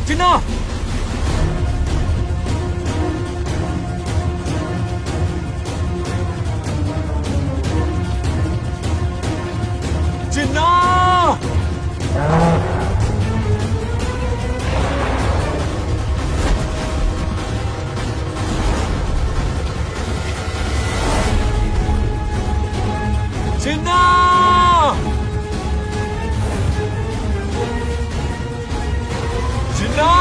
चिन्ना, चिन्ना, चिन्ना, चिन्ना,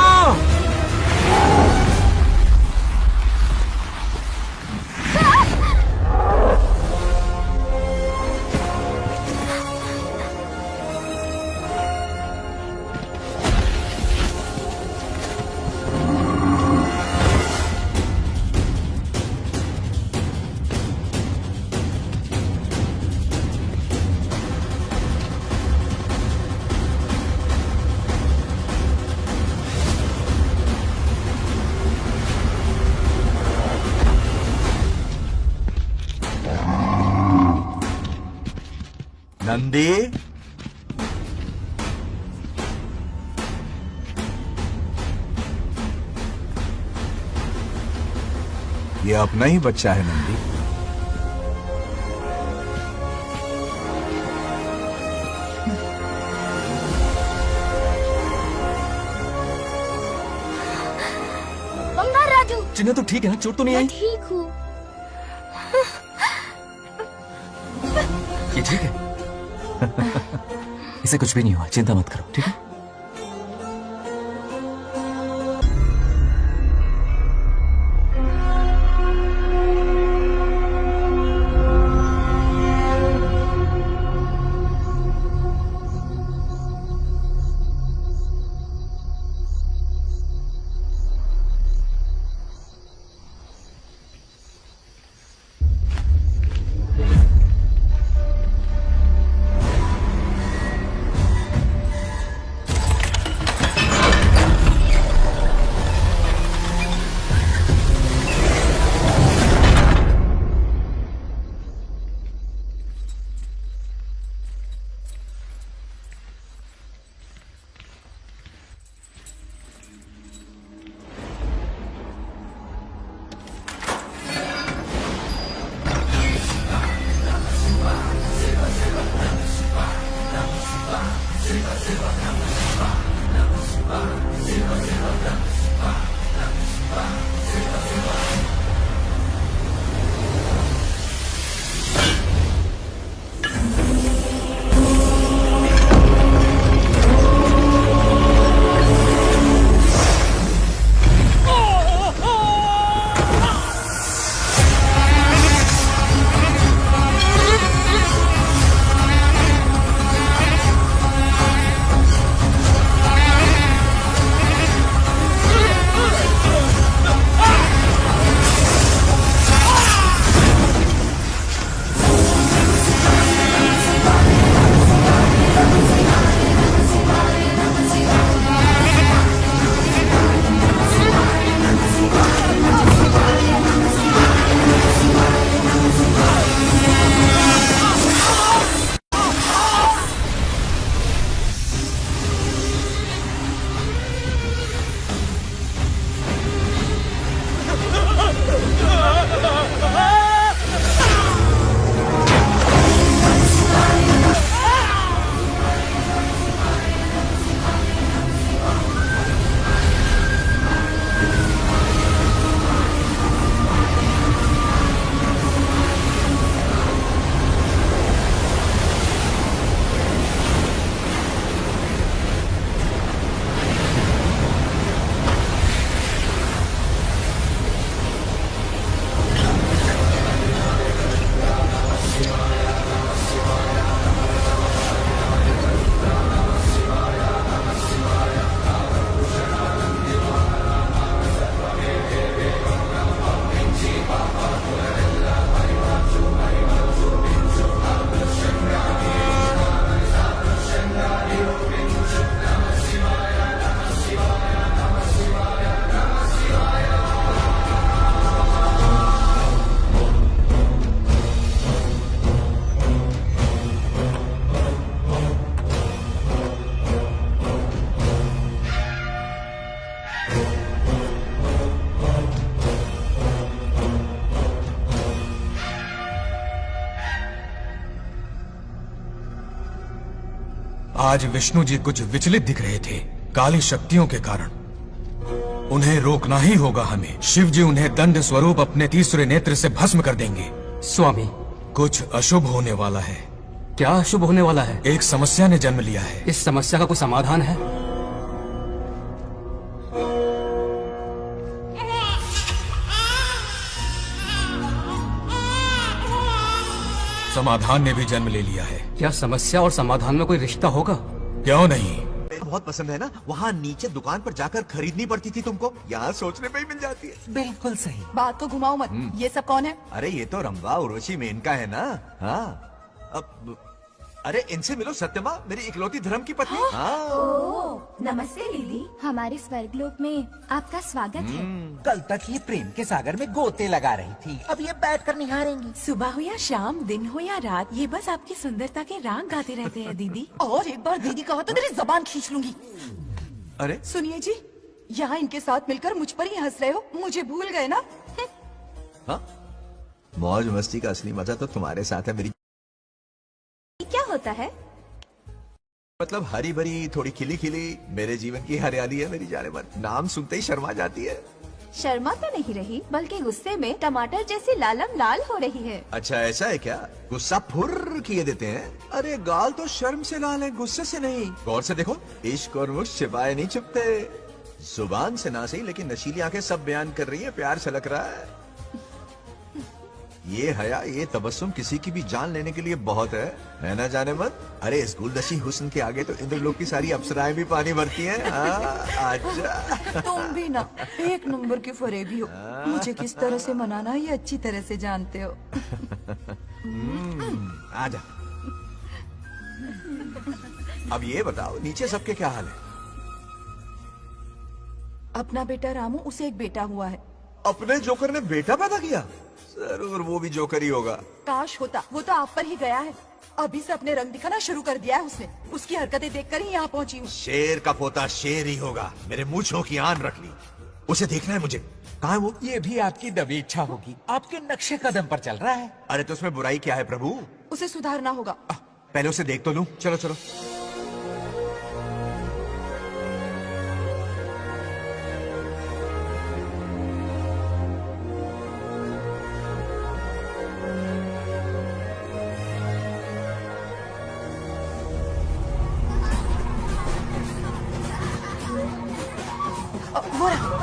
नंदी, ये अपना ही बच्चा है नंदी। बंगार राजू, चिन्ना तो ठीक है ना? चोट तो नहीं आई? ठीक हूँ। ये ठीक है। इसे कुछ भी नहीं हुआ, चिंता मत करो, ठीक है? आज विष्णु जी कुछ विचलित दिख रहे थे काली शक्तियों के कारण। उन्हें रोकना ही होगा हमें। शिव जी उन्हें दंड स्वरूप अपने तीसरे नेत्र से भस्म कर देंगे। स्वामी, कुछ अशुभ होने वाला है। क्या अशुभ होने वाला है? एक समस्या ने जन्म लिया है। इस समस्या का कोई समाधान है? समाधान ने भी जन्म ले लिया है। क्या समस्या और समाधान में कोई रिश्ता होगा? क्यों नहीं? बहुत पसंद है ना, वहाँ नीचे दुकान पर जाकर खरीदनी पड़ती थी तुमको, यहाँ सोचने पे ही मिल जाती है। बिल्कुल सही। बात को घुमाओ मत। ये सब कौन है? अरे ये तो रंबा उर्वशी मेनका है ना। हाँ अब अरे इनसे मिलो, सत्यमा मेरी इकलौती धर्म की पत्नी। हाँ नमस्ते दीदी, हमारे स्वर्गलोक में आपका स्वागत है। कल तक ये प्रेम के सागर में गोते लगा रही थी, अब ये बैठकर निहारेंगी। सुबह हो या शाम, दिन हो या रात, ये बस आपकी सुंदरता के राग गाते रहते हैं दीदी। और एक बार दीदी कहा तो तेरी जबान खींच लूंगी। अरे सुनिए जी, यहाँ इनके साथ मिलकर मुझ पर ही हंस रहे हो, मुझे भूल गए ना? हाँ, मौज मस्ती का असली मजा तो तुम्हारे साथ है मेरी। क्या होता है? मतलब हरी भरी थोड़ी खिली खिली मेरे जीवन की हरियाली है मेरी जाने मन। नाम सुनते ही शर्मा जाती है। शर्मा तो नहीं रही, बल्कि गुस्से में टमाटर जैसी लालम लाल हो रही है। अच्छा ऐसा है क्या? गुस्सा फुर्र किए देते हैं। अरे गाल तो शर्म से लाल है, गुस्से से नहीं। गौर से देखो, इश्क और मुझ छिपाए नहीं छुपते। जुबान से ना सही, लेकिन नशीली आंखें सब बयान कर रही है, प्यार छलक रहा है। ये हया, ये तबस्सुम किसी की भी जान लेने के लिए बहुत है ना जाने मन? अरे इस गुलदस्ती हुस्न के आगे तो इंद्रलोक की सारी अप्सराएं भी पानी भरती हैं। अच्छा तुम भी ना एक नंबर के फरेबी हो। मुझे किस तरह से मनाना ये अच्छी तरह से जानते हो। आजा। अब ये बताओ, नीचे सबके क्या हाल है? अपना बेटा रामू, उसे एक बेटा हुआ है। अपने जोकर ने बेटा पैदा किया? जरूर वो भी जोकर ही होगा। काश होता, वो तो आप पर ही गया है। अभी से अपने रंग दिखाना शुरू कर दिया है उसने। उसकी हरकतें देखकर ही यहाँ पहुँची हूँ। शेर का पोता शेर ही होगा। मेरे मूंछों की आन रख ली, उसे देखना है मुझे। कहाँ है वो? ये भी आपकी दबी इच्छा होगी, आपके नक्शे कदम पर चल रहा है। अरे तो उसमें बुराई क्या है प्रभु? उसे सुधारना होगा। पहले उसे देख तो लूं। चलो चलो। वो रहा।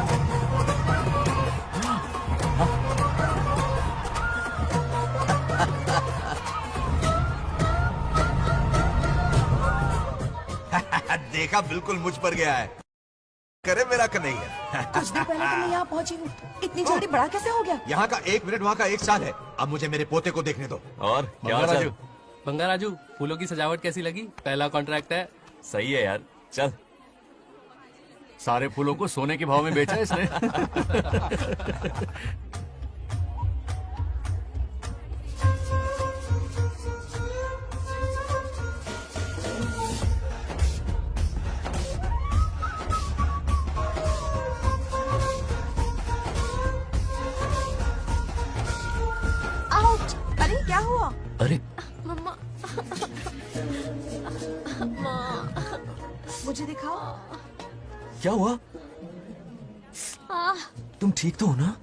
देखा, बिल्कुल मुझ पर गया है। करे मेरा कन्हैया। कुछ देर पहले तो मैं यहाँ पहुँची हूँ। इतनी जल्दी बड़ा कैसे हो गया? यहाँ का 1 मिनट, वहाँ का 1 साल है। अब मुझे मेरे पोते को देखने दो। और क्या हाल चाल? बंगा राजू, फूलों की सजावट कैसी लगी? पहला कॉन्ट्रैक्ट है। सही है यार, चल। सारे फूलों को सोने के भाव में बेचा है इसने। आउच! अरे क्या हुआ? अरे मम्मा, मुझे दिखाओ। क्या हुआ? तुम ठीक तो हो ना?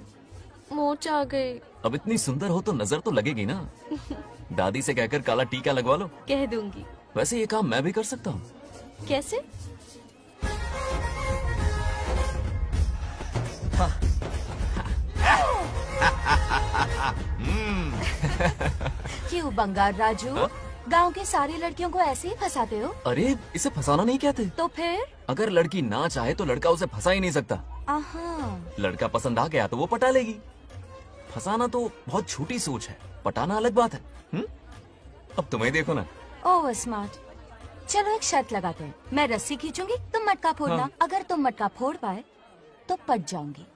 मोच आ गई। अब इतनी सुंदर हो तो नजर तो लगेगी ना। दादी से कहकर काला टीका लगवा लो। कह दूंगी। वैसे ये काम मैं भी कर सकता हूँ। कैसे? क्यों बंगार राजू, गांव के सारी लड़कियों को ऐसे ही फंसाते हो? अरे इसे फंसाना नहीं कहते। तो फिर? अगर लड़की ना चाहे तो लड़का उसे फंसा ही नहीं सकता। आहा। लड़का पसंद आ गया तो वो पटा लेगी। फंसाना तो बहुत छोटी सोच है, पटाना अलग बात है। अब तुम्हें देखो ना। Over smart. चलो एक शर्त लगाते हैं, मैं रस्सी खींचूंगी, तुम मटका फोड़ना। हाँ। अगर तुम मटका फोड़ पाए तो पट जाऊंगी।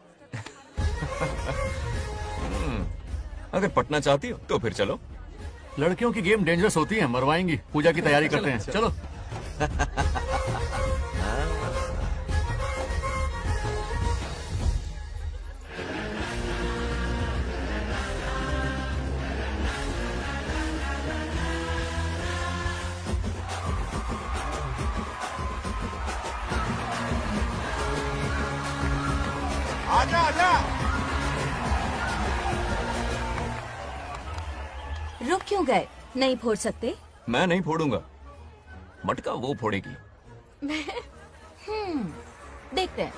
अगर पटना चाहती हो तो फिर चलो। लड़कियों की गेम डेंजरस होती है, मरवाएंगी। पूजा की तैयारी करते हैं, चलो। आजा आजा। रुक क्यों गए? नहीं फोड़ सकते? मैं नहीं फोड़ूंगा, मटका वो फोड़ेगी। देखते हैं।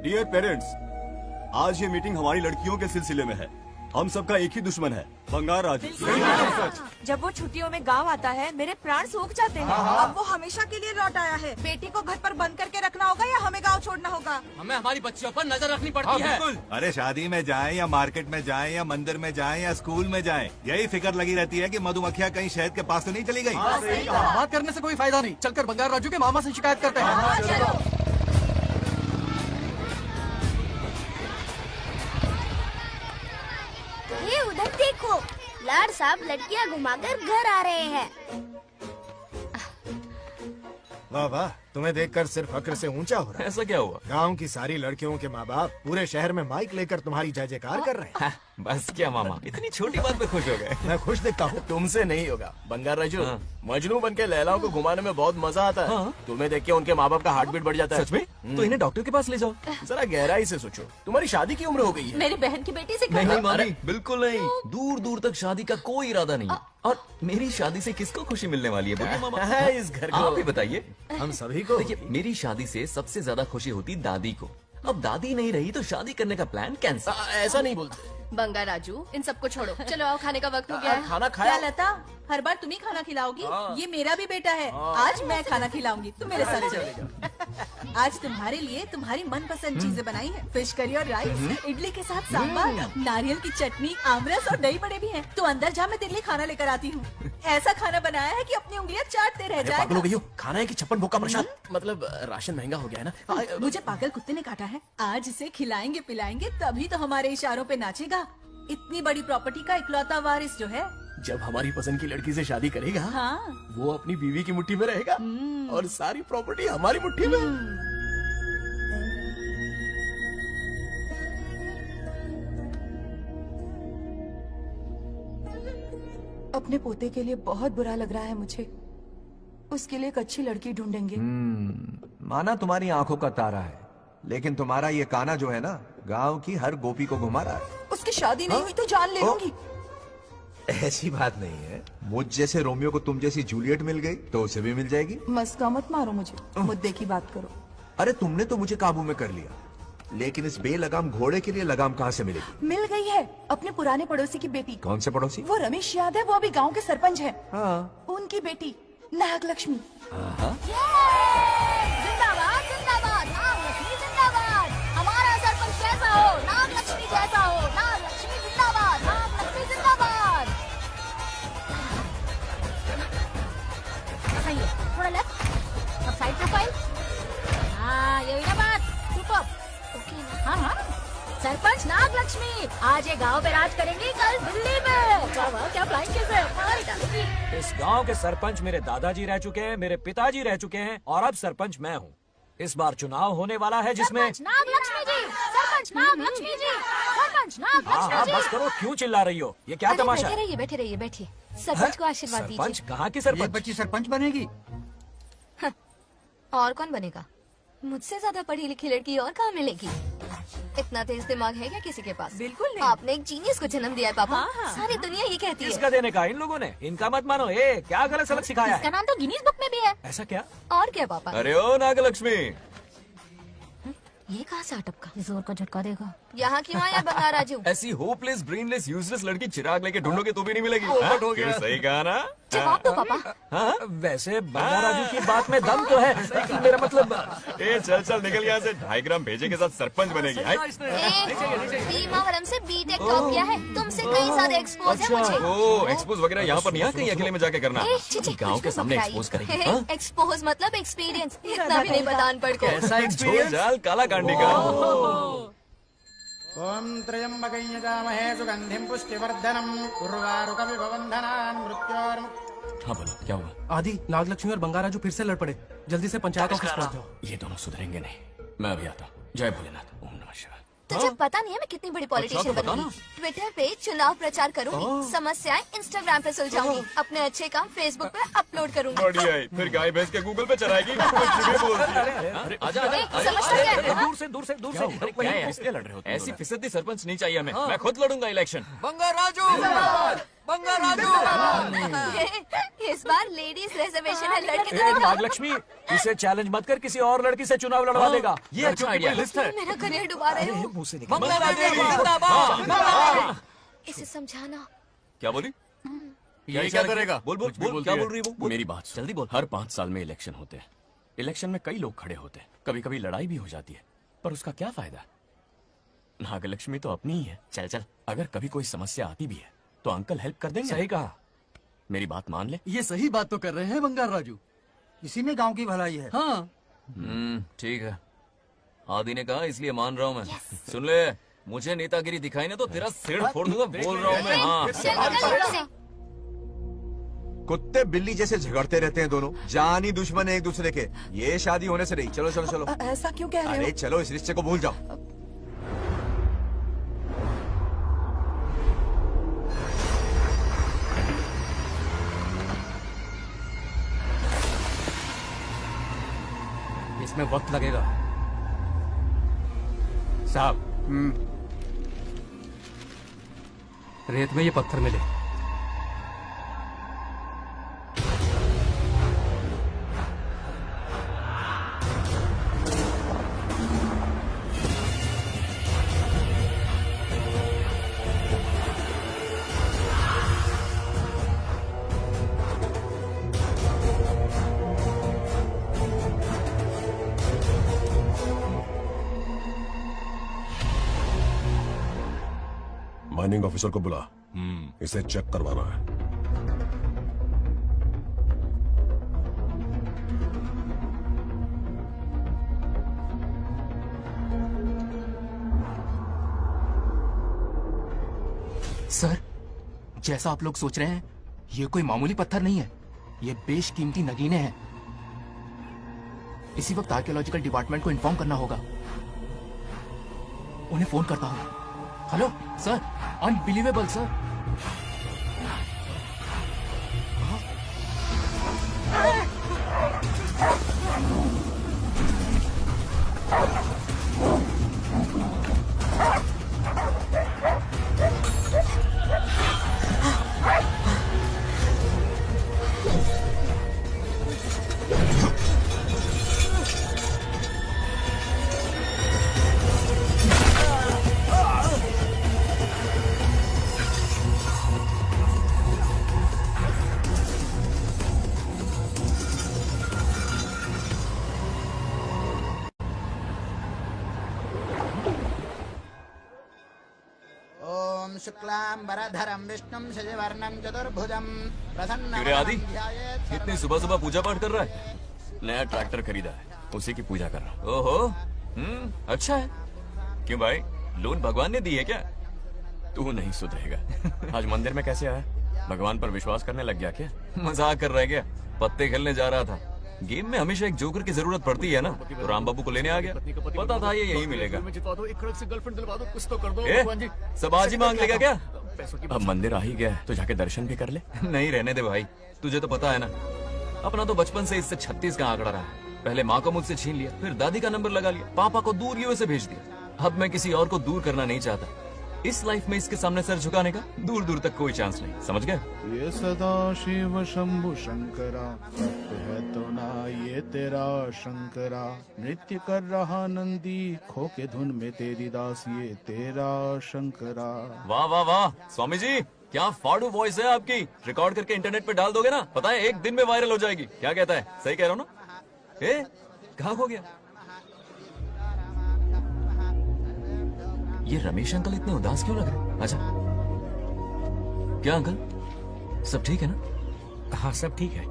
डियर पेरेंट्स, आज ये मीटिंग हमारी लड़कियों के सिलसिले में है। हम सबका एक ही दुश्मन है, बंगार राजू। जब वो छुट्टियों में गांव आता है मेरे प्राण सूख जाते हैं। अब वो हमेशा के लिए लौट आया है। बेटी को घर पर बंद करके रखना होगा या हमें गांव छोड़ना होगा? हमें हमारी बच्चियों पर नजर रखनी पड़ती है। अरे शादी में जाएं या मार्केट में जाएं या मंदिर में जाएं या स्कूल में जाएं, यही फिक्र लगी रहती है कि मधुमक्खियाँ कहीं शहद के पास तो नहीं चली गई। बात करने से कोई फायदा नहीं, चलकर बंगार राजू के मामा से शिकायत करते हैं। ये उधर देखो, लाड साहब लड़कियां घुमाकर घर आ रहे हैं। वाह वाह, तुम्हें देखकर सिर्फ फक्र से ऊंचा हो रहा है। ऐसा क्या हुआ? गांव की सारी लड़कियों के माँ बाप पूरे शहर में माइक लेकर तुम्हारी जय जयकार कर रहे हैं। बस क्या मामा, इतनी छोटी बात पे खुश हो गए? मैं खुश दिखता हूँ। तुमसे नहीं होगा बंगार राजू। हाँ। मजनू बन के लैलाओं को घुमाने में बहुत मजा आता है। हाँ। तुम्हें देख के उनके माँ बाप का हार्ट बीट बढ़ जाता है। सच में? तो इन्हें डॉक्टर के पास ले जाओ। जरा गहराई से सोचो, तुम्हारी शादी की उम्र हो गई है। मेरी बहन की बेटी से नहीं मामी, बिल्कुल नहीं। दूर दूर तक शादी का कोई इरादा नहीं है। और मेरी शादी से किसको खुशी मिलने वाली है? बोलिए मामा। है इस घर को। आप ही बताइए। हम सभी को। देखिए, मेरी शादी से सबसे ज्यादा खुशी होती दादी को। अब दादी नहीं रही तो शादी करने का प्लान कैंसिल। ऐसा नहीं बोलते। बंगार राजू, इन सबको छोड़ो, चलो आओ, खाने का वक्त हो गया है। खाना क्या खाया? लता, हर बार तुम ही खाना खिलाओगी? ये मेरा भी बेटा है। आज मैं खाना खिलाऊंगी, तुम मेरे साथ चलो। आज तुम्हारे लिए तुम्हारी मनपसंद चीजें बनाई है। फिश करी और राइस, इडली के साथ सांभर, नारियल की चटनी, आमरस और दही बड़े भी हैं। तू अंदर जा, मैं तेरे लिए खाना लेकर आती हूँ। ऐसा खाना बनाया है कि अपनी उंगलियां चाटते रह पागल हो जाए। गई हो? खाना है कि 56 भोग का प्रसाद? मतलब राशन महंगा हो गया है ना। मुझे पागल कुत्ते ने काटा है। आज इसे खिलाएंगे पिलाएंगे तभी तो हमारे इशारों पे नाचेगा। इतनी बड़ी प्रॉपर्टी का इकलौता वारिस जो है। जब हमारी पसंद की लड़की से शादी करेगा, हाँ। वो अपनी बीवी की मुट्ठी में रहेगा और सारी प्रॉपर्टी हमारी मुट्ठी में। अपने पोते के लिए बहुत बुरा लग रहा है मुझे। उसके लिए एक अच्छी लड़की ढूंढेंगे। माना तुम्हारी आंखों का तारा है, लेकिन तुम्हारा ये काना जो है ना, गांव की हर गोपी को घुमा रहा है। उसकी शादी नहीं हुई तो जान ले लूंगी। ऐसी बात नहीं है। मुझ जैसे रोमियो को तुम जैसी जूलियट मिल गई तो उसे भी मिल जाएगी। मस्का मत मारो मुझे, मुद्दे की बात करो। अरे तुमने तो मुझे काबू में कर लिया, लेकिन इस बेलगाम घोड़े के लिए लगाम कहाँ से मिलेगी? मिल गई है, अपने पुराने पड़ोसी की बेटी। कौन से पड़ोसी? वो रमेश याद है, वो अभी गांव के सरपंच है। हाँ। उनकी बेटी नागलक्ष्मी। जिंदाबाद जिंदाबाद, नागलक्ष्मी जिंदाबाद। हमारा सरपंच कैसा हो? नागलक्ष्मी जैसा हो। नागलक्ष्मी जिंदाबाद, नागलक्ष्मी जिंदाबाद। सही है, थोड़ा लेफ्ट, अब साइड प्रोफाइल। हाँ, ये हुई ना बात। सुपर। ओके ना? हाँ हाँ। सरपंच नागलक्ष्मी आज ये गांव पे राज करेंगी, कल दिल्ली में। क्या फ्लाइंग किस है? मार डालेंगी। इस गांव के सरपंच मेरे दादाजी रह चुके हैं, मेरे पिताजी रह चुके हैं और अब सरपंच मैं हूँ। इस बार चुनाव होने वाला है जिसमें नागलक्ष्मी जी, सरपंच नागलक्ष्मी जी, सरपंच नागलक्ष्मी जी। बस करो, क्यों चिल्ला रही हो? ये क्या तमाशा? बैठे रहिए, बैठे रहिए, बैठिए। सरपंच को आशीर्वाद दीजिए। सरपंच कहाँ की सरपंच? बच्ची सरपंच बनेगी। और कौन बनेगा? मुझसे ज्यादा पढ़ी लिखी लड़की और कहाँ मिलेगी? इतना तेज दिमाग है क्या किसी के पास? बिल्कुल नहीं। आपने एक जीनियस को जन्म दिया है पापा। हाँ। सारी दुनिया ये कहती है। किसका देने का? इन लोगों ने। इनका मत मानो। क्या गलत सलत सिखाया इसका है? नाम तो गिनीज बुक में भी है। ऐसा क्या? और क्या पापा? अरे ओ नागलक्ष्मी, ये कहाँ से अटपका? जोर का झटका देगा। यहाँ क्यों आया बंगार राजू? ऐसी होपलेस ब्रेनलेस यूजलेस लड़की चिराग लेके ढूंढोगे तो भी नहीं मिलेगी। पोपट हो हाँ? गया। क्यों, सही कहा ना? जवाब दो पापा। हाँ? वैसे बंगा राजू की बात में दम तो है, मेरा मतलब। ए चल चल निकल यहाँ से, 2.5 ग्राम भेजे के साथ सरपंच बनेगी। भीमावरम से बीटेक टॉप किया है, तुमसे कई ज्यादा एक्सपोज है मुझे। ओ एक्सपोज वगैरह यहाँ पर नहीं है, कहीं अकेले में जाके करना। गाँव के सामने एक्सपोज करेगी। एक्सपोज मतलब एक्सपीरियंस, इतना भी नहीं पता अनपढ़ को। ऐसा एक्सपीरियंस जाल काला कांडी का। ओम त्र्यंबकं यजामहे सुगंधिं पुष्टिवर्धनम् उर्वारुकमिव बन्धनान् मृत्योर्मुक्तिः। हाँ बोलो क्या हुआ? आदि, नागलक्ष्मी और बंगाराजू फिर से लड़ पड़े। जल्दी से पंचायत ऑफिस पहुंच जाओ। ये दोनों सुधरेंगे नहीं, मैं अभी आता हूँ। जय भोलेनाथ। ओम नमः शिवाय। तुझे पता नहीं है मैं कितनी बड़ी पॉलिटिशियन बनूंगी। ट्विटर पे चुनाव प्रचार करूंगी, समस्याएं इंस्टाग्राम पे सुलझाऊंगी, अपने अच्छे काम फेसबुक पे अपलोड करूंगी। बढ़िया है, फिर गाय भैंस के गूगल पे चराएगी। दूर से क्या है? इसलिए लड़ रहे हो? ऐसी फिसदी सरपंच नहीं चाहिए हमें। मैं खुद लड़ूंगा इलेक्शन। बंगाराजू, बंगाराजू। इस बार लेडीज रिजर्वेशन है, लड़के तो दिखाओ। नागलक्ष्मी, इसे चैलेंज मत कर, किसी और लड़की से चुनाव लड़वा देगा। ये अच्छा आइडिया लिस्ट है। मेरा करियर डुबा रहे हो। मुंह से इसे समझाना। क्या बोली? ये क्या करेगा? बोल बोल बोल, क्या बोल रही है वो? मेरी बात जल्दी बोल। हर 5 साल में इलेक्शन होते हैं। इलेक्शन में कई लोग खड़े होते हैं, कभी कभी लड़ाई भी हो जाती है, पर उसका क्या फायदा? नागलक्ष्मी तो अपनी ही है। चल चल, अगर कभी कोई समस्या आती भी है तो अंकल हेल्प कर देंगे। सही कहा। मेरी बात मान ले। ये सही बात तो कर रहे हैं बंगार राजू। इसी में गांव की भलाई है। हाँ ठीक है। आदि ने कहा इसलिए मान रहा हूँ मैं। सुन ले, मुझे नेतागिरी दिखाई ना तो तेरा सिर फोड़ दूंगा। बोल रहा हूँ मैं। हाँ कुत्ते बिल्ली जैसे झगड़ते रहते हैं दोनों, जानी दुश्मन है एक दूसरे के। ये शादी होने से नहीं। चलो चलो चलो। ऐसा क्यों कह रहे हो? अरे चलो, इस रिश्ते को भूल जाओ। इसमें वक्त लगेगा साहब। रेत में ये पत्थर मिले। माइनिंग ऑफिसर को बुला, इसे चेक करवाना है। सर, जैसा आप लोग सोच रहे हैं, ये कोई मामूली पत्थर नहीं है, ये बेशकीमती नगीने हैं। इसी वक्त आर्कियोलॉजिकल डिपार्टमेंट को इन्फॉर्म करना होगा। उन्हें फोन करता हूँ। Hello sir, unbelievable sir. शुक्लांबरधरं विष्णुं शशिवर्णं चतुर्भुजं क्यों रे आदि, इतनी सुबह सुबह पूजा पाठ कर रहा है? नया ट्रैक्टर खरीदा है, उसी की पूजा कर रहा हूँ। ओहो, अच्छा है। क्यों भाई, लोन भगवान ने दी है क्या? तू नहीं सुधरेगा। आज मंदिर में कैसे आया? भगवान पर विश्वास करने लग गया क्या? मजाक कर रहा है क्या? पत्ते खेलने जा रहा था। गेम में हमेशा एक जोकर की जरूरत पड़ती है ना, तो राम बाबू को लेने आ गया। पता था ये यही मिलेगा। सब आज ही मांग लेगा क्या? अब मंदिर आ ही गया तो जाके दर्शन भी कर ले। नहीं रहने दे भाई, तुझे तो पता है ना, अपना तो बचपन से इससे 36 का आंकड़ा रहा है। पहले माँ को मुझसे छीन लिया, फिर दादी का नंबर लगा लिया, पापा को दूर यूएसए भेज दिया। अब मैं किसी और को दूर करना नहीं चाहता। इस लाइफ में इसके सामने सर झुकाने का दूर दूर तक कोई चांस नहीं, समझ गए? ये सदा शिव शंभु शंकरा, सत्य है तो ना ये तेरा शंकरा। नृत्य कर रहा नंदी, खो के धुन में तेरी दास, ये तेरा शंकरा। वाह वाह वाह, स्वामी जी क्या फाड़ू वॉइस है आपकी। रिकॉर्ड करके इंटरनेट पे डाल दोगे ना, पता है 1 दिन में वायरल हो जाएगी। क्या कहता है, सही कह रहा हूँ ना? ए, कहाँ खो गया ये रमेश अंकल? इतने उदास क्यों लग रहे? अच्छा, क्या अंकल सब ठीक है ना? हाँ सब ठीक है,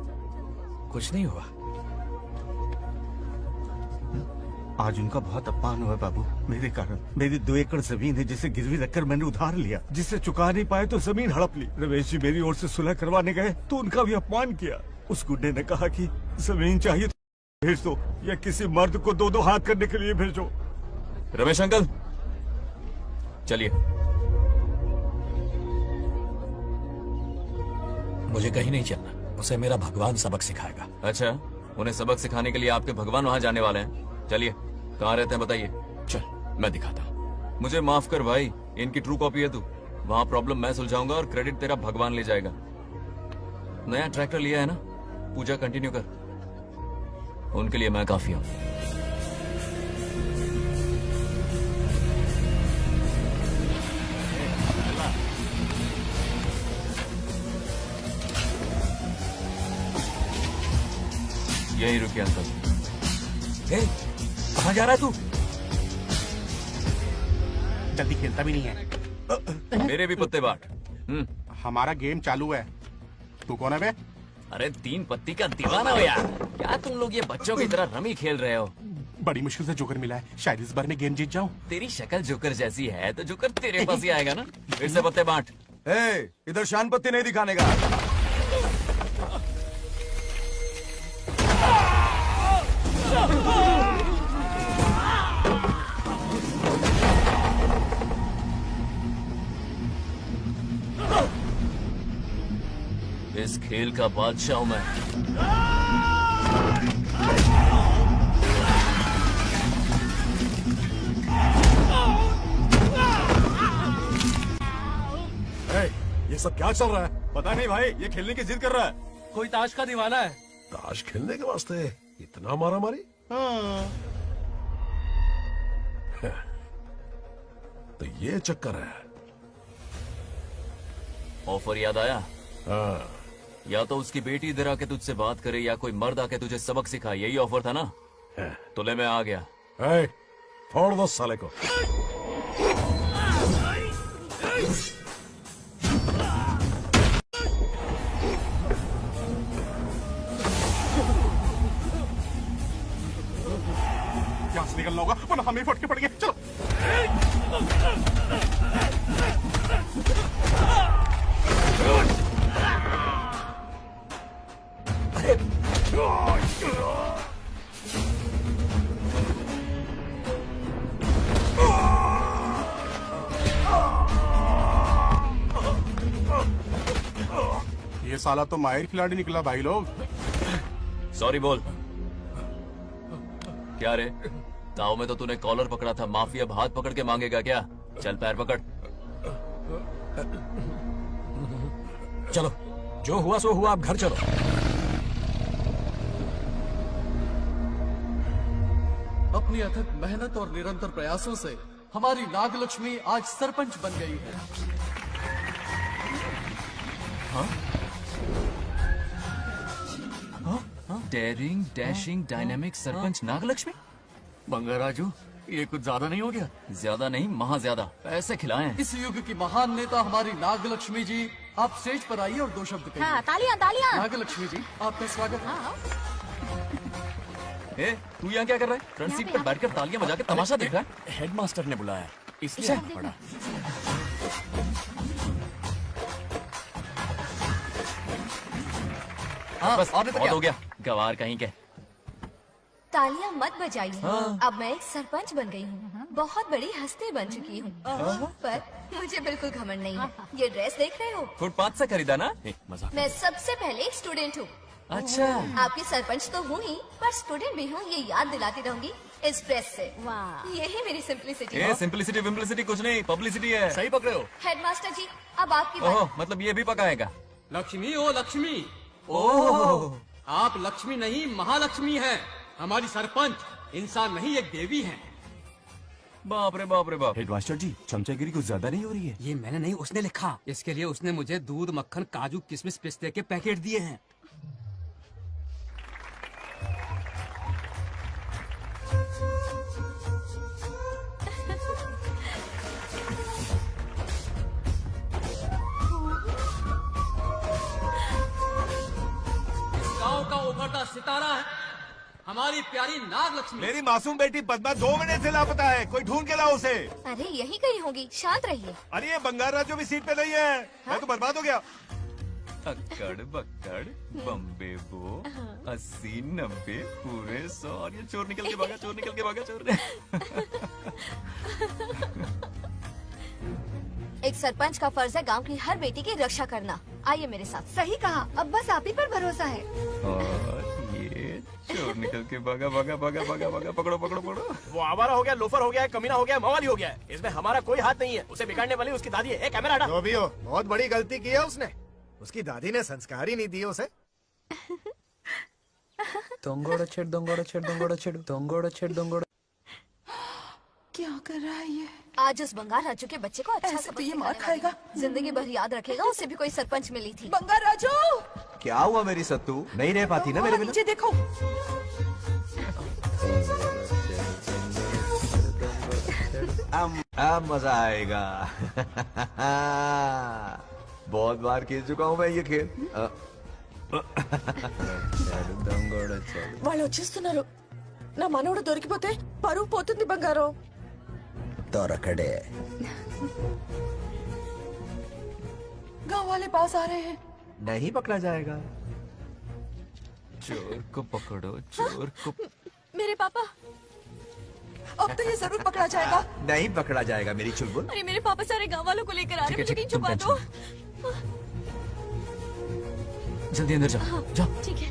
कुछ नहीं हुआ। आज उनका बहुत अपमान हुआ बाबू, मेरे कारण। मेरी 2 एकड़ जमीन है जिसे गिरवी रखकर मैंने उधार लिया, जिसे चुका नहीं पाए तो जमीन हड़प ली। रमेश जी मेरी ओर से सुलह करवाने गए तो उनका भी अपमान किया। उस गुंडे ने कहा कि जमीन चाहिए तो भेज दो या किसी मर्द को 2-2 हाथ करने के लिए भेजो। रमेश अंकल चलिए। मुझे कहीं नहीं चलना, उसे मेरा भगवान सबक सिखाएगा। अच्छा, उन्हें सबक सिखाने के लिए आपके भगवान वहाँ जाने वाले हैं। चलिए, कहाँ रहते हैं बताइए। चल मैं दिखाता हूँ। मुझे माफ कर भाई, इनकी ट्रू कॉपी है तू। वहाँ प्रॉब्लम मैं सुलझाऊंगा और क्रेडिट तेरा भगवान ले जाएगा। नया ट्रैक्टर लिया है ना, पूजा कंटिन्यू कर। उनके लिए मैं काफी हूँ। यही रुकिए अंकल। कहाँ जा रहा है तू? जल्दी खेलता भी नहीं है। मेरे भी पत्ते बांट। हमारा गेम चालू है। तू कौन है बे? अरे 3 पत्ती का दीवाना हो यार। क्या तुम लोग ये बच्चों की तरह रमी खेल रहे हो? बड़ी मुश्किल से जोकर मिला है, शायद इस बार में गेम जीत जाऊं। तेरी शक्ल जोकर जैसी है तो जोकर तेरे पास ही आएगा ना। फिर से पत्ते बांट। इधर शान पत्ती नहीं दिखाने का। इस खेल का बादशाह हूं मैं। ये सब क्या चल रहा है? पता नहीं भाई, ये खेलने की जिद कर रहा है। कोई ताश का दीवाना है। ताश खेलने के वास्ते इतना मारा मारी? तो ये चक्कर है। ऑफर याद आया? हाँ। या तो उसकी बेटी इधर आके तुझसे बात करे या कोई मर्द आके तुझे सबक सिखाए, यही ऑफर था ना? तो ले मैं आ गया। फोड़ दो साले को। यहाँ से निकलना होगा वरना हमें फटके पड़ेंगे। चलो। ये साला तो माहिर खिलाड़ी निकला भाई लोग। सॉरी बोल। क्या रे, ताऊ में तो तूने कॉलर पकड़ा था, माफिया हाथ पकड़ के मांगेगा क्या? चल पैर पकड़। चलो, जो हुआ सो हुआ, अब घर चलो। अपनी अथक मेहनत और निरंतर प्रयासों से हमारी नागलक्ष्मी आज सरपंच बन गई है। Daring, dashing, dynamic sarpanch Nagalakshmi. Bangaraju, ये कुछ ज्यादा नहीं हो गया? ज्यादा नहीं, महा ज्यादा। पैसे खिलाएं। इस युग की महान नेता हमारी नागलक्ष्मी जी, आप स्टेज पर आइए और 2 शब्द कहिए। हाँ, तालियां तालियां। नागलक्ष्मी जी, आपका स्वागत है। तू यहाँ क्या कर रहा है? फ्रंट सीट पर बैठकर तालियां बजा के तमाशा देख रहा है? हेडमास्टर ने बुलाया, इसलिए पड़ा। बस बहुत हो गया, गवार कहीं के। तालियां मत बजाइए। अब मैं एक सरपंच बन गई हूँ, बहुत बड़ी हस्ती बन चुकी हूँ। पर मुझे बिल्कुल घमंड नहीं है। ये ड्रेस देख रहे हो? फुटपाथ से खरीदा ना? मजाक। मैं सबसे पहले एक स्टूडेंट हूँ। अच्छा। आपकी सरपंच तो हूँ ही, पर स्टूडेंट भी हूँ, ये याद दिलाती रहूंगी इस ड्रेस से। यही मेरी सिंपलिसिटी है। सिंपलिसिटी विम्पलिसिटी कुछ नहीं, पब्लिसिटी है। सही पकड़े हो। हेडमास्टर जी, अब आपकी बारी। मतलब ये भी पकाएगा? लक्ष्मी ओ लक्ष्मी। ओह, आप लक्ष्मी नहीं महालक्ष्मी हैं। हमारी सरपंच इंसान नहीं, एक देवी हैं। बाप रे बाप रे बाप। हेडमास्टर जी, चमचागिरी कुछ ज्यादा नहीं हो रही है? ये मैंने नहीं, उसने लिखा। इसके लिए उसने मुझे दूध, मक्खन, काजू, किशमिश, पिस्ते के पैकेट दिए हैं। गांव का उभरता सितारा है हमारी प्यारी नाग लक्ष्मी। मेरी मासूम बेटी पद्मा 2 महीने से लापता है, कोई ढूंढ के लाओ उसे। अरे यही कहीं होगी, शांत रहिए। अरे ये बंगार राजू भी सीट पे नहीं है। मैं तो बर्बाद हो गया। अक्कड़ बक्कड़ बम्बे बो 80 90 पूरे 100 और ये चोर निकल के भागा, चोर निकल के भागा, चोर। एक सरपंच का फर्ज है गांव की हर बेटी की रक्षा करना। आइए मेरे साथ। सही कहा, अब बस आप ही पर भरोसा है। और ये चोर निकल के भागा भागा भागा भागा भागा, पकड़ो पकड़ो पकड़ो। वो आवारा हो गया, लोफर हो गया, कमीना हो गया, मवाली हो गया। इसमें हमारा कोई हाथ नहीं है। उसे बिगाड़ने वाली उसकी दादी है। कैमरा हटा। जो भी हो, बहुत बड़ी गलती की है उसने। उसकी दादी ने संस्कार ही नहीं दिए उसे। दंगोड़ा छेड़ दंगोड़ा छेड़ दंगोड़ा छेड़ दंगोड़ा छेड़ दंगोड़ा। क्या कर रहा है ये? आज उस बंगार राजू के बच्चे को अच्छा ऐसे तो ये मार खाएगा। जिंदगी भर याद रखेगा। उसे भी कोई सरपंच मिली थी। बंगार राजू, क्या हुआ मेरी सत्तू? नहीं रह पाती ना मेरे बिना? नीचे देखो। अब मजा आएगा। बहुत बार खेल चुका हूँ मैं ये खेल। వాళ్ళు వచ్చేస్తున్నారు. నా మనవడు దొరికిపోతే పరువు పోతుంది బంగారం. దొరకడే. गांव वाले पास आ रहे हैं। नहीं पकड़ा जाएगा। चोर को पकड़ो, चोर को। मेरे पापा, अब तो ये जरूर पकड़ा जाएगा। नहीं पकड़ा जाएगा मेरी चुलबुल। अरे मेरे पापा सारे गांव वालों को लेकर आ रहे हैं, मुझे कहीं छुपा दो। जल्दी अंदर जाओ, जाओ। ठीक है।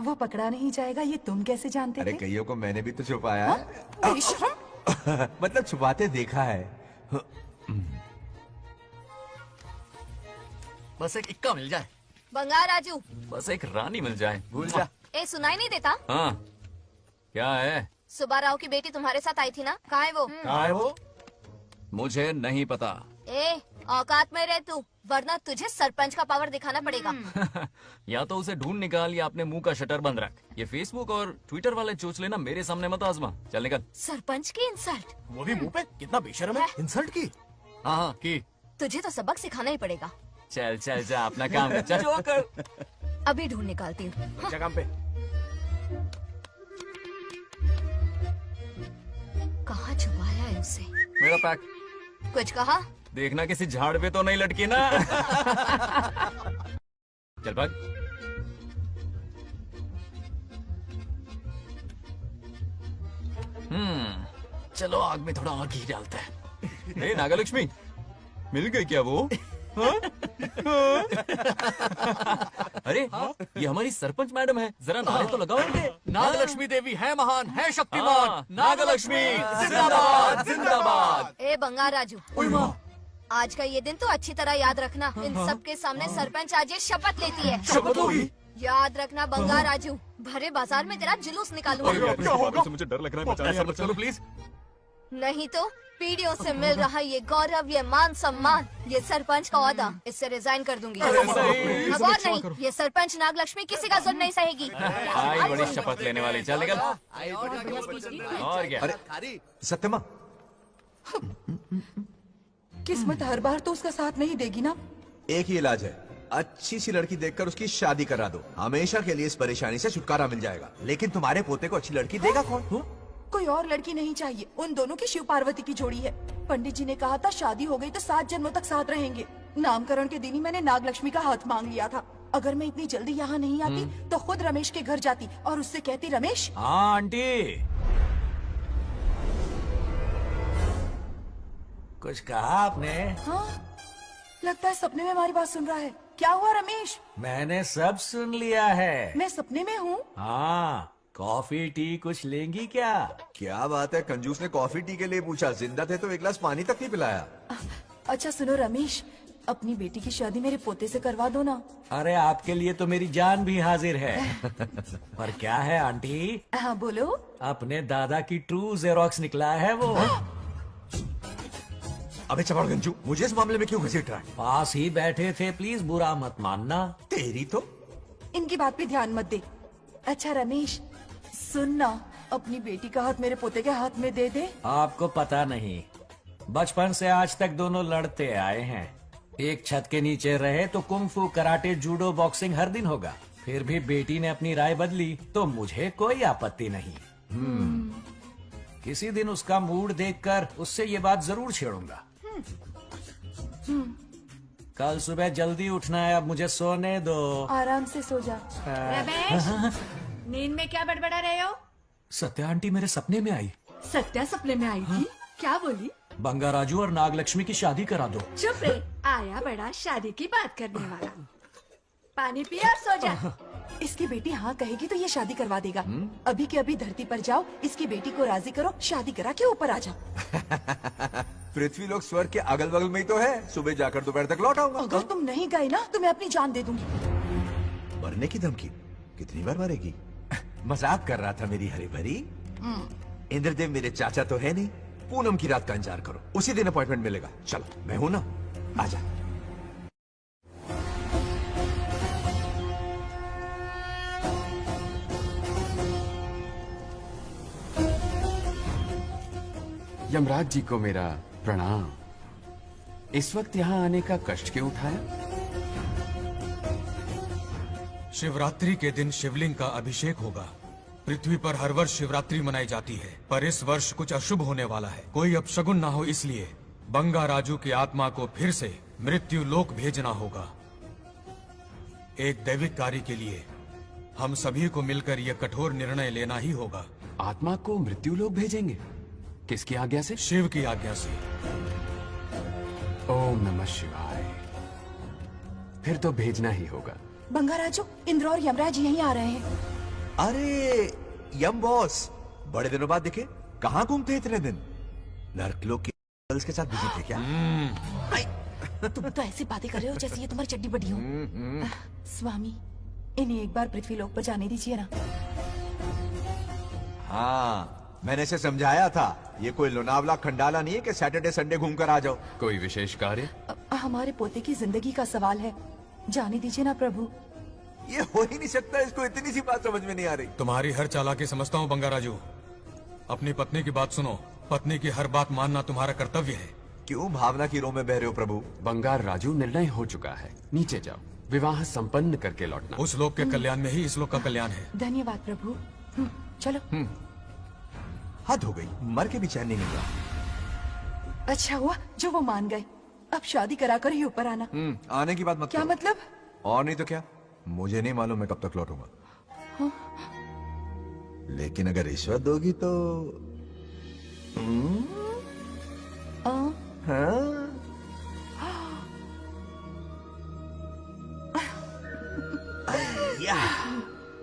वो पकड़ा नहीं जाएगा, ये तुम कैसे जानते अरे थे? कईयों को मैंने भी तो छुपाया है। मतलब छुपाते देखा है। बस एक इक्का मिल जाए। बंगार राजू, बस एक रानी मिल जाए। भूल जा। ए सुनाई नहीं देता? हाँ, क्या है? सुब्बा राव की बेटी तुम्हारे साथ आई थी ना? कहाँ है वो? कहाँ है वो? मुझे नहीं पता। ए औकात में रह तू, वरना तुझे सरपंच का पावर दिखाना पड़ेगा। या तो उसे ढूंढ निकाल या अपने मुंह का शटर बंद रख। ये फेसबुक और ट्विटर वाले चोचले ना मेरे सामने मत आजमा। चल निकल। सरपंच की इंसल्ट? वो भी मुंह पे? कितना बेशर्म है। इंसल्ट की? हाँ की। तुझे तो सबक सिखाना ही पड़ेगा। चल चल जा, अपना काम कर। चल। जो कर। अभी ढूंढ निकालती हूँ। काम पे। कहाँ छुपाया है उसे? मेरा पैक। कुछ कहा? देखना किसी झाड़ पे तो नहीं लटकी ना। चल भाग। चलो आग में थोड़ा और घी डालते हैं। ए नागलक्ष्मी, मिल गई क्या वो? हाँ? हाँ? अरे ये हमारी सरपंच मैडम है, जरा नारे तो लगाओ इनके। नागलक्ष्मी देवी है महान, है शक्तिमान। नागलक्ष्मी जिंदाबाद जिंदाबाद। ए बंगार राजू, आज का ये दिन तो अच्छी तरह याद रखना। इन सब के सामने सरपंच आज ये शपथ लेती है। शपथ होगी? याद रखना बंगार राजू, भरे बाजार में तेरा जुलूस निकालूंगा। क्या होगा? मुझे डर लग रहा है, बचाने चलो प्लीज। नहीं तो पीढ़ियों से मिल रहा ये गौरव, ये मान सम्मान, ये सरपंच का ओहदा, इससे रिजाइन कर दूंगी। अब और नहीं, ये सरपंच नागलक्ष्मी किसी का जुल्म नहीं सहेगी। आई बड़ी शपथ लेने वाली। चल निकल। और क्या? अरे सत्यमा, किस्मत हर बार तो उसका साथ नहीं देगी ना। एक ही इलाज है, अच्छी सी लड़की देखकर उसकी शादी करा दो। हमेशा के लिए इस परेशानी से छुटकारा मिल जाएगा। लेकिन तुम्हारे पोते को अच्छी लड़की देगा कौन? कोई और लड़की नहीं चाहिए, उन दोनों की शिव पार्वती की जोड़ी है। पंडित जी ने कहा था शादी हो गई तो 7 जन्मों तक साथ रहेंगे। नामकरण के दिन ही मैंने नागलक्ष्मी का हाथ मांग लिया था। अगर मैं इतनी जल्दी यहाँ नहीं आती तो खुद रमेश के घर जाती और उससे कहती, रमेश। हाँ आंटी, कुछ कहा आपने? हाँ, लगता है सपने में हमारी बात सुन रहा है। क्या हुआ रमेश? मैंने सब सुन लिया है। मैं सपने में हूँ? हाँ, कॉफी टी कुछ लेंगी क्या? क्या बात है, कंजूस ने कॉफी टी के लिए पूछा। जिंदा थे तो एक गिलास पानी तक नहीं पिलाया। अच्छा सुनो रमेश, अपनी बेटी की शादी मेरे पोते से करवा दो ना। अरे आपके लिए तो मेरी जान भी हाजिर है। पर क्या है आंटी, हाँ बोलो। अपने दादा की ट्रू जेरोक्स निकला है वो। अबे चपड़गंजू, मुझे इस मामले में क्यों घसीट रहा है? पास ही बैठे थे, प्लीज बुरा मत मानना। तेरी तो इनकी बात पे ध्यान मत दे। अच्छा रमेश सुन ना, अपनी बेटी का हाथ मेरे पोते के हाथ में दे दे। आपको पता नहीं, बचपन से आज तक दोनों लड़ते आए हैं। एक छत के नीचे रहे तो कुंफू, कराटे, जूडो, बॉक्सिंग हर दिन होगा। फिर भी बेटी ने अपनी राय बदली तो मुझे कोई आपत्ति नहीं। किसी दिन उसका मूड देखकर उससे ये बात जरूर छेड़ूंगा। कल सुबह जल्दी उठना है, अब मुझे सोने दो। आराम से सो जा। रमेश, नींद में क्या बड़बड़ा रहे हो? सत्या आंटी मेरे सपने में आई। सत्या सपने में आई थी? क्या बोली? बंगा राजू और नागलक्ष्मी की शादी करा दो। चुप रे, आया बड़ा शादी की बात करने वाला। पानी पिया और सो जा। इसकी बेटी हाँ कहेगी तो ये शादी करवा देगा। अभी के अभी धरती पर जाओ, इसकी बेटी को राजी करो, शादी करा के ऊपर आ जाओ। पृथ्वी लोग स्वर्ग के अगल बगल में ही तो है। सुबह जाकर दोपहर तक लौट आऊंगा। अगर तुम नहीं गए ना तो मैं अपनी जान दे दूंगी। मरने की धमकी? कितनी बार मरेगी? मजाक कर रहा था मेरी हरी भरी। इंद्रदेव मेरे चाचा तो है नहीं। पूनम की रात का इंतजार करो, उसी दिन अपॉइंटमेंट मिलेगा। चलो मैं हूं ना, आजा। यमराज जी को मेरा प्रणाम। इस वक्त यहाँ आने का कष्ट क्यों उठाया? शिवरात्रि के दिन शिवलिंग का अभिषेक होगा। पृथ्वी पर हर वर्ष शिवरात्रि मनाई जाती है, पर इस वर्ष कुछ अशुभ होने वाला है। कोई अपशगुन ना हो, इसलिए बंगा राजू की आत्मा को फिर से मृत्यु लोक भेजना होगा। एक दैविक कार्य के लिए हम सभी को मिलकर यह कठोर निर्णय लेना ही होगा। आत्मा को मृत्यु लोक भेजेंगे? किसकी आज्ञा से? शिव की आज्ञा से। ओम नमः शिवाय। फिर तो भेजना ही होगा। बंगा राजू, इंद्र और यमराज यहीं आ रहे हैं। अरे यम बॉस, बड़े दिनों बाद दिखे। कहाँ घूमते इतने दिन? नर्कलोक के गर्ल्स के साथ बिजी थे क्या? तुम तो ऐसी बातें कर रहे हो जैसे ये तुम्हारी चड्डी बड़ी हो। स्वामी, इन्हें एक बार पृथ्वी लोक पर जाने दीजिए ना। हाँ, मैंने इसे समझाया था। ये कोई लोनावला खंडाला नहीं है कि सैटरडे संडे घूम कर आ जाओ। कोई विशेष कार्य? हमारे पोते की जिंदगी का सवाल है, जाने दीजिए ना प्रभु। ये हो ही नहीं सकता, इसको इतनी सी बात समझ में नहीं आ रही। तुम्हारी हर चालाकी समझता हूँ बंगा राजू। अपनी पत्नी की बात सुनो। पत्नी की हर बात मानना तुम्हारा कर्तव्य है। क्यों भावना की रो में बह रहे हो प्रभु? बंगार राजू, निर्णय हो चुका है। नीचे जाओ, विवाह संपन्न करके लौटना। उस लोक के कल्याण में ही इस लोक का कल्याण है। धन्यवाद प्रभु। चलो। हद हो गई, मर के भी चैन नहीं मिला। अच्छा हुआ जो वो मान गए। अब शादी कराकर ही ऊपर आना। आने की बात मत क्या करो। मतलब? और नहीं तो क्या, मुझे नहीं मालूम मैं कब तक लौटूंगा। हाँ? लेकिन अगर रिश्वत दोगी तो हाँ? या,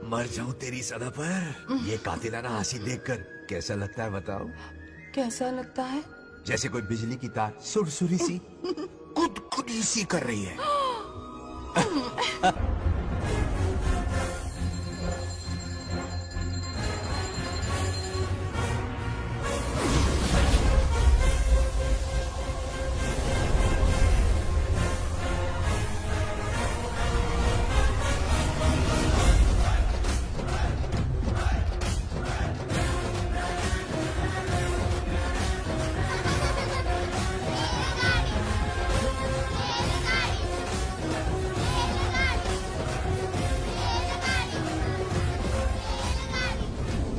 मर जाऊं तेरी सदा पर। ये कातिलाना हंसी देखकर कैसा लगता है बताओ? कैसा लगता है? जैसे कोई बिजली की तार सुरसुरी सी गुदगुदी सी कर रही है।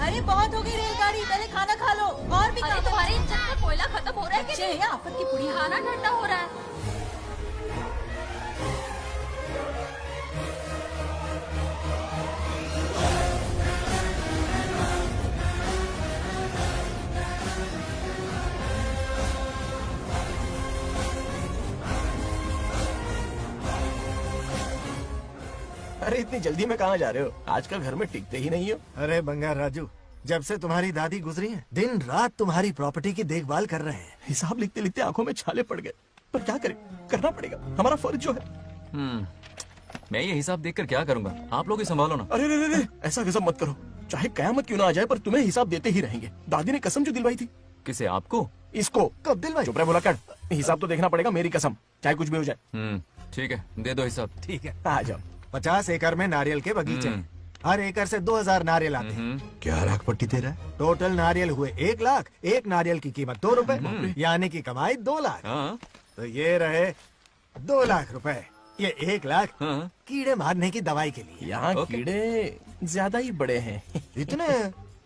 अरे बहुत हो गई रेलगाड़ी, पहले खाना खा लो। और भी अरे तुम्हारे इंजन में कोयला खत्म हो रहा है बच्चे हैं, आफत की पुड़ी। खाना ठंडा हो रहा है। अरे इतनी जल्दी में कहाँ जा रहे हो? आजकल घर में टिकते ही नहीं हो। अरे बंगार राजू, जब से तुम्हारी दादी गुजरी है, दिन रात तुम्हारी प्रॉपर्टी की देखभाल कर रहे हैं। हिसाब लिखते लिखते आंखों में छाले पड़ गए। पर क्या करें, करना पड़ेगा, हमारा फर्ज जो है। मैं ये हिसाब देखकर क्या करूंगा, आप लोग ही संभालो ना। अरे रे, ऐसा गजब मत करो, चाहे कयामत क्यों ना आ जाए पर तुम्हें हिसाब देते ही रहेंगे। दादी ने कसम जो दिलवाई थी। किसे, आपको? इसको कब दिलवाई? चुप रहे बोला कर, हिसाब तो देखना पड़ेगा, मेरी कसम, चाहे कुछ भी हो जाए। ठीक है, दे दो हिसाब। ठीक है, आ जाओ। 50 एकड़ में नारियल के बगीचे हैं। हर एकड़ से 2000 नारियल आते हैं। क्या लाख पट्टी दे रहा है? टोटल नारियल हुए 1 लाख। एक नारियल की कीमत 2 रुपए, यानी कि कमाई 2 लाख। तो ये रहे 2 लाख रुपए। ये 1 लाख कीड़े मारने की दवाई के लिए। यहाँ कीड़े ज्यादा ही बड़े हैं। इतने?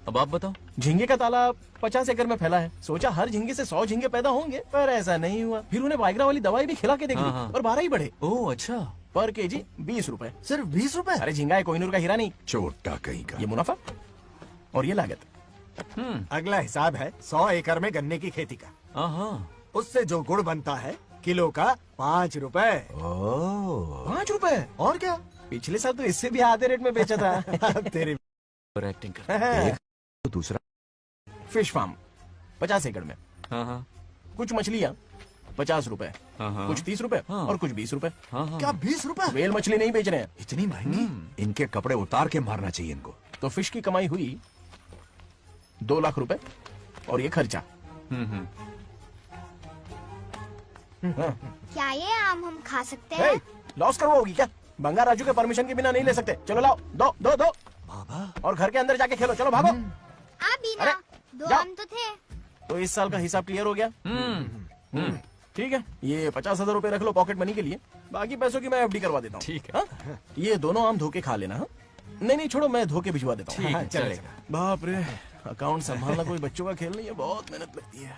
अब आप बताओ। झींगे का तालाब 50 एकड़ में फैला है। सोचा हर झींगे से 100 झींगे पैदा होंगे, पर ऐसा नहीं हुआ। फिर उन्हें वाइग्रा वाली दवाई भी खिला के देख ली और 12 ही बढ़े। ओह अच्छा। पर केजी 20 रुपए। सिर्फ 20 रुपए? अरे झींगा है, कोहिनूर का हीरा नहीं। छोटा कहीं का। ये मुनाफा और ये लागत। अगला हिसाब है 100 एकड़ में गन्ने की खेती का। उससे जो गुड़ बनता है किलो का 5 रुपए। 5 रुपए? और क्या, पिछले साल तो इससे भी आधे रेट में बेचा था। तेरी एक्टिंग कर। तो दूसरा फिश फार्म 50 एकड़ में। कुछ मछलियाँ 50 रुपए, कुछ 30 रुपए और कुछ 20 रुपए। क्या 20 रुपए? वेल मछली नहीं बेच रहे हैं। इतनी महंगी? इनके कपड़े उतार के मारना चाहिए इनको। तो फिश की कमाई हुई 2 लाख रुपए और ये खर्चा। क्या ये आम हम खा सकते हैं? लॉस करवाओगी क्या? बंगा राजू के परमिशन के बिना नहीं ले सकते। चलो लाओ, दो दो दो बाबा, और घर के अंदर जाके खेलो। चलो भागो। बीना, 2 आम तो थे। तो इस साल का हिसाब क्लियर हो गया। ठीक है, ये 50,000 रुपए रख लो पॉकेट मनी के लिए, बाकी पैसों की मैं एफडी करवा देता हूँ। ठीक है। ये दोनों आम धोके खा लेना। नहीं छोड़ो, मैं धोके भिजवा देता हूँ। ठीक है, चलेगा। बाप रे, अकाउंट संभालना कोई बच्चों का खेल नहीं है, बहुत मेहनत लगती है।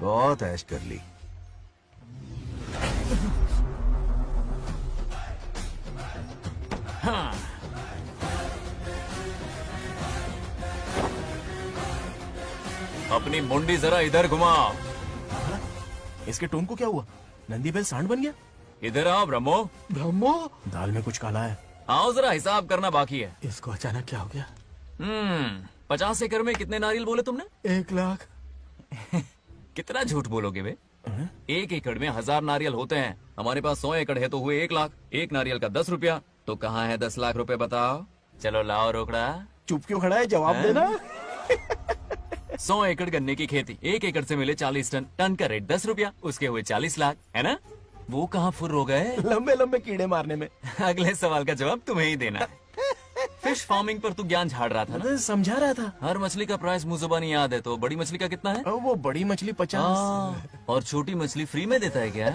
बहुत ऐश कर ली। अपनी मुंडी जरा इधर घुमा। इसके टोन को क्या हुआ? नंदी बैल सांड बन गया? इधर आओ ब्रह्मो। ब्रह्मो? दाल में कुछ काला है। आओ जरा, हिसाब करना बाकी है। इसको अचानक क्या हो गया? 50 एकड़ में कितने नारियल बोले तुमने? 1 लाख। कितना झूठ बोलोगे बे? 1 एकड़ में 1000 नारियल होते हैं। हमारे पास 100 एकड़ है तो हुए 1 लाख। एक नारियल का 10 रुपया, तो कहाँ है 10 लाख रुपए बताओ? चलो लाओ रोकड़ा। चुप क्यों खड़ा है, जवाब देना। 100 एकड़ गन्ने की खेती, 1 एकड़ से मिले 40 टन, टन का रेट 10 रुपया, उसके हुए 40 लाख, है ना? वो कहाँ फुर हो गए? लंबे लंबे कीड़े मारने में। अगले सवाल का जवाब तुम्हें ही देना है। फिश फार्मिंग पर तू ज्ञान झाड़ रहा था ना? समझा रहा था। हर मछली का प्राइस मुझे जुबानी याद है, तो बड़ी मछली का कितना है? वो बड़ी मछली 50 और छोटी मछली फ्री में देता है क्या?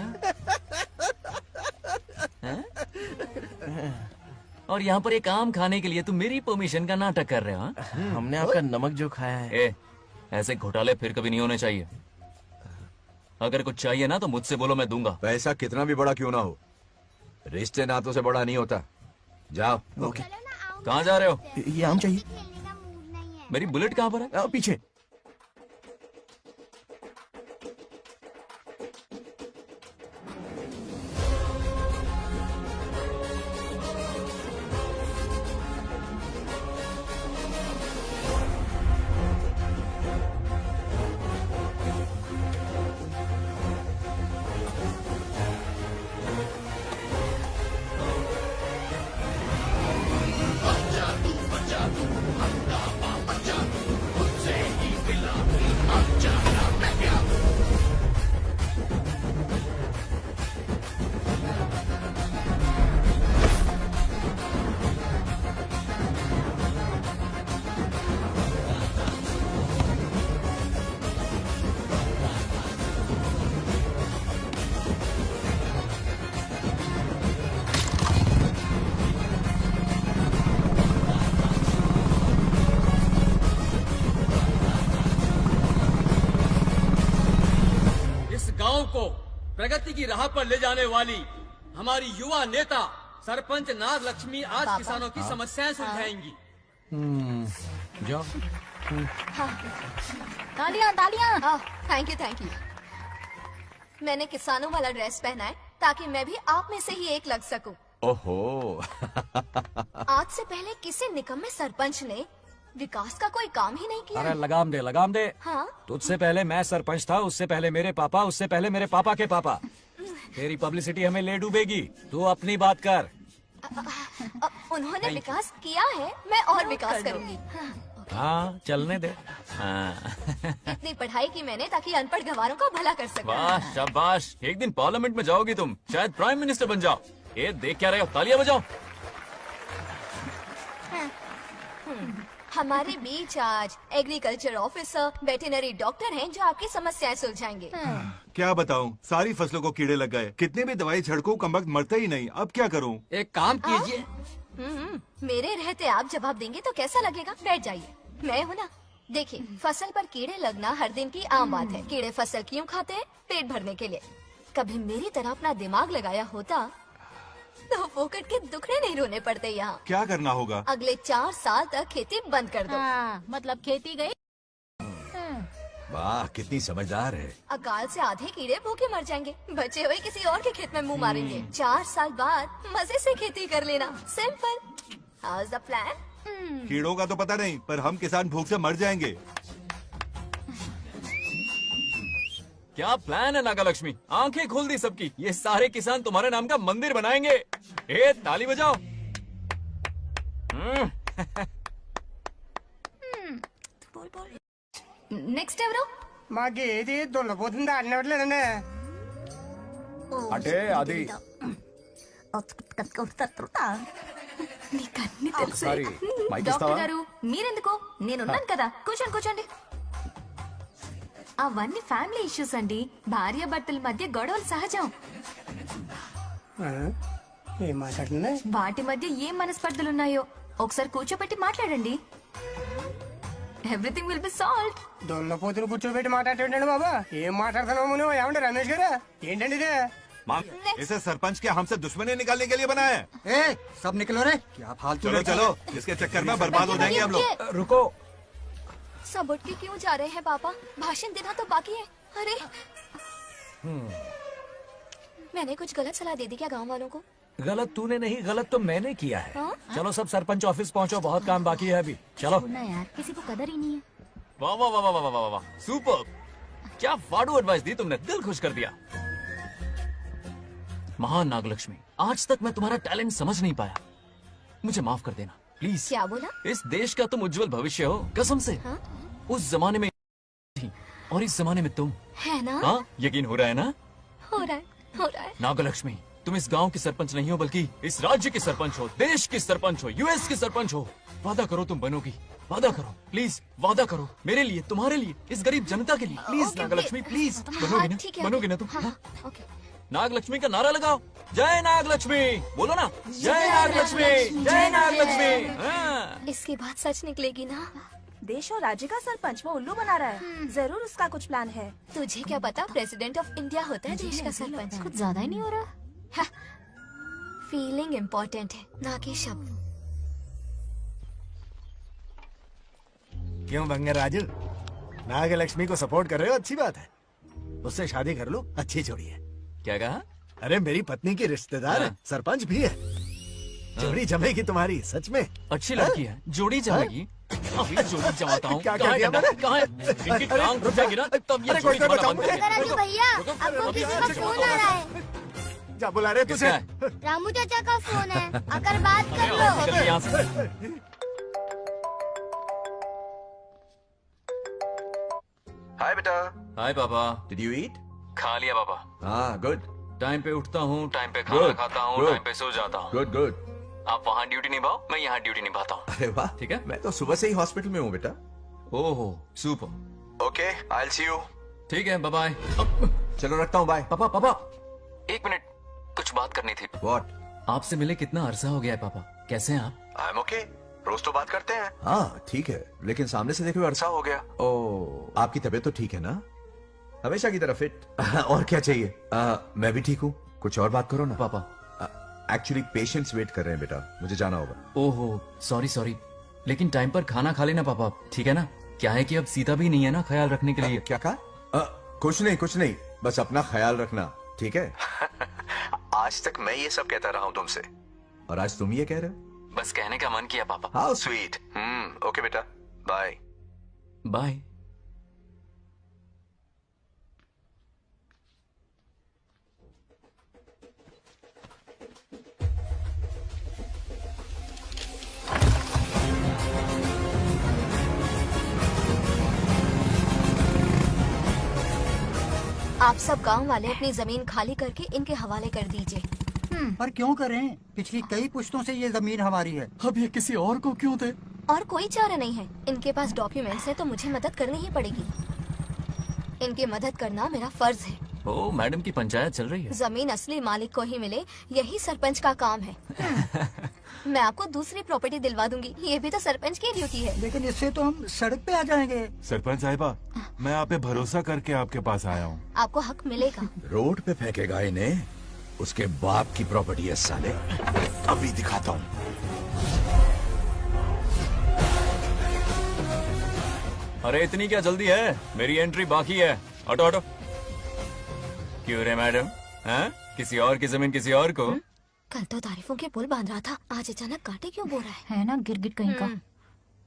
और यहाँ पर एक आम खाने के लिए तुम मेरी परमिशन का नाटक कर रहे हो? हमने आपका नमक जो खाया है। ऐसे घोटाले फिर कभी नहीं होने चाहिए। अगर कुछ चाहिए ना तो मुझसे बोलो, मैं दूंगा। पैसा कितना भी बड़ा क्यों ना हो, रिश्ते नातों से बड़ा नहीं होता। जाओ। ओके। कहाँ जा रहे हो? ये आम चाहिए। मेरी बुलेट कहाँ पर है? पीछे। गांव को प्रगति की राह पर ले जाने वाली हमारी युवा नेता सरपंच नागलक्ष्मी आज किसानों की समस्याएं सुलझाएंगी। जाओ। तालियां तालियां। Thank you. मैंने किसानों वाला ड्रेस पहना है ताकि मैं भी आप में से ही एक लग सकूं। ओहो। आज से पहले किसी निकम्मे सरपंच ने विकास का कोई काम ही नहीं किया। अरे लगाम दे लगाम दे। हाँ? तुझसे पहले मैं सरपंच था, उससे पहले मेरे पापा, उससे पहले मेरे पापा के पापा। तेरी पब्लिसिटी हमें ले डूबेगी, तू अपनी बात कर। उन्होंने विकास किया है, मैं और विकास करूंगी। हाँ चलने दे। हाँ। इतनी पढ़ाई की मैंने ताकि अनपढ़ गवारों का भला कर सकूं। वाह शाबाश, एक दिन पार्लियामेंट में जाओगी तुम, शायद प्राइम मिनिस्टर बन जाओ। ये देख क्या रहे हो, तालियां बजाओ। हमारे बीच आज एग्रीकल्चर ऑफिसर, वेटरनरी डॉक्टर हैं जो आपकी समस्याएं सुलझाएंगे। क्या बताऊं, सारी फसलों को कीड़े लग गए। कितनी भी दवाई छिड़कूं, कमबख्त मरता ही नहीं। अब क्या करूं? एक काम कीजिए। मेरे रहते आप जवाब देंगे तो कैसा लगेगा? बैठ जाइए, मैं हूँ ना। देखिए, फसल पर कीड़े लगना हर दिन की आम बात है। कीड़े फसल क्यों खाते हैं? पेट भरने के लिए। कभी मेरी तरह अपना दिमाग लगाया होता तो फोकट के दुखड़े नहीं रोने पड़ते यहाँ। क्या करना होगा? अगले 4 साल तक खेती बंद कर दो। मतलब खेती गई। वाह, कितनी समझदार है। अकाल से आधे कीड़े भूखे मर जाएंगे, बचे हुए किसी और के खेत में मुंह मारेंगे। 4 साल बाद मजे से खेती कर लेना। Simple. How is the plan? कीड़ों का तो पता नहीं, पर हम किसान भूख से मर जाएंगे। क्या प्लान है नागालक्ष्मी? आंखें खोल दी सबकी। ये सारे किसान तुम्हारे नाम का मंदिर बनाएंगे। ए ताली बजाओ। నెక్స్ట్ ఎవరు? మాకు ఏది దున్నపోతుంది ఆడినట్లేదండి. అంటే అది నీకన్నీ తెలుసు. సారీ, మైక్ డాక్టర్ ఇస్తావా? గారు మీరెందుకు? నేనున్నాను కదా, కూర్చోండి కూర్చోండి. అవన్నీ ఫ్యామిలీ ఇష్యూస్ అండి. భార్య భర్తల మధ్య గొడవలు సహజం. ఏం మాట్లాడుతుంది? వాటి మధ్య ఏం మనస్పర్ధలున్నాయో ఒకసారి కూర్చోబెట్టి మాట్లాడండి. Everything will be solved. దున్నపోతులు కూర్చోబెట్టి మాట్లాడేటండి బాబా. ఏం మాట్లాడుతున్నావు నువ్వు? ఏమండి రమేష్ గారు, ఏంటండి ఇది? इसे सरपंच के हमसे दुश्मनी निकालने के लिए बनाया है। सब निकलो रे, क्या फालतू। चलो चलो, इसके चक्कर में बर्बाद हो जाएंगे हम लोग। रुको, सब उठ के क्यों जा रहे हैं पापा? भाषण देना तो बाकी है। अरे मैंने कुछ गलत सलाह दे दी क्या गांव वालों को? गलत तूने नहीं, गलत तो मैंने किया है। हाँ? चलो सब सरपंच ऑफिस पहुंचो, बहुत काम बाकी है अभी। चलो ना यार, किसी को कदर ही नहीं है। वाह वाह वाह वाह वाह वाह वाह, सुपर। क्या फाड़ू एडवाइस दी तुमने, दिल खुश कर दिया। महान नागलक्ष्मी, आज तक मैं तुम्हारा टैलेंट समझ नहीं पाया, मुझे माफ कर देना प्लीज। क्या बोला? इस देश का तुम उज्जवल भविष्य हो, कसम से। हाँ? उस जमाने में थी और इस जमाने में तुम। है ना? हाँ, यकीन हो रहा है ना? हो रहा है, हो रहा है। नागलक्ष्मी, तुम इस गांव की सरपंच नहीं हो, बल्कि इस राज्य की सरपंच हो, देश की सरपंच हो, यूएस की सरपंच हो। वादा करो तुम बनोगी, वादा करो प्लीज, वादा करो मेरे लिए, तुम्हारे लिए, इस गरीब जनता के लिए। Please Nagalakshmi, please. बनोगी ना? ठीक है, बनोगी ना तुम? हाँ, हाँ? ओके। नागलक्ष्मी का नारा लगाओ। जय नागलक्ष्मी, बोलो ना। जय नागलक्ष्मी, जय नागलक्ष्मी। हाँ। इसकी बात सच निकलेगी ना? देश और राज्य का सरपंच वो उल्लू बना रहा है। जरूर उसका कुछ प्लान है। तुझे क्या पता, प्रेसिडेंट ऑफ इंडिया होता है देश का सरपंच। कुछ ज्यादा ही नहीं हो रहा? फीलिंग इम्पोर्टेंट है, ना कि शब्द। क्यों बंगर राजू, नागलक्ष्मी को सपोर्ट कर रहे हो? अच्छी बात है, उससे शादी कर लो। अच्छी जोड़ी है। क्या कहा? अरे मेरी पत्नी की रिश्तेदार है, सरपंच भी है। जोड़ी जमेगी तुम्हारी, सच में। अच्छी लड़की है, जोड़ी जमेगी। अभी जोड़ी जमाता हूँ। क्या कह दिया मैंने? कहाँ है? इनकी टांग घुस जाएगी ना, तब ये जोड़ी जमाना बंद करेगी। राजू भैया, आपको किसी का फोन आ रहा है। जा बुला रहे तुझे? रामू चाचा का फोन है, आकर बात कर लो। निकल यहाँ से। हाय बेटा। हाय पापा। Did you eat? खा लिया पापा। हाँ, गुड। टाइम पे उठता हूँ, टाइम पे खाना खाता हूँ, टाइम पे सो जाता हूँ। Good good. आप वहाँ ड्यूटी निभाओ, मैं यहाँ ड्यूटी निभाता हूँ। अरे वाह, ठीक है। मैं तो सुबह से ही हॉस्पिटल में हूँ बेटा। ओहो, super. Okay, I will see you. ठीक है, बाय बाय। चलो रखता हूँ, बाय। पापा पापा, एक मिनट, कुछ बात करनी थी। व्हाट? आपसे मिले कितना अरसा हो गया है पापा, कैसे हैं आप? आई एम ओके, रोज तो बात करते हैं। हाँ ठीक है, लेकिन सामने से देखे हुए अरसा हो गया। ओ, आपकी तबीयत तो ठीक है ना? हमेशा की तरह फिट। और क्या चाहिए? मैं भी ठीक हूँ, कुछ और बात करो ना। पापा एक्चुअली पेशेंट्स वेट कर रहे हैं बेटा, मुझे जाना होगा। ओहो, सॉरी सॉरी, लेकिन टाइम पर खाना खा लेना पापा, ठीक है ना? क्या है कि अब सीता भी नहीं है ना ख्याल रखने के लिए। क्या कहा? कुछ नहीं, बस अपना ख्याल रखना, ठीक है? आज तक मैं ये सब कहता रहा हूँ तुमसे, और आज तुम ये कह रहे हो? बस कहने का मन किया पापा। How sweet. ओके बेटा, बाय। बाय। आप सब गांव वाले अपनी जमीन खाली करके इनके हवाले कर दीजिए। पर क्यों करें? पिछली कई पुश्तों से ये जमीन हमारी है। अब ये किसी और को क्यों दे? और कोई चारा नहीं है। इनके पास डॉक्यूमेंट्स है तो मुझे मदद करनी ही पड़ेगी। इनकी मदद करना मेरा फर्ज है। ओ मैडम की पंचायत चल रही है। जमीन असली मालिक को ही मिले, यही सरपंच का काम है। मैं आपको दूसरी प्रॉपर्टी दिलवा दूंगी, ये भी तो सरपंच की ड्यूटी है। लेकिन इससे तो हम सड़क पे आ जाएंगे। सरपंच साहिबा, मैं आप पे भरोसा करके आपके पास आया हूँ। आपको हक मिलेगा। रोड पे फेंकेगा इन्हें, उसके बाप की प्रॉपर्टी है साले। अभी दिखाता हूँ। अरे इतनी क्या जल्दी है? मेरी एंट्री बाकी है। हटो हटो। क्यों रे मैडम? हाँ? किसी और की जमीन किसी और को? कल तो तारीफों के पुल बांध रहा था, आज अचानक कांटे क्यों बो रहा है ना गिरगिट कहीं का।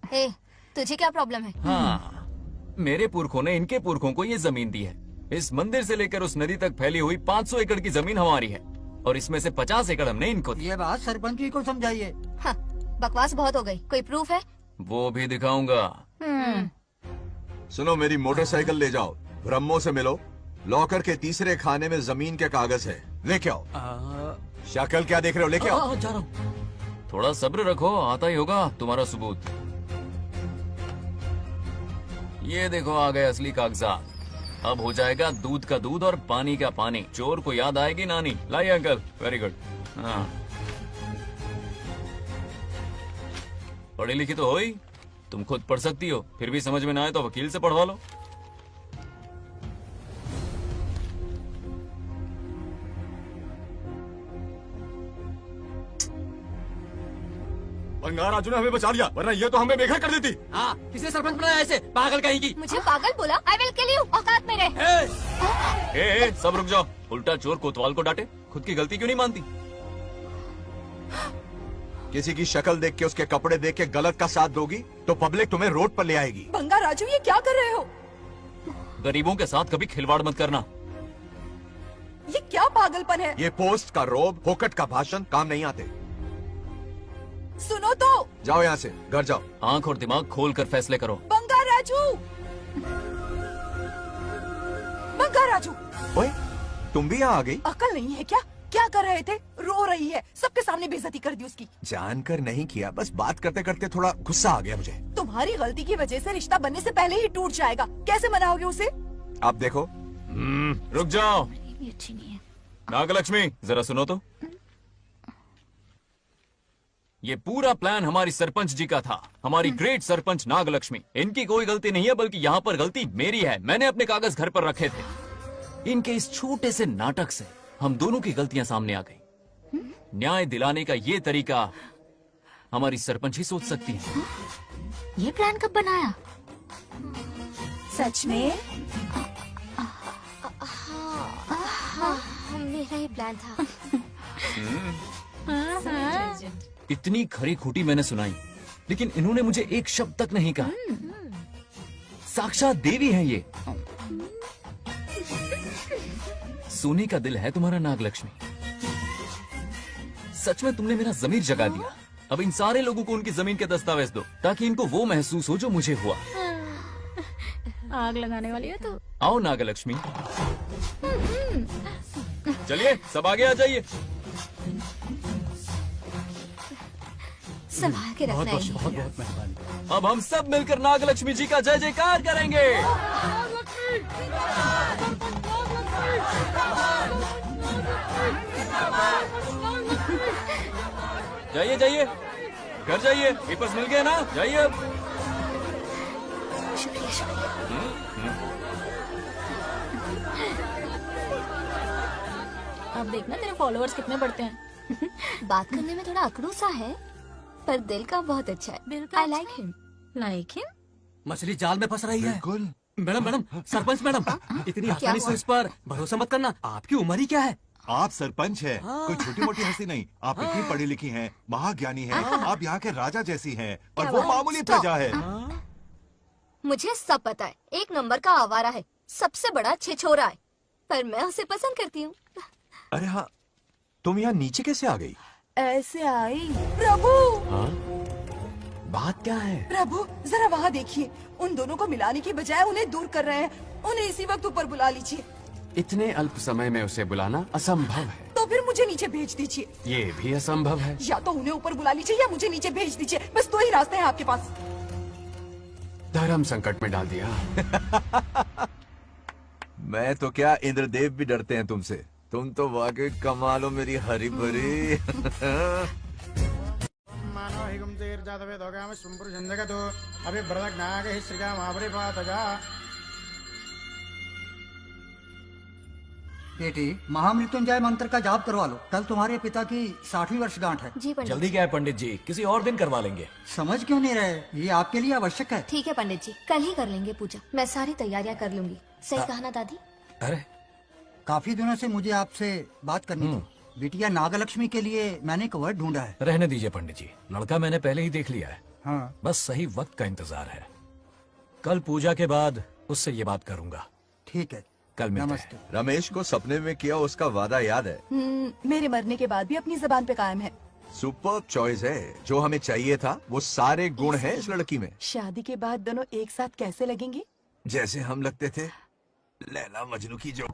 ए, तुझे क्या प्रॉब्लम है? हाँ, मेरे पुरखों ने इनके पुरखों को ये जमीन दी है। इस मंदिर से लेकर उस नदी तक फैली हुई 500 एकड़ की जमीन हमारी है और इसमें से 50 एकड़ हमने इनको दी। ये बात सरपंच जी को समझाइए। हाँ, बकवास बहुत हो गई। कोई प्रूफ है? वो भी दिखाऊंगा। सुनो, मेरी मोटरसाइकिल ले जाओ, ब्रह्मो से मिलो। लॉकर के तीसरे खाने में जमीन के कागज है, लेके आओ। शक्ल क्या देख रहे हो? लेके आओ। जा रहा हूँ। थोड़ा सब्र रखो, आता ही होगा तुम्हारा सबूत। ये देखो आ गए असली कागजात। अब हो जाएगा दूध का दूध और पानी का पानी। चोर को याद आएगी नानी। लाइए अंकल, वेरी गुड। हाँ, पढ़ी लिखी तो हो ही, तुम खुद पढ़ सकती हो। फिर भी समझ में ना आए तो वकील से पढ़वा लो। बंगार राजू ने हमें बचा लिया, वरना ये तो हमें बेघर कर देती। हाँ, किसे सरपंच बनाया ऐसे? पागल कहीं की। मुझे पागल बोला? I will kill you. औकात में रहे। ए, सब रुक जाओ। उल्टा चोर कोतवाल को डांटे, खुद की गलती क्यों नहीं मानती? किसी की शक्ल देख के, उसके कपड़े देख के गलत का साथ दोगी तो पब्लिक तुम्हें रोड पर ले आएगी। बंगा राजू, ये क्या कर रहे हो? गरीबों के साथ कभी खिलवाड़ मत करना। ये क्या पागलपन है? ये पोस्ट का रोब, फोकट का भाषण काम नहीं आते। सुनो तो। जाओ यहाँ से, घर जाओ। आंख और दिमाग खोल कर फैसले करो। बंगा राजू, बंगा राजू। ओए, तुम भी यहाँ आ गई? अकल नहीं है क्या? क्या कर रहे थे? रो रही है, सबके सामने बेइज्जती कर दी उसकी। जानकर नहीं किया, बस बात करते करते थोड़ा गुस्सा आ गया मुझे। तुम्हारी गलती की वजह से रिश्ता बनने से पहले ही टूट जाएगा। कैसे मनाओगे उसे? आप देखो। रुक जाओ। नागलक्ष्मी, जरा सुनो तो। ये पूरा प्लान हमारी सरपंच जी का था, हमारी ग्रेट सरपंच नागलक्ष्मी। इनकी कोई गलती नहीं है, बल्कि यहाँ पर गलती मेरी है। मैंने अपने कागज घर पर रखे थे। इनके इस छोटे से नाटक से हम दोनों की गलतियां सामने आ गई। न्याय दिलाने का ये तरीका हमारी सरपंच ही सोच सकती है। ये प्लान कब बनाया? सच में? हाँ, मेरा ही प्लान था। इतनी खरी खूटी मैंने सुनाई, लेकिन इन्होंने मुझे एक शब्द तक नहीं कहा। साक्षात देवी है ये। सोने का दिल है तुम्हारा नागलक्ष्मी। सच में तुमने मेरा जमीर जगा दिया। अब इन सारे लोगों को उनकी जमीन के दस्तावेज दो, ताकि इनको वो महसूस हो जो मुझे हुआ। आग लगाने वाली है तो। आओ नागलक्ष्मी, चलिए सब आगे आ जाइए। संभाल के रखना है। बहुत मेहरबानी। अब हम सब मिलकर नागलक्ष्मी जी का जय जयकार करेंगे। जाइए जाइए, घर जाइए। पेपर्स मिल गए ना? जाइए अब। शुक्रिया शुक्रिया। अब देखना तेरे फॉलोअर्स कितने बढ़ते हैं। बात करने में थोड़ा अकड़ू सा है, पर दिल का बहुत अच्छा है। I like him. Like him? मछली जाल में फंस रही है। मैडम मैडम, सरपंच मैडम, इतनी आसानी से इस पर भरोसा मत करना। आपकी उम्र ही क्या है? आप सरपंच है, कोई छोटी मोटी हस्ती नहीं। आप इतनी पढ़ी लिखी हैं, महाज्ञानी हैं। आप यहाँ के राजा जैसी हैं, और वो मामूली प्रजा है। मुझे सब पता है, एक नंबर का आवारा है, सबसे बड़ा छिछोरा है, पर मैं उसे पसंद करती हूँ। अरे हाँ, तुम यहाँ नीचे कैसे आ गई? ऐसे आई। प्रभु हाँ? बात क्या है? प्रभु जरा वहाँ देखिए, उन दोनों को मिलाने की बजाय उन्हें दूर कर रहे हैं। उन्हें इसी वक्त ऊपर बुला लीजिए। इतने अल्प समय में उसे बुलाना असंभव है। तो फिर मुझे नीचे भेज दीजिए। ये भी असंभव है। या तो उन्हें ऊपर बुला लीजिए या मुझे नीचे भेज दीजिए, बस दो ही रास्ते हैं आपके पास। धर्म संकट में डाल दिया। मैं तो क्या, इंद्रदेव भी डरते हैं तुमसे। तुम तो वाकई कमाल हो मेरी हरी भरी। बेटी, महामृत्युंजय मंत्र का जाप करवा लो, कल तुम्हारे पिता की 60वीं वर्षगांठ है। जी पंडित। जल्दी क्या है पंडित जी, किसी और दिन करवा लेंगे। समझ क्यों नहीं रहे, ये आपके लिए आवश्यक है। ठीक है पंडित जी, कल ही कर लेंगे पूजा। मैं सारी तैयारियां कर लूंगी। सही कहा ना दादी? अरे काफी दिनों से मुझे आपसे बात करनी थी। बिटिया नागलक्ष्मी के लिए मैंने एक वर्ड ढूंढा है। रहने दीजिए पंडित जी, लड़का मैंने पहले ही देख लिया है। हाँ। बस सही वक्त का इंतजार है। कल पूजा के बाद उससे ये बात करूंगा। ठीक है, कल मिलते हैं। रमेश को सपने में किया उसका वादा याद है? मेरे मरने के बाद भी अपनी जबान पे कायम है। सुपर चॉइस है, जो हमें चाहिए था वो सारे गुण हैं इस लड़की में। शादी के बाद दोनों एक साथ कैसे लगेंगे? जैसे हम लगते थे लैला मजनू की जो।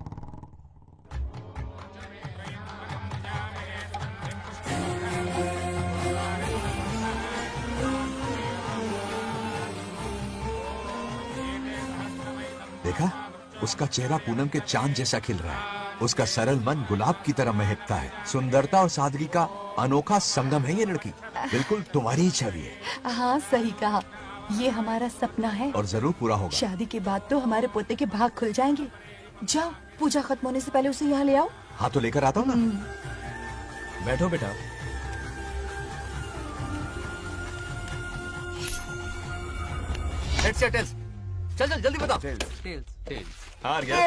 देखा, उसका चेहरा पूनम के चांद जैसा खिल रहा है। उसका सरल मन गुलाब की तरह महकता है। सुंदरता और सादगी का अनोखा संगम है ये लड़की। बिल्कुल तुम्हारी ही छवि है। हाँ सही कहा, ये हमारा सपना है और जरूर पूरा होगा। शादी के बाद तो हमारे पोते के भाग खुल जाएंगे। जाओ, पूजा खत्म होने से पहले उसे यहाँ ले आओ। हाँ तो लेकर आता हूँ ना। बैठो बेटा। हेड्स या टेल्स? चल चल जल्दी बता। टेल्स। हार गया।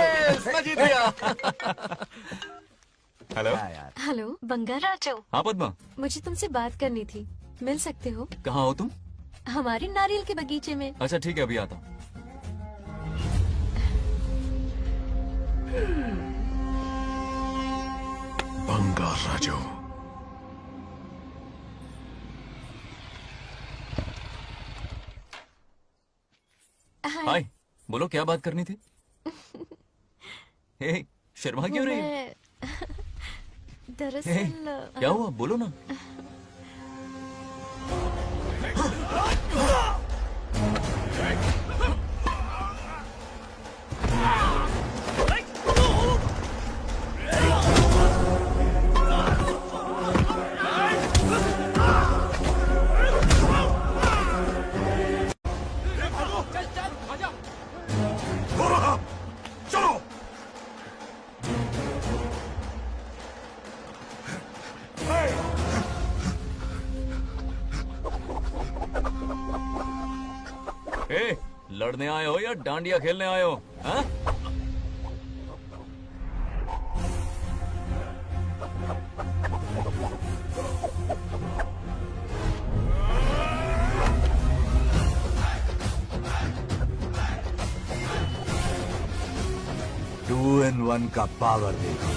मैं जीत गया। हेलो। हेलो बंगाराजो। हाँ पद्मा। मुझे तुमसे बात करनी थी, मिल सकते हो? कहाँ हो तुम? हमारे नारियल के बगीचे में। अच्छा ठीक है, अभी आता हूँ। बंगाराजो। हाय, बोलो क्या बात करनी थी? हे, शर्मा क्यों रही है? दरअसल क्या हुआ, बोलो ना। लड़ने आए हो या डांडिया खेलने आए हो? हाँ? टू इन वन का पावर देखो।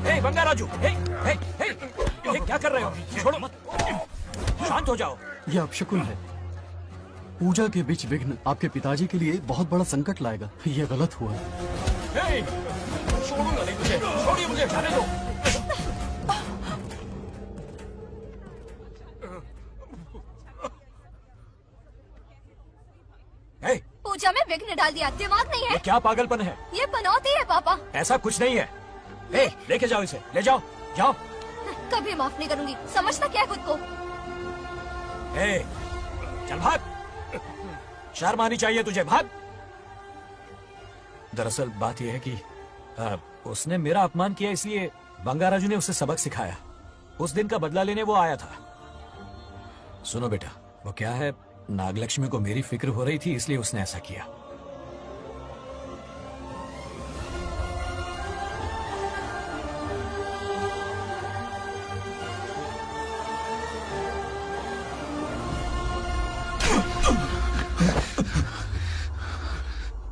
हे बंगा राजू, हे, क्या कर रहे हो? छोड़ो मत, शांत हो जाओ। यह अपशकुन है। पूजा के बीच विघ्न आपके पिताजी के लिए बहुत बड़ा संकट लाएगा। यह गलत हुआ। हे, छोड़ूंगा नहीं तुझे, छोड़िए मुझे, जाने दो। पूजा में विघ्न डाल दिया, दिमाग नहीं है? ये क्या पागलपन है? ये बनौती है पापा। ऐसा कुछ नहीं है। हे, लेके जाओ इसे, ले जाओ, जाओ। कभी माफ नहीं करूंगी, समझता क्या है खुद को? हे, चल भाग, शर्म आनी चाहिए तुझे, भाग। दरअसल बात यह है कि उसने मेरा अपमान किया, इसलिए बंगाराजू ने उसे सबक सिखाया। उस दिन का बदला लेने वो आया था। सुनो बेटा, वो क्या है, नागलक्ष्मी को मेरी फिक्र हो रही थी, इसलिए उसने ऐसा किया।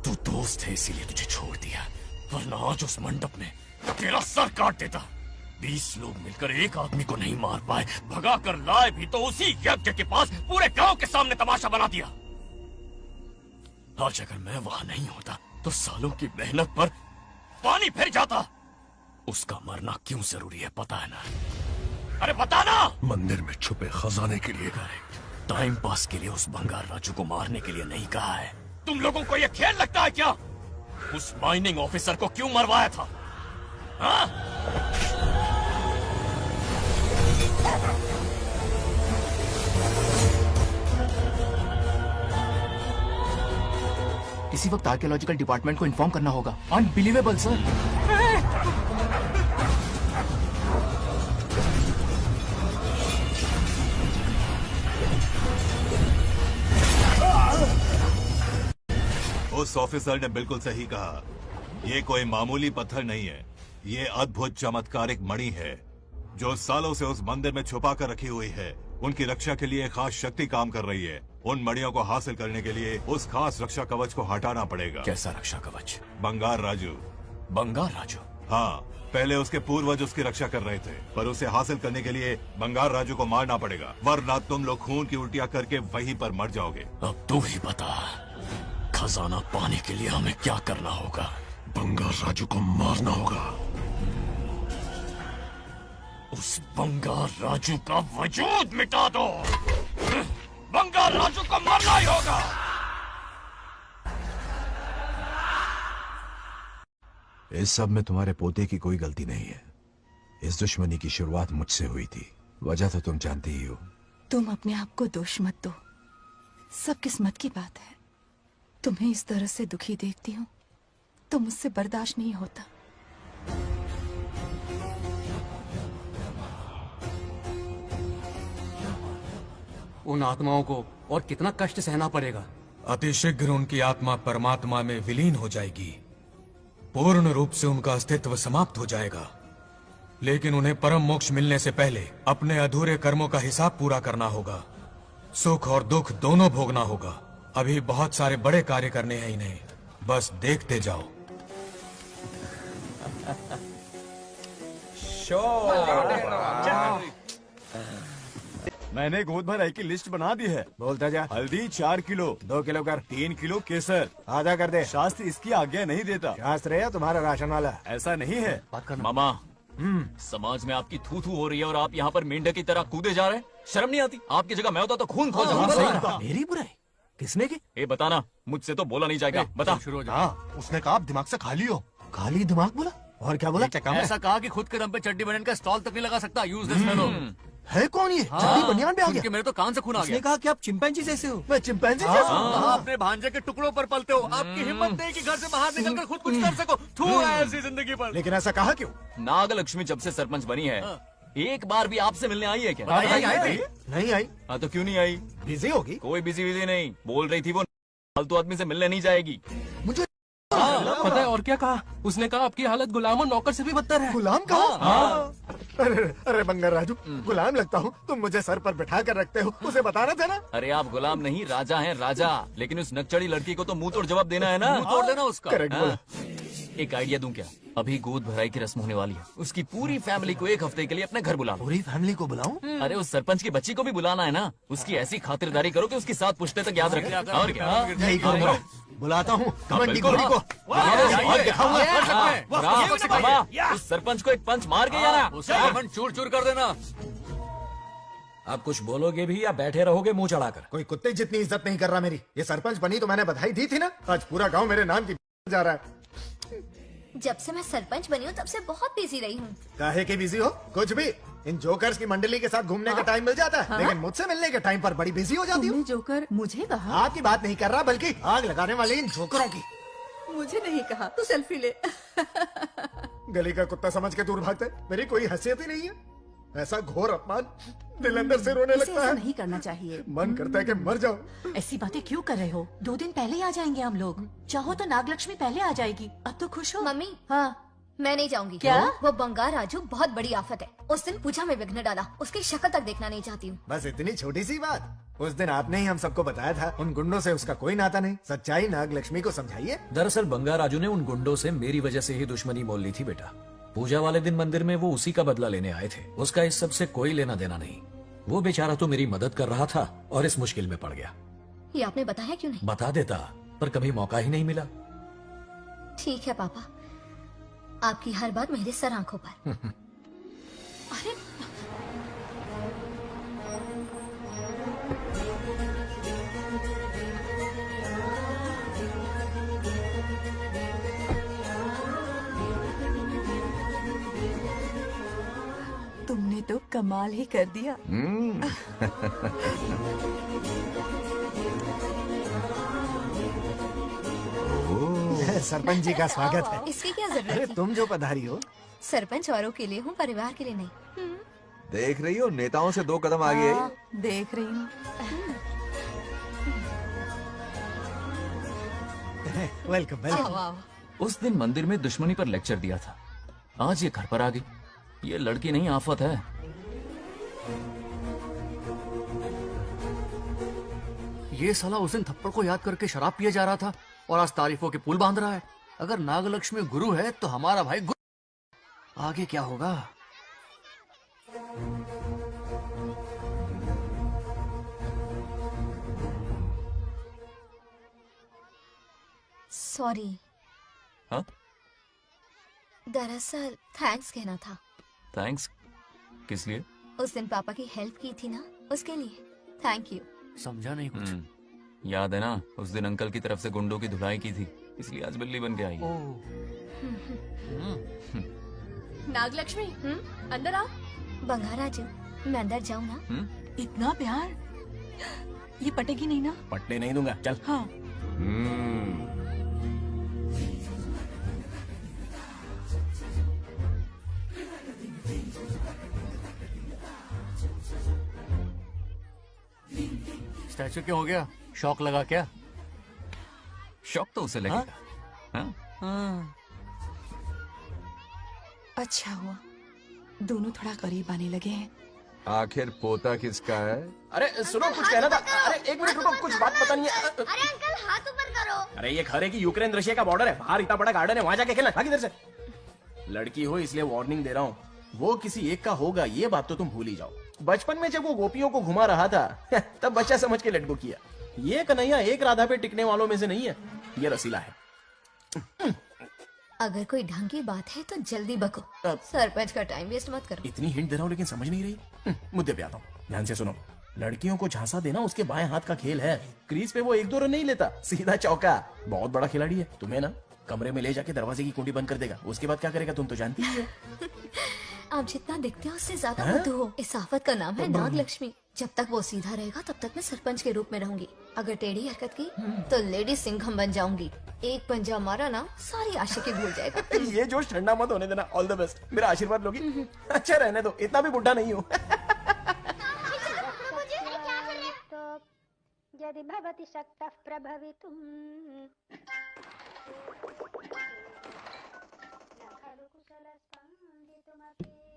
तू दोस्त है इसीलिए तुझे छोड़ दिया, वरना आज उस मंडप में तेरा सर काट देता। 20 लोग मिलकर एक आदमी को नहीं मार पाए, भगा कर लाए भी तो उसी यज्ञ के पास पूरे गांव के सामने तमाशा बना दिया। आज अगर मैं वहां नहीं होता तो सालों की मेहनत पर पानी फिर जाता। उसका मरना क्यों जरूरी है पता है ना? अरे बता ना। मंदिर में छुपे खजाने के लिए। टाइम पास के लिए उस बंगार राजू को मारने के लिए नहीं कहा है। तुम लोगों को यह खेल लगता है क्या? उस माइनिंग ऑफिसर को क्यों मरवाया था? हाँ? इसी वक्त आर्कियोलॉजिकल डिपार्टमेंट को इन्फॉर्म करना होगा। Unbelievable sir. उस ऑफिसर ने बिल्कुल सही कहा। ये कोई मामूली पत्थर नहीं है, ये अद्भुत चमत्कारिक मणि है जो सालों से उस मंदिर में छुपा कर रखी हुई है। उनकी रक्षा के लिए खास शक्ति काम कर रही है। उन मणियों को हासिल करने के लिए उस खास रक्षा कवच को हटाना पड़ेगा। कैसा रक्षा कवच? बंगार राजू। बंगार राजू? हाँ, पहले उसके पूर्वज उसकी रक्षा कर रहे थे, पर उसे हासिल करने के लिए बंगार राजू को मारना पड़ेगा, वरना तुम लोग खून की उल्टियां करके वहीं पर मर जाओगे। अब तू ही बता, खजाना पाने के लिए हमें क्या करना होगा? बंगार राजू को मारना होगा। उस बंगार राजू का वजूद मिटा दो। बंगार राजू को मारना ही होगा। इस सब में तुम्हारे पोते की कोई गलती नहीं है। इस दुश्मनी की शुरुआत मुझसे हुई थी, वजह तो तुम जानती ही हो। तुम अपने आप को दोष मत दो, सब किस्मत की बात है। तुम्हें इस तरह से दुखी देखती हूँ तो मुझसे बर्दाश्त नहीं होता। उन आत्माओं को और कितना कष्ट सहना पड़ेगा। अतिशीघ्र उनकी आत्मा परमात्मा में विलीन हो जाएगी, पूर्ण रूप से उनका अस्तित्व समाप्त हो जाएगा। लेकिन उन्हें परम मोक्ष मिलने से पहले अपने अधूरे कर्मों का हिसाब पूरा करना होगा। सुख और दुख दोनों भोगना होगा। अभी बहुत सारे बड़े कार्य करने हैं इन्हें, बस देखते जाओ। मैंने गोद भराई की लिस्ट बना दी है। बोलता जा। हल्दी 4 किलो, 2 किलो कर, 3 किलो केसर। आधा कर दे। शास्त्र इसकी आज्ञा नहीं देता। शास्त्र है या तुम्हारा राशन वाला? ऐसा नहीं है। मामा, समाज में आपकी थू थू हो रही है और आप यहाँ पर मेंढक की तरह कूदे जा रहे हैं। शर्म नहीं आती? आपकी जगह मैं होता तो खून खोल देता। मेरी बुराई किसने की? ए बताना, मुझसे तो बोला नहीं जाएगा। बता। हाँ, उसने कहा आप दिमाग से खाली हो। खाली दिमाग बोला? और क्या बोला? ऐसा कहा कि खुद के दम पे चड्डी बनियान का स्टॉल तक नहीं लगा सकता। Use this fellow. है कौन ये? चड्डी बनियान पे आ गया? मेरे तो कान से खून आ गया। उसने कहा कि आप चिंपैंजी जैसे हो। मैं चिंपैंजी जैसा हूँ? आप अपने भांजे के टुकड़ों पर पलते हो। आपकी हिम्मत नहीं कि घर से बाहर निकलकर खुद कुछ कर सको। थू है ऐसी जिंदगी पर। लेकिन ऐसा कहा क्यों? नागलक्ष्मी जब से सरपंच बनी है, एक बार भी आपसे मिलने आई है क्या? नहीं आई। हाँ तो क्यों नहीं आई? बिजी होगी। कोई बिजी विजी नहीं, बोल रही थी वो फालतू आदमी से मिलने नहीं जाएगी। मुझे पता है और क्या कहा? उसने कहा आपकी हालत गुलाम और नौकर से भी बदतर है। गुलाम कहा? अरे बंगार राजू, गुलाम लगता हूँ? तुम मुझे सर पर बिठा कर रखते हो, उसे बताना था ना। अरे आप गुलाम नहीं, राजा हैं राजा। लेकिन उस नकचड़ी लड़की को तो मुंह तोड़ जवाब देना है ना। मुंह तोड़ देना उसका। करेक्ट बोला। एक आइडिया दूं क्या? अभी गोद भराई की रस्म होने वाली है, उसकी पूरी फैमिली को एक हफ्ते के लिए अपने घर बुला लो। पूरी फैमिली को बुलाऊं? अरे उस सरपंच की बच्ची को भी बुलाना है ना, उसकी ऐसी खातिरदारी करो कि उसकी 7 पुश्ते तक याद रखे। और क्या? यही करूंगा, बुलाता हूँ कबड्डी घोड़ी को। उस सरपंच को एक पंच मार के जाना, उसका मन चूर चूर कर देना। आप कुछ बोलोगे भी या बैठे रहोगे मुंह चढ़ाकर? कोई कुत्ते जितनी इज्जत नहीं कर रहा मेरी। ये सरपंच बनी तो मैंने बधाई दी थी ना, आज पूरा गांव मेरे नाम की जा रहा है। जब से मैं सरपंच बनी हूँ तब से बहुत बिजी रही हूँ। काहे के बिजी हो? कुछ भी। इन जोकर्स की मंडली के साथ घूमने का टाइम मिल जाता है, लेकिन मुझसे मिलने के टाइम पर बड़ी बिजी हो जाती हूँ। जोकर मुझे कहा? आपकी बात नहीं कर रहा, बल्कि आग लगाने वाले इन जोकरों की। मुझे नहीं कहा, तू सेल्फी ले। गली का कुत्ता समझ के दूर भागते, मेरी कोई हैसियत ही नहीं है। ऐसा घोर अपमान, दिल अंदर से रोने लगता है। नहीं करना चाहिए। मन करता है कि मर जाओ। ऐसी बातें क्यों कर रहे हो? 2 दिन पहले ही आ जाएंगे हम लोग। चाहो तो नागलक्ष्मी पहले आ जाएगी। अब तो खुश हो? मम्मी, हाँ मैं नहीं जाऊंगी। क्या? वो बंगार राजू बहुत बड़ी आफत है। उस दिन पूजा में विघ्न डाला, उसकी शक्ल तक देखना नहीं चाहती हूँ। बस इतनी छोटी सी बात। उस दिन आपने ही हम सबको बताया था, उन गुंडों से उसका कोई नाता नहीं। सच्चाई नागलक्ष्मी को समझाइए। दरअसल बंगार राजू ने उन गुंडों से मेरी वजह से ही दुश्मनी मोल ली थी बेटा। पूजा वाले दिन मंदिर में वो उसी का बदला लेने आए थे। उसका इस सब से कोई लेना देना नहीं। वो बेचारा तो मेरी मदद कर रहा था और इस मुश्किल में पड़ गया। ये आपने बताया क्यों नहीं? बता देता, पर कभी मौका ही नहीं मिला। ठीक है पापा, आपकी हर बात मेरे सर आंखों पर। अरे तुमने तो कमाल ही कर दिया। सरपंच जी का स्वागत है। इसकी क्या जरूरत अरे थी? तुम जो पधारी हो। सरपंच औरों के लिए हूँ, परिवार के लिए नहीं। देख रही हो, नेताओं से 2 कदम आगे हाँ, देख रही हूँ। Welcome welcome. उस दिन मंदिर में दुश्मनी पर लेक्चर दिया था, आज ये घर पर आ गई। ये लड़की नहीं, आफत है। ये साला उस दिन थप्पड़ को याद करके शराब पिए जा रहा था और आज तारीफों के पुल बांध रहा है। अगर नागलक्ष्मी गुरु है तो हमारा भाई गुरु। आगे क्या होगा? सॉरी। हाँ? दरअसल थैंक्स कहना था। थैंक्स किस लिए? उस दिन पापा की हेल्प की थी ना, उसके लिए थैंक यू। समझा नहीं कुछ। याद है ना, उस दिन अंकल की तरफ से गुंडों की धुलाई की थी, इसलिए आज बिल्ली बन के आई है। नागलक्ष्मी, अंदर आओ। बंगार राजू, मैं अंदर जाऊँ ना? इतना प्यार, ये पटेगी नहीं ना? पटने नहीं दूंगा, चल। हाँ। स्टैचू क्यों हो गया? शौक लगा क्या? शौक तो उसे लगेगा। हाँ? अच्छा हुआ दोनों थोड़ा करीब आने लगे हैं। आखिर पोता किसका है? अरे सुनो, कुछ कहना था। अरे 1 मिनट रुको, कुछ बात पता नहीं है। अरे अंकल हाथ ऊपर करो। अरे ये खरे की यूक्रेन रशिया का बॉर्डर है, बाहर इतना बड़ा गार्डन है, वहां जाके खेलना। भाग इधर से। लड़की हो इसलिए वार्निंग दे रहा हूँ, वो किसी एक का होगा ये बात तो तुम भूल ही जाओ। बचपन में जब वो गोपियों को घुमा रहा था तब बच्चा समझ के लटको किया। ये कन्हैया एक राधा पे टिकने वालों में से नहीं है, ये रसीला है। अगर कोई ढंग की बात है तो जल्दी बको, सरपंच का टाइम वेस्ट मत करो। इतनी हिंट दे रहा हूँ लेकिन समझ नहीं रही। मुद्दे पे आता हूँ, ध्यान से सुनो। लड़कियों को झांसा देना उसके बाएं हाथ का खेल है। क्रीज पे वो 1-2 रन नहीं लेता, सीधा चौका। बहुत बड़ा खिलाड़ी है। तुम्हें ना कमरे में ले जाके दरवाजे की कुंडी बंद कर देगा, उसके बाद क्या करेगा तुम तो जानती ही हो। आप जितना दिखते हो उससे ज्यादा बुद्धू हो। इस आफत का नाम है नागलक्ष्मी। जब तक वो सीधा रहेगा तब तक मैं सरपंच के रूप में रहूंगी। अगर टेढ़ी हरकत की तो लेडी सिंघम बन जाऊंगी। एक पंजा मारा ना, सारी आशिकी भूल जाएगा। ये जोश ठंडा मत होने देना। ऑल द बेस्ट, मेरा आशीर्वाद लोगी? अच्छा रहने दो, इतना भी बुढ़ा नहीं हूँ। यदि भवति शक्तः प्रभवितुम्।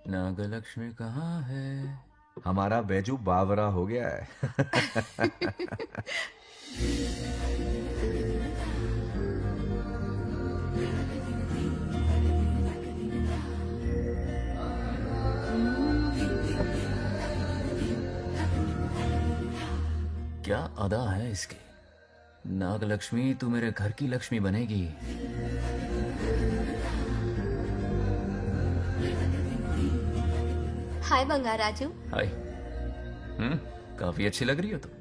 नागलक्ष्मी कहाँ है? हमारा बैजू बावरा हो गया है। क्या अदा है इसकी। नागलक्ष्मी तू मेरे घर की लक्ष्मी बनेगी। हाय बंगार राजू। हाय। काफी अच्छी लग रही हो तुम।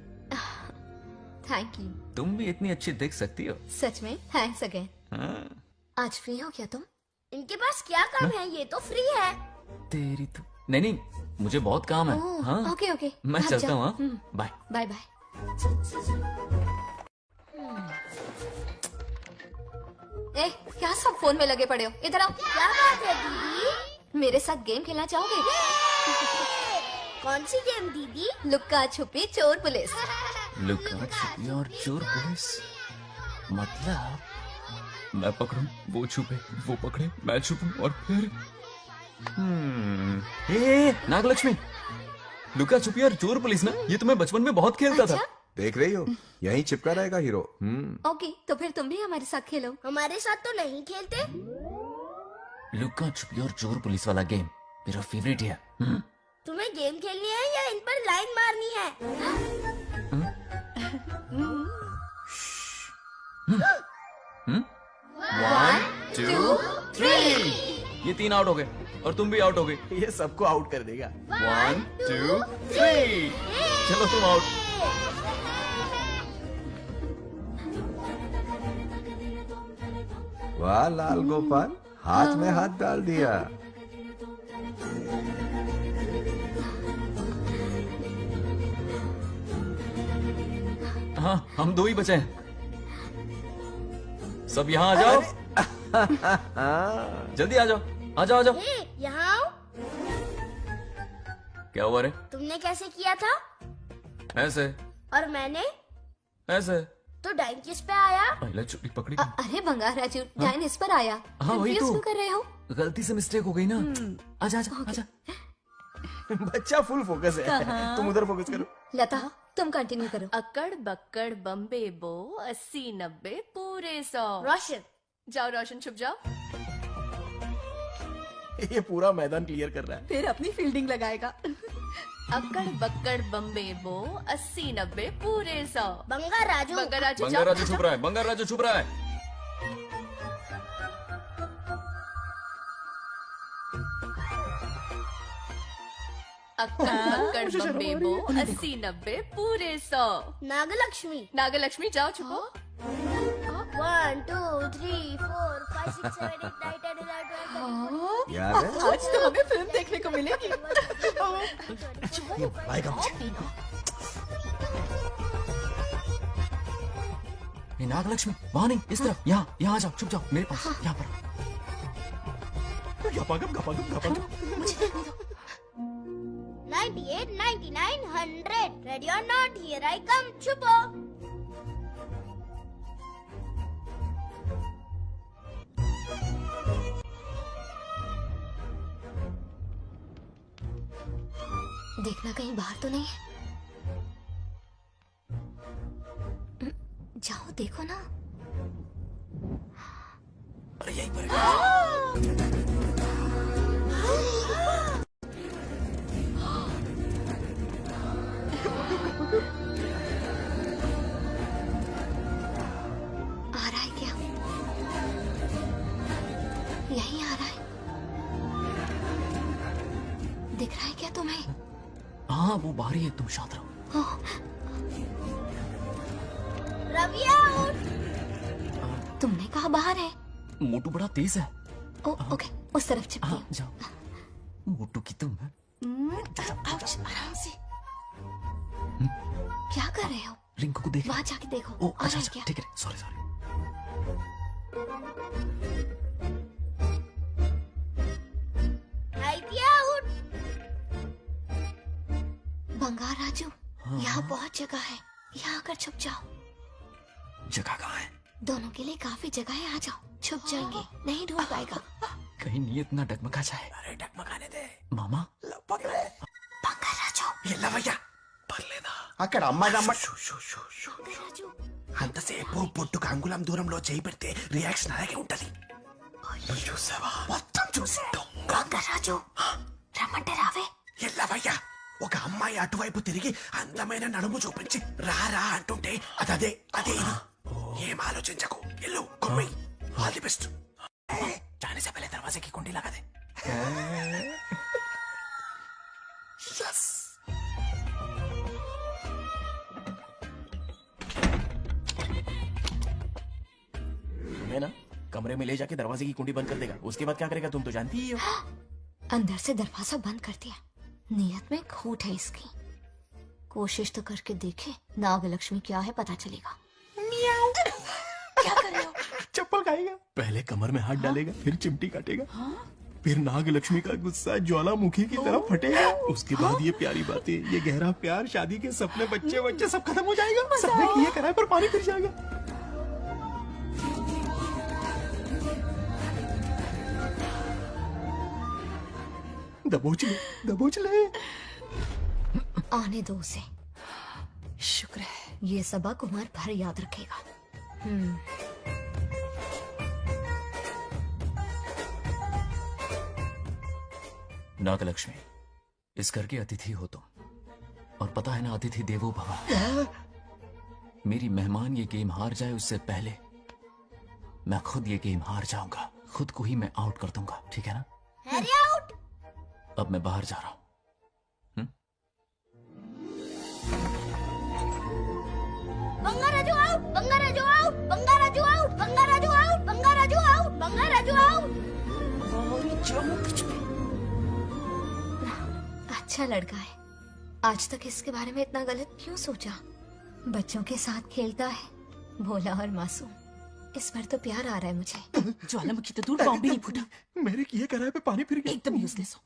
Thank you. तुम भी इतनी अच्छी दिख सकती हो। सच में थैंक्स अगेन। आज फ्री हो क्या तुम? इनके पास क्या काम है, ये तो फ्री है। तेरी तो नहीं नहीं, मुझे बहुत काम है। हाँ ओके ओके, मैं चलता हूँ। Bye bye bye. ए, क्या सब फोन में लगे पड़े हो? इधर आओ। क्या बात है दीदी? मेरे साथ गेम खेलना चाहोगे? कौन सी गेम दीदी? लुक्का छुपी चोर पुलिस। लुक्का छुपी और चोर पुलिस मतलब मैं पकड़ूं, वो छुपे, वो पकड़े, मैं छुपूं और फिर नागलक्ष्मी, लुक्का छुपी और चोर पुलिस ना, ये तो मैं बचपन में बहुत खेलता था। देख रही हो, यहीं चिपका रहेगा हीरो। ओके, तो फिर तुम भी हमारे साथ खेलो। हमारे साथ तो नहीं खेलते। लुक्का छुपी और चोर पुलिस वाला गेम मेरा फेवरेट है। तुम्हें गेम खेलनी है या इन पर लाइन मारनी है? 1 2 3 ये 3 आउट हो गए और तुम भी आउट हो गए। ये सबको आउट कर देगा। 1 2 3 चलो तुम आउट। वाह लाल गोपाल, हाथ में हाथ डाल दिया। हाँ हम 2 ही बचे हैं। सब यहाँ आ जाओ। जल्दी आ जाओ, आ जाओ, आ जाओ। यहाँ आओ। क्या हुआ रे? तुमने कैसे किया था? ऐसे। और मैंने? ऐसे। तो डाइन किस पे आया? पहले चुपड़ी पकड़ी। अरे बंगार राजू, डाइन इस पर आया। हाँ वही Confuse तो। क्यों कर रहे हो? गलती से मिस्टेक हो गई ना। आजा आजा आजा। बच्चा फुल फोकस है। कहाँ? तुम उधर फोकस करो। लता तुम कंटिन्यू करो। अकड़ बक्कड़ बम्बे बो 80 90 पूरे 100। रोशन जाओ, रोशन छुप जाओ। ये पूरा मैदान क्लियर कर रहा है। फिर अपनी फील्डिंग लगाएगा। अकड़ बक्कड़ बम्बे बो 80 90 पूरे 100। बंगार राजू। बंगार राजू बंगार राजू छुप रहा है, बंगार राजू छुप रहा है। अक्कड़ बक्कड़ बम्बे बो 80 90 पूरे 100। नागलक्ष्मी। नागलक्ष्मी जाओ छुपो। 1 2 3 4 5 6 7 8 9 10 11 12 याद है? आज तो हमें फिल्म देखने को मिलेगी। नागलक्ष्मी वहाँ नहीं, इस तरफ, यहाँ यहाँ आ जाओ, छुप जाओ मेरे पास, यहाँ पर। गपागप गपागप गपागप। 98 99 100 ready or not, here I come. छुपो। देखना कहीं बाहर तो नहीं है। जाओ देखो ना। अरे यहीं पर आ रहा है क्या? यहीं आ रहा है। दिख रहा है क्या तुम्हें? हाँ वो बाहर ही है, तुम शांत रहो। रविया तुमने कहा बाहर है? मोटू बड़ा तेज है। ओके, उस तरफ चिपकी। हाँ जाओ। मोटू की तुम है। आराम से। क्या कर रहे हो? रिंकू को देख। वहाँ जाके देखो। ओ आ अच्छा रहा है अच्छा, क्या? ठीक है, सॉरी सॉरी। बंगार राजू, यहाँ बहुत जगह है, यहाँ आकर छुप जाओ। जगह कहाँ है? दोनों के लिए काफी जगह है, आ जाओ, छुप जाएंगे, नहीं ढूंढ पाएगा। कहीं नीयत ना डगमगा जाए। अरे डगमगाने दे मामा। बंगार राजू, ये लवయ్య పర్లేదా? అక్కడ అమ్మాయి అంతసేపు పొట్టుకు అంగుళం దూరంలో చేయి పెడితే రియాక్షన్ అలాగే ఉంటది. చూసావా? మొత్తం చూసి बंगार राजू, రమ్మంటే రావే. ఎల్లవయ్య ఒక అమ్మాయి అటువైపు తిరిగి అందమైన నడుము చూపించి రా రా అంటుంటే అదే అదే ఇది. ఏం ఆలోచించకు, ఎల్లు కొమ్మి. All the best. जाने से पहले दरवाजे की कुंडी लगा दे. Yes. मैं ना कमरे में ले जाके दरवाजे की कुंडी बंद कर देगा. उसके बाद क्या करेगा तुम तो जानती ही हो. अंदर से दरवाजा बंद कर दिया. नियत में खोट है इसकी. कोशिश तो करके देखे नागलक्ष्मी क्या है पता चलेगा. क्या कर रहे हो? चप्पल खाएगा. पहले कमर में हाथ डालेगा, फिर चिमटी काटेगा, फिर नागलक्ष्मी का गुस्सा ज्वालामुखी की तरह फटेगा. उसके बाद ये प्यारी बातें, ये गहरा प्यार, शादी के सपने, बच्चे बच्चे सब खत्म हो जाएगा. सबने किए कराए पर पानी फिर जाएगा. दबोच ले, दबोच ले. आने दो उसे. शुक्र है ये सबक उम्र भर याद रखेगा. नागलक्ष्मी, इस घर के अतिथि हो तुम, और पता है ना अतिथि देवो भव. मेरी मेहमान ये गेम हार जाए उससे पहले मैं खुद ये गेम हार जाऊंगा. खुद को ही मैं आउट कर दूंगा, ठीक है ना? Harry out. अब मैं बाहर जा रहा हूं. Bangaraju out. Bangaraju out. Bangaraju out. Bangaraju out. Bangaraju out. Bangaraju out. अच्छा लड़का है. आज तक इसके बारे में इतना गलत क्यों सोचा? बच्चों के साथ खेलता है, भोला और मासूम. इस पर तो प्यार आ रहा है मुझे. ज्वालामुखी तो दूर, बॉम्ब भी नहीं फूटा. मेरे किए कराए पे पानी फिर गया. एकदम यूजलेस हो.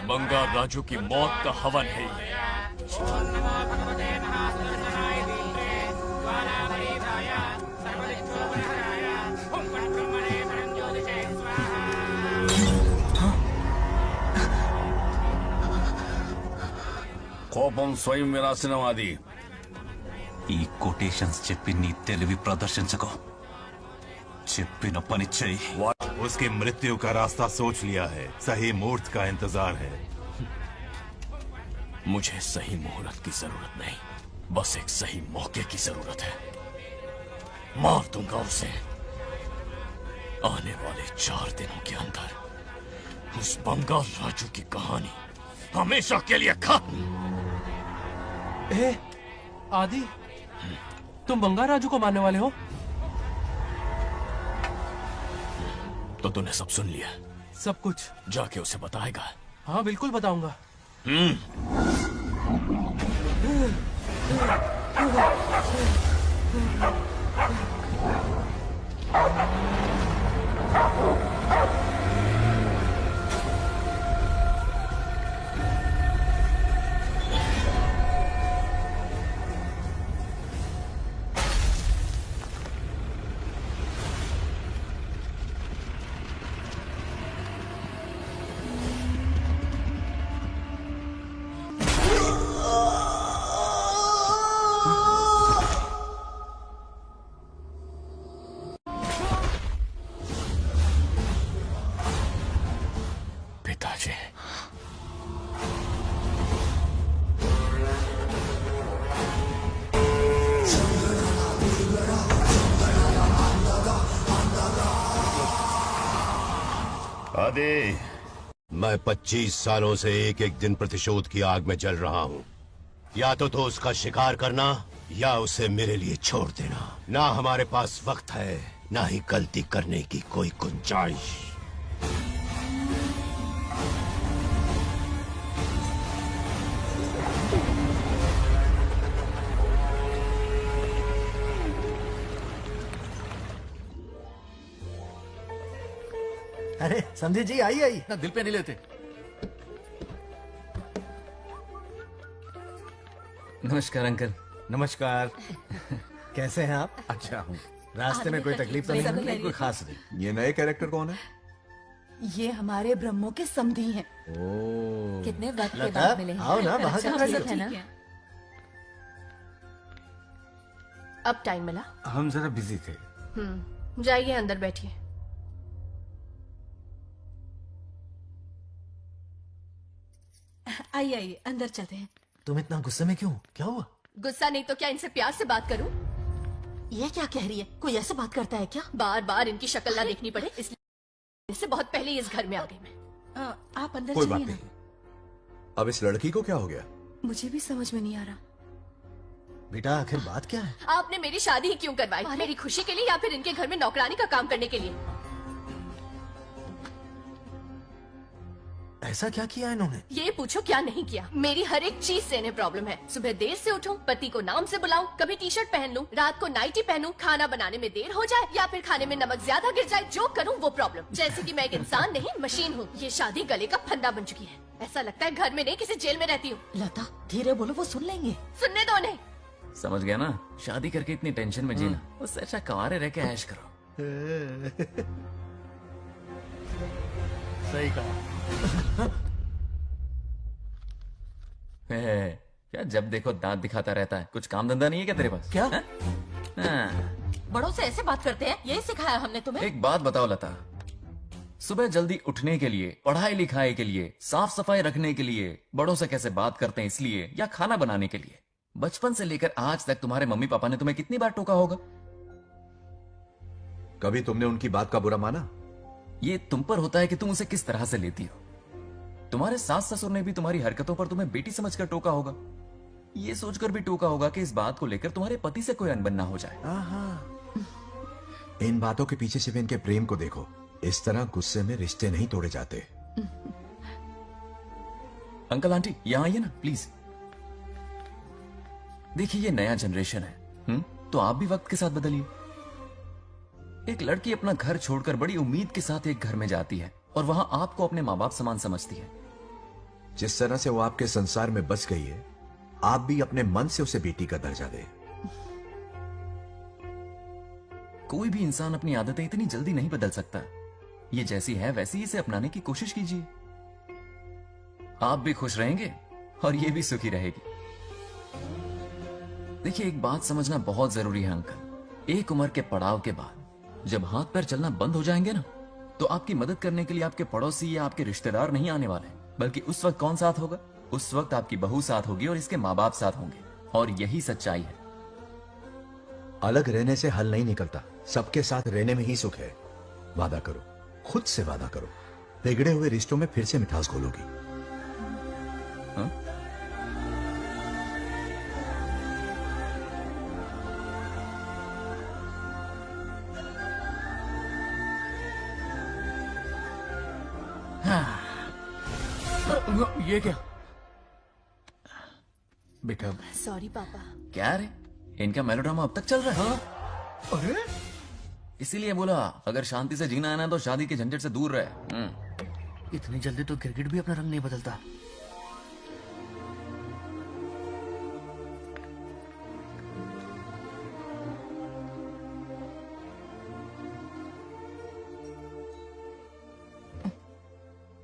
बंगार राजू की मौत का हवन है ये. కోపం స్వయం వినాశనవాది. ఈ కొటేషన్స్ చెప్పి నీ తెలివి ప్రదర్శించకో. చెప్పిన పని చెయ్యి. उसकी मृत्यु का रास्ता सोच लिया है. सही मुहूर्त का इंतजार है. मुझे सही मुहूर्त की जरूरत नहीं, बस एक सही मौके की जरूरत है. मार दूंगा उसे. आने वाले 4 दिनों के अंदर उस बंगाल राजू की कहानी हमेशा के लिए खत्म. आदि, तुम बंगाल राजू को मारने वाले हो? तो तूने सब सुन लिया? सब कुछ. जाके उसे बताएगा? हाँ बिल्कुल बताऊंगा. मैं 25 सालों से एक एक दिन प्रतिशोध की आग में जल रहा हूँ. या तो उसका शिकार करना या उसे मेरे लिए छोड़ देना. ना हमारे पास वक्त है, ना ही गलती करने की कोई गुंजाइश. अरे समझे जी, आई आई. ना दिल पे नहीं लेते. नमस्कार अंकल. नमस्कार. कैसे हैं आप? अच्छा हूँ. रास्ते में कोई तकलीफ तो नहीं? कोई खास नहीं. ये नए कैरेक्टर कौन है? ये हमारे ब्रह्मों के समधी हैं. ओह. कितने वक्त के लता, बाद मिले हैं. आओ ना बाहर. अच्छा है ना? अब टाइम मिला? हम जरा बिजी थे। जाइए अंदर बैठिए। आइए आइए अंदर चलते हैं। तुम इतना गुस्से में क्यों? क्या हुआ? गुस्सा नहीं तो क्या इनसे प्यार से बात करूं? ये क्या कह रही है? कोई ऐसे बात करता है क्या? बार बार इनकी शक्ल ना देखनी पड़े इसलिए इससे बहुत पहले इस घर में आ गई मैं। आप अंदर कोई चलिए बात ना। नहीं। अब इस लड़की को क्या हो गया? मुझे भी समझ में नहीं आ रहा। बेटा आखिर बात क्या है? आपने मेरी शादी ही क्यों करवाई? मेरी खुशी के लिए या फिर इनके घर में नौकरानी का काम करने के लिए? ऐसा क्या किया इन्होंने? ये पूछो क्या नहीं किया। मेरी हर एक चीज से इन्हें प्रॉब्लम है। सुबह देर से उठूं, पति को नाम से बुलाऊं, कभी टी शर्ट पहन लूं, रात को नाइटी पहनूं, खाना बनाने में देर हो जाए या फिर खाने में नमक ज्यादा गिर जाए, जो करूं वो प्रॉब्लम। जैसे कि मैं एक इंसान नहीं मशीन हूँ। ये शादी गले का फंदा बन चुकी है। ऐसा लगता है घर में नहीं किसी जेल में रहती हूँ। लता धीरे बोलो, वो सुन लेंगे। सुनने दो उन्हें। समझ गया ना? शादी करके इतनी टेंशन में जीना, उससे अच्छा कुंवारे रह के ऐश करो। सही कहा। क्या जब देखो दांत दिखाता रहता है? कुछ काम धंधा नहीं है क्या तेरे पास? क्या? बड़ों से ऐसे बात करते हैं? यही सिखाया हमने तुम्हें? एक बात बताओ लता, सुबह जल्दी उठने के लिए, पढ़ाई लिखाई के लिए, साफ सफाई रखने के लिए बड़ों से कैसे बात करते हैं इसलिए, या खाना बनाने के लिए? बचपन से लेकर आज तक तुम्हारे मम्मी पापा ने तुम्हें कितनी बार टोका होगा? कभी तुमने उनकी बात का बुरा माना? ये तुम पर होता है कि तुम उसे किस तरह से लेती हो। तुम्हारे सास ससुर ने भी तुम्हारी हरकतों पर तुम्हें बेटी समझकर टोका होगा। ये सोचकर भी टोका होगा कि इस बात को लेकर तुम्हारे पति से कोई अनबन ना हो जाए। इन बातों के पीछे सिर्फ इनके प्रेम को देखो। इस तरह गुस्से में रिश्ते नहीं तोड़े जाते। अंकल आंटी यहाँ आइए ना प्लीज। देखिए ये नया जनरेशन है, तो आप भी वक्त के साथ बदलिए। एक लड़की अपना घर छोड़कर बड़ी उम्मीद के साथ एक घर में जाती है और वहां आपको अपने माँ बाप समान समझती है। जिस तरह से वो आपके संसार में बस गई है, आप भी अपने मन से उसे बेटी का दर्जा दें। कोई भी इंसान अपनी आदतें इतनी जल्दी नहीं बदल सकता। ये जैसी है वैसी इसे अपनाने की कोशिश कीजिए। आप भी खुश रहेंगे और ये भी सुखी रहेगी। देखिए एक बात समझना बहुत जरूरी है अंकल। एक उम्र के पड़ाव के बाद जब हाथ पैर चलना बंद हो जाएंगे ना, तो आपकी मदद करने के लिए आपके पड़ोसी या आपके रिश्तेदार नहीं आने वाले, बल्कि उस वक्त कौन साथ होगा? उस वक्त आपकी बहू साथ होगी और इसके माँ बाप साथ होंगे। और यही सच्चाई है। अलग रहने से हल नहीं निकलता, सबके साथ रहने में ही सुख है। वादा करो, खुद से वादा करो, बिगड़े हुए रिश्तों में फिर से मिठास घोलोगी। ये क्या? बेटा सॉरी पापा। क्या रे, इनका मेलोड्रामा अब तक चल रहा है? अरे इसीलिए बोला अगर शांति से जीना है ना तो शादी के झंझट से दूर रहे। इतनी जल्दी तो क्रिकेट भी अपना रंग नहीं बदलता।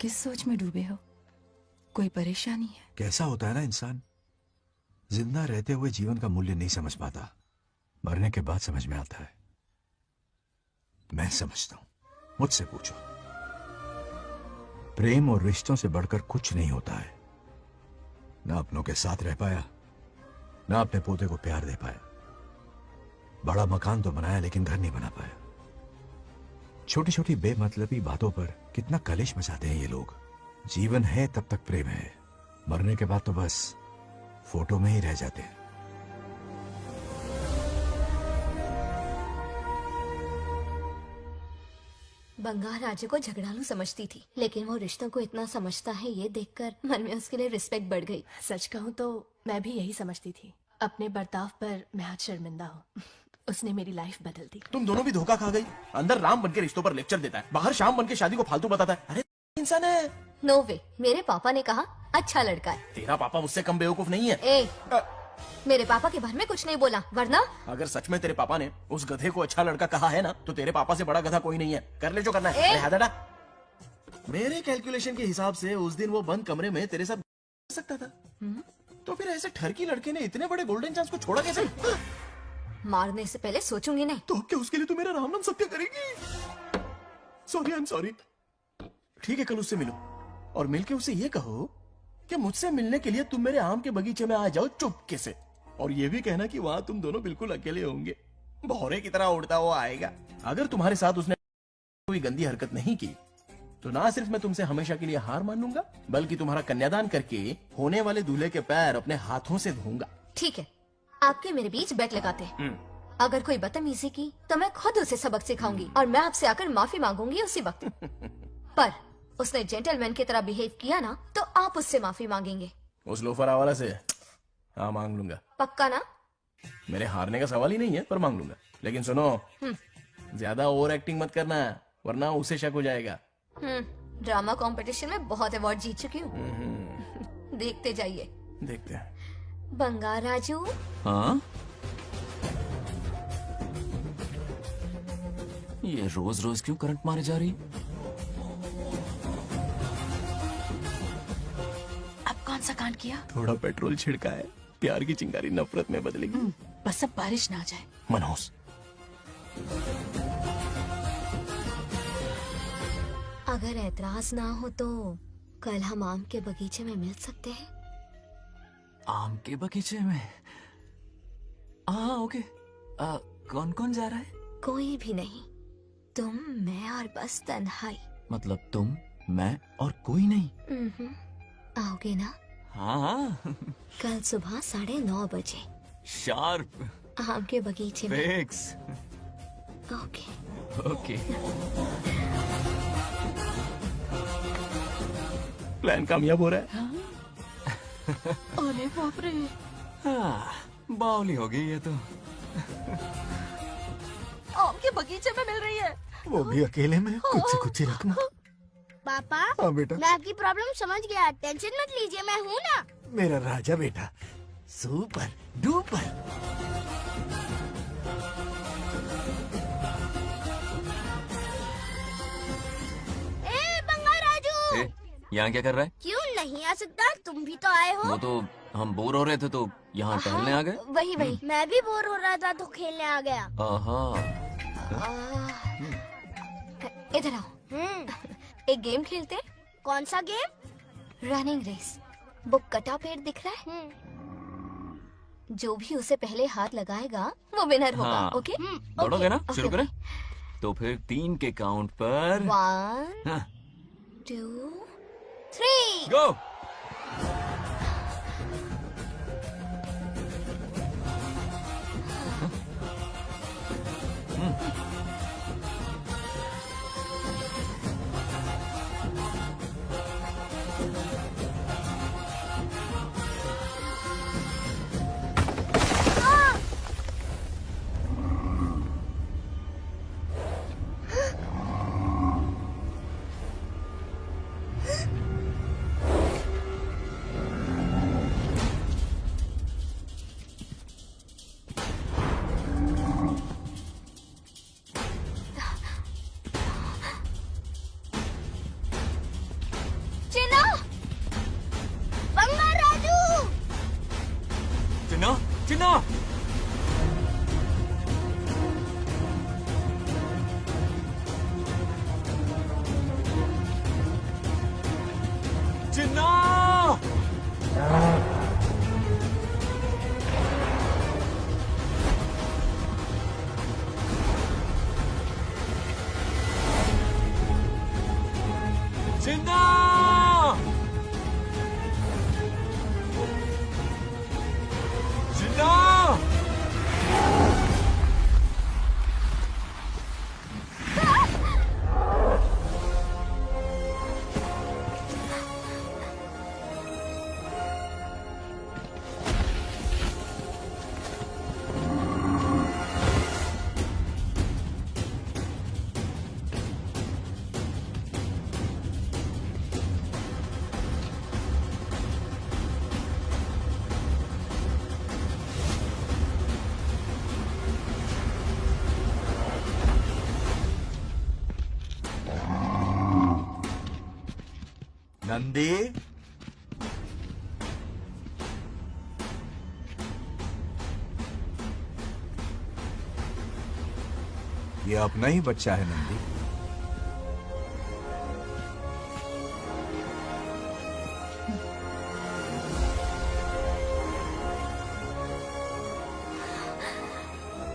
किस सोच में डूबे हो? कोई परेशानी है? कैसा होता है ना इंसान, जिंदा रहते हुए जीवन का मूल्य नहीं समझ पाता, मरने के बाद समझ में आता है। मैं समझता हूं, मुझसे पूछो। प्रेम और रिश्तों से बढ़कर कुछ नहीं होता है। ना अपनों के साथ रह पाया, ना अपने पोते को प्यार दे पाया। बड़ा मकान तो बनाया लेकिन घर नहीं बना पाया। छोटी छोटी बेमतलबी बातों पर कितना कलेश मचाते हैं ये लोग। जीवन है तब तक प्रेम है, मरने के बाद तो बस फोटो में ही रह जाते हैं। बंगाल राजे को झगड़ालू समझती थी, लेकिन वो रिश्तों को इतना समझता है ये देखकर मन में उसके लिए रिस्पेक्ट बढ़ गई। सच कहूँ तो मैं भी यही समझती थी। अपने बर्ताव पर मैं आज शर्मिंदा हूँ। उसने मेरी लाइफ बदल दी। तुम दोनों भी धोखा खा गई। अंदर राम बनके रिश्तों पर लेक्चर देता है, बाहर शाम बनके शादी को फालतू बताता है। अरे इंसान है। नो वे, मेरे पापा ने कहा अच्छा लड़का है। तेरा पापा मुझसे कम बेवकूफ नहीं है। मेरे पापा के बारे में कुछ नहीं बोला, वरना अगर सच में तेरे पापा ने उस गधे को अच्छा लड़का कहा है ना, तो तेरे पापा से बड़ा गधा कोई नहीं है। कर ले जो करना है। मेरे कैलकुलेशन के हिसाब से उस दिन वो बंद कमरे में तेरे साथ सकता था। तो फिर ऐसे ठरकी लड़के ने इतने बड़े गोल्डन चांस को छोड़ा कैसे? मारने से पहले सोचूंगी नहीं। तो क्या उसके लिए तू मेरा राम नाम सत्य करेगी? Sorry, I am sorry. ठीक है, कल उससे मिलो और मिलके उसे ये कहो कि मुझसे मिलने के लिए तुम मेरे आम के बगीचे में आ जाओ चुपके से, और ये भी कहना कि वहां तुम दोनों बिल्कुल अकेले होंगे। भौरे की तरह उड़ता हुआ आएगा। अगर तुम्हारे साथ उसने कोई गंदी हरकत नहीं की तो ना सिर्फ मैं तुमसे हमेशा के लिए हार मान लूंगा, बल्कि तुम्हारा कन्यादान करके होने वाले दूल्हे के पैर अपने हाथों से धोऊंगा। ठीक है, आपके मेरे बीच बेट लगाते हैं। अगर कोई बदतमीजी की तो मैं खुद उसे सबक सिखाऊंगी और मैं आपसे आकर माफी मांगूंगी उसी वक्त। पर उसने जेंटलमैन की तरह बिहेव किया ना तो आप उससे माफी मांगेंगे। उस लोफर वाला से हाँ मांग लूंगा। पक्का ना? मेरे हारने का सवाल ही नहीं है, पर मांग लूंगा। लेकिन सुनो, ज्यादा ओवर एक्टिंग मत करना, वरना उसे शक हो जाएगा। ड्रामा कंपटीशन में बहुत अवार्ड जीत चुकी हूँ। देखते जाइए। देखते हैं। बंगार राजू। हाँ? ये रोज रोज क्यों करंट मारे जा रही? अब कौन सा कांड किया? थोड़ा पेट्रोल छिड़का है, प्यार की चिंगारी नफरत में बदलेगी। बस अब बारिश ना आ जाए। मनोज, अगर ऐतराज ना हो तो कल हम आम के बगीचे में मिल सकते हैं। आम के बगीचे में? हाँ ओके। कौन कौन जा रहा है? कोई भी नहीं, तुम, मैं और बस तन्हाई। मतलब तुम, मैं और कोई नहीं? आओगे ना? हाँ। कल सुबह 9:30 बजे शार्प। आम के बगीचे में। फिक्स। ओके। ओके। प्लान कामयाब हो रहा है। अरे बाप रे। हाँ, बावली हो गई ये तो। आम के बगीचे में मिल रही है। वो भी अकेले में। कुछ से कुछ ही रखना। पापा, हाँ बेटा। मैं आपकी प्रॉब्लम समझ गया, टेंशन मत लीजिए, मैं हूँ ना। मेरा राजा बेटा, सुपर डुपर। बंगार राजू, यहाँ क्या कर रहा है? क्यों नहीं आ सकता? तुम भी तो आए हो। वो तो हम बोर हो रहे थे तो यहाँ टहलने आ गए। वही मैं भी बोर हो रहा था तो खेलने आ गया। इधर आओ। एक गेम खेलते। कौन सा गेम? Running race. वो कटा पेड़ दिख रहा है? जो भी उसे पहले हाथ लगाएगा वो विनर होगा। हाँ। ओके? दौड़ोगे ना? शुरू करें? तो फिर 3 के काउंट पर 1 2 3 गो। चिन्ना! चिन्ना! चिन्ना! चिन्ना! नंदी, ये अपना ही बच्चा है नंदी।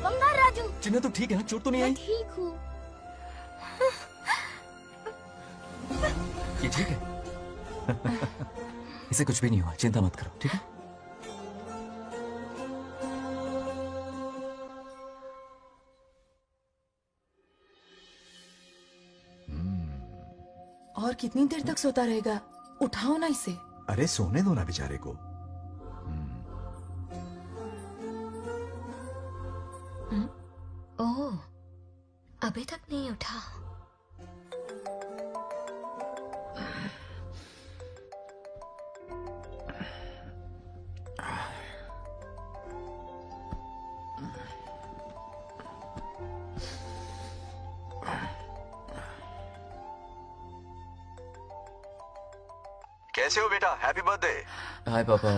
बंगार राजू, चिन्ह तो ठीक है ना? चोट तो नहीं मैं आई? ठीक हूँ। ये ठीक है। इसे कुछ भी नहीं हुआ, चिंता मत करो, ठीक है? और कितनी देर तक सोता रहेगा? उठाओ ना इसे। अरे सोने दो ना बेचारे को। ओह, अभी तक नहीं उठा। कैसे हो बेटा? Happy birthday. हाय पापा।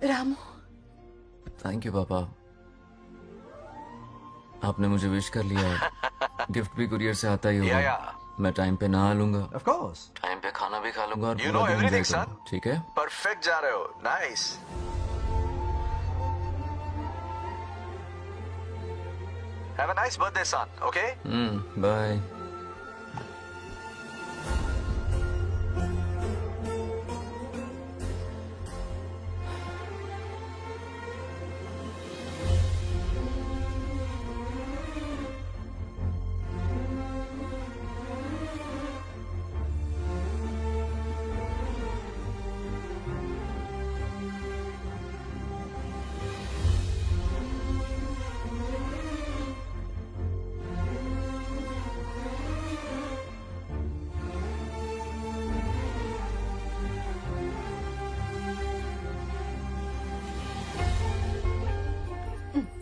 रामू, थैंक यू पापा, आपने मुझे विश कर लिया। गिफ्ट भी कुरियर से आता ही होगा। मैं टाइम पे नहा लूंगा, ऑफ कोर्स, टाइम पे खाना भी खा लूंगा और You पूरा know दिन everything, enjoy son. करूंगा, ठीक है? परफेक्ट जा रहे हो। Nice. Have a nice birthday son, okay? Bye.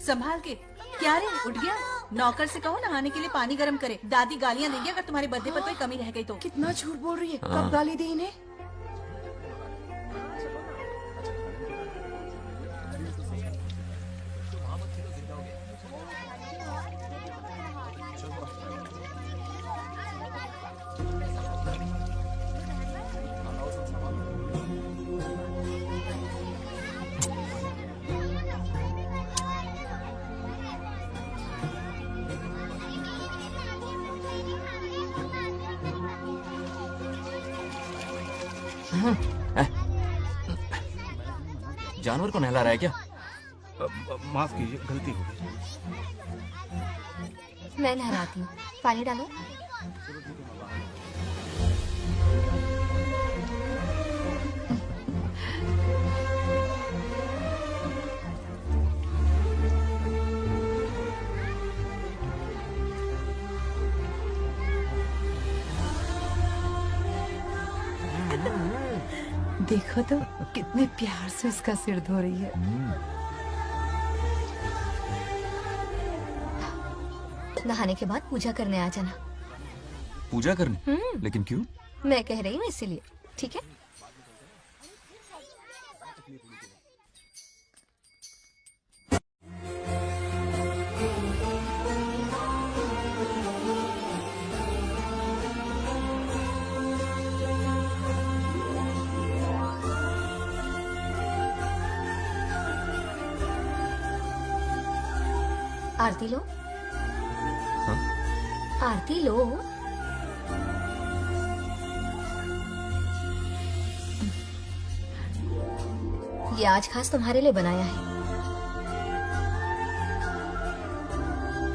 संभाल के। क्या रे, उठ गया? नौकर से कहो नहाने के लिए पानी गर्म करे। दादी गालियाँ देंगी अगर तुम्हारे बर्थडे पर कोई कमी रह गई तो। कितना झूठ बोल रही है। हाँ। कब गाली दी इन्हें? जानवर को नहला रहा है क्या? माफ कीजिए, गलती हो गई। मैं नहलाती हूँ, पानी डालो। देखो तो कितने प्यार से उसका सिर धो रही है। नहाने के बाद पूजा करने आ जाना। पूजा करने? लेकिन क्यों? मैं कह रही हूँ इसीलिए, ठीक है? आरती लो। हाँ? आरती लो। ये आज खास तुम्हारे लिए बनाया है,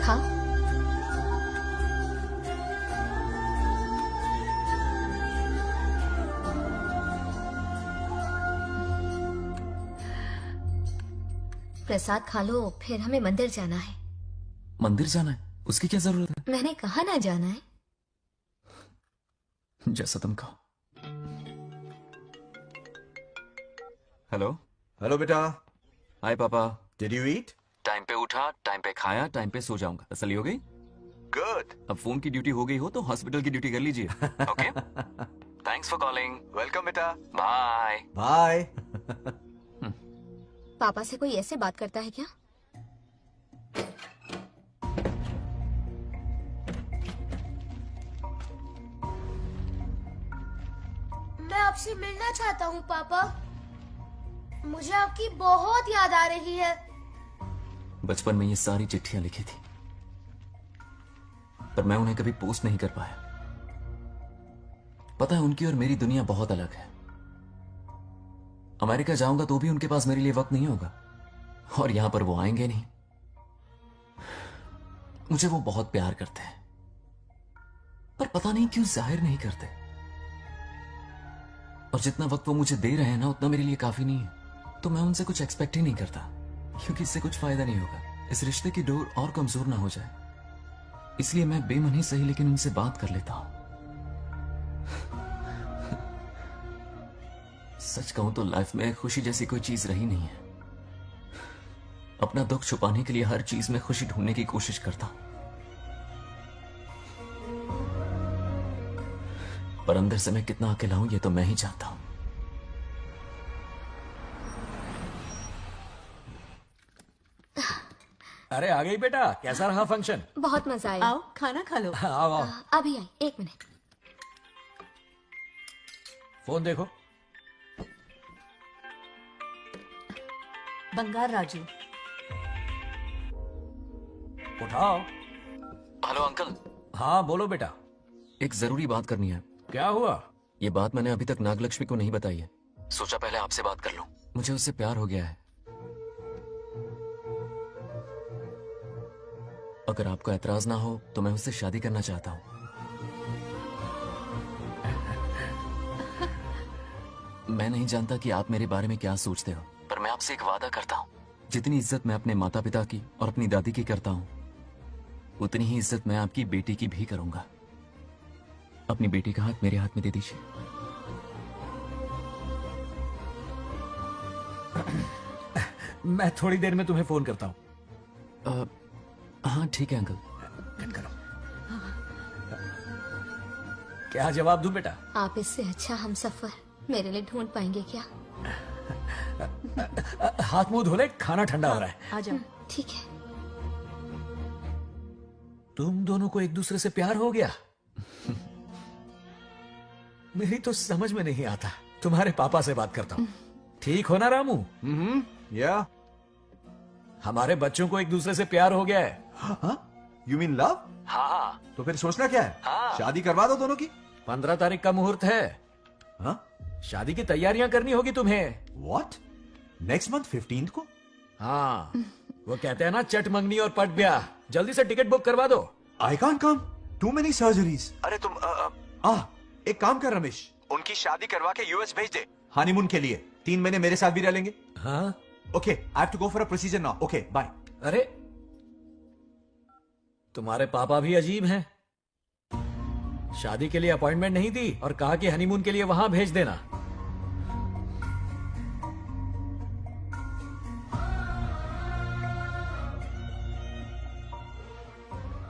खा। प्रसाद खा लो, फिर हमें मंदिर जाना है। मंदिर जाना है? उसकी क्या जरूरत है? मैंने कहा ना जाना है। जैसा तुम कहो। हेलो। हेलो बेटा। हाय पापा। Did you eat? टाइम पे उठा, टाइम पे खाया, टाइम पे सो जाऊंगा। तसल्ली हो गई? गुड। अब फोन की ड्यूटी हो गई हो तो हॉस्पिटल की ड्यूटी कर लीजिए। Okay? Thanks for calling. Welcome बेटा। बाय। बाय। पापा से कोई ऐसे बात करता है क्या? आपसे मिलना चाहता हूँ पापा। मुझे आपकी बहुत याद आ रही है। बचपन में ये सारी चिट्ठियां लिखी थी, पर मैं उन्हें कभी पोस्ट नहीं कर पाया। पता है, उनकी और मेरी दुनिया बहुत अलग है। अमेरिका जाऊंगा तो भी उनके पास मेरे लिए वक्त नहीं होगा, और यहां पर वो आएंगे नहीं। मुझे वो बहुत प्यार करते हैं, पर पता नहीं क्यों जाहिर नहीं करते। और जितना वक्त वो मुझे दे रहे हैं ना, उतना मेरे लिए काफी नहीं है। तो मैं उनसे कुछ एक्सपेक्ट ही नहीं करता, क्योंकि इससे कुछ फायदा नहीं होगा। इस रिश्ते की डोर और कमजोर ना हो जाए, इसलिए मैं बेमन ही सही लेकिन उनसे बात कर लेता हूं। सच कहूं तो लाइफ में खुशी जैसी कोई चीज रही नहीं है। अपना दुख छुपाने के लिए हर चीज में खुशी ढूंढने की कोशिश करता हूं, पर अंदर से मैं कितना अकेला हूं ये तो मैं ही जानता हूं। अरे आ गई बेटा, कैसा रहा फंक्शन? बहुत मजा आया। आओ खाना खा लो। आओ आओ। अभी आई, 1 मिनट। फोन देखो। बंगार राजू। उठाओ। Hello uncle. हाँ बोलो बेटा। एक जरूरी बात करनी है। क्या हुआ? ये बात मैंने अभी तक नागलक्ष्मी को नहीं बताई है। सोचा पहले आपसे बात कर लूं। मुझे उससे प्यार हो गया है। अगर आपको ऐतराज ना हो तो मैं उससे शादी करना चाहता हूं। मैं नहीं जानता कि आप मेरे बारे में क्या सोचते हो, पर मैं आपसे एक वादा करता हूं। जितनी इज्जत मैं अपने माता पिता की और अपनी दादी की करता हूं, उतनी ही इज्जत मैं आपकी बेटी की भी करूंगा। अपनी बेटी का हाथ मेरे हाथ में दे दीजिए। मैं थोड़ी देर में तुम्हें फोन करता हूं। हाँ ठीक है अंकल। क्या जवाब दूं बेटा? आप इससे अच्छा हम सफर मेरे लिए ढूंढ पाएंगे क्या? हाथ मुंह धो ले, खाना ठंडा हो रहा है। आ जाओ। ठीक है। तुम दोनों को एक दूसरे से प्यार हो गया? मेरी तो समझ में नहीं आता। तुम्हारे पापा से बात करता हूँ। ठीक हो ना रामू? या हमारे बच्चों को एक दूसरे से प्यार हो गया है। You mean love? हाँ। तो फिर सोचना क्या है? शादी करवा दो दोनों की। 15 तारीख का मुहूर्त है। शादी की तैयारियां करनी होगी तुम्हें। What? नेक्स्ट मंथ 15 को? हाँ, वो कहते हैं ना, चट मंगनी और पट ब्याह। जल्दी से टिकट बुक करवा दो। I can't come, too many surgeries. अरे तुम एक काम कर रमेश, उनकी शादी करवा के यूएस भेज दे हनीमून के लिए। 3 महीने मेरे साथ भी रह लेंगे। हाँ okay, I have to go for a procedure now. Okay bye. अरे तुम्हारे पापा भी अजीब हैं। शादी के लिए अपॉइंटमेंट नहीं दी और कहा कि हनीमून के लिए वहां भेज देना।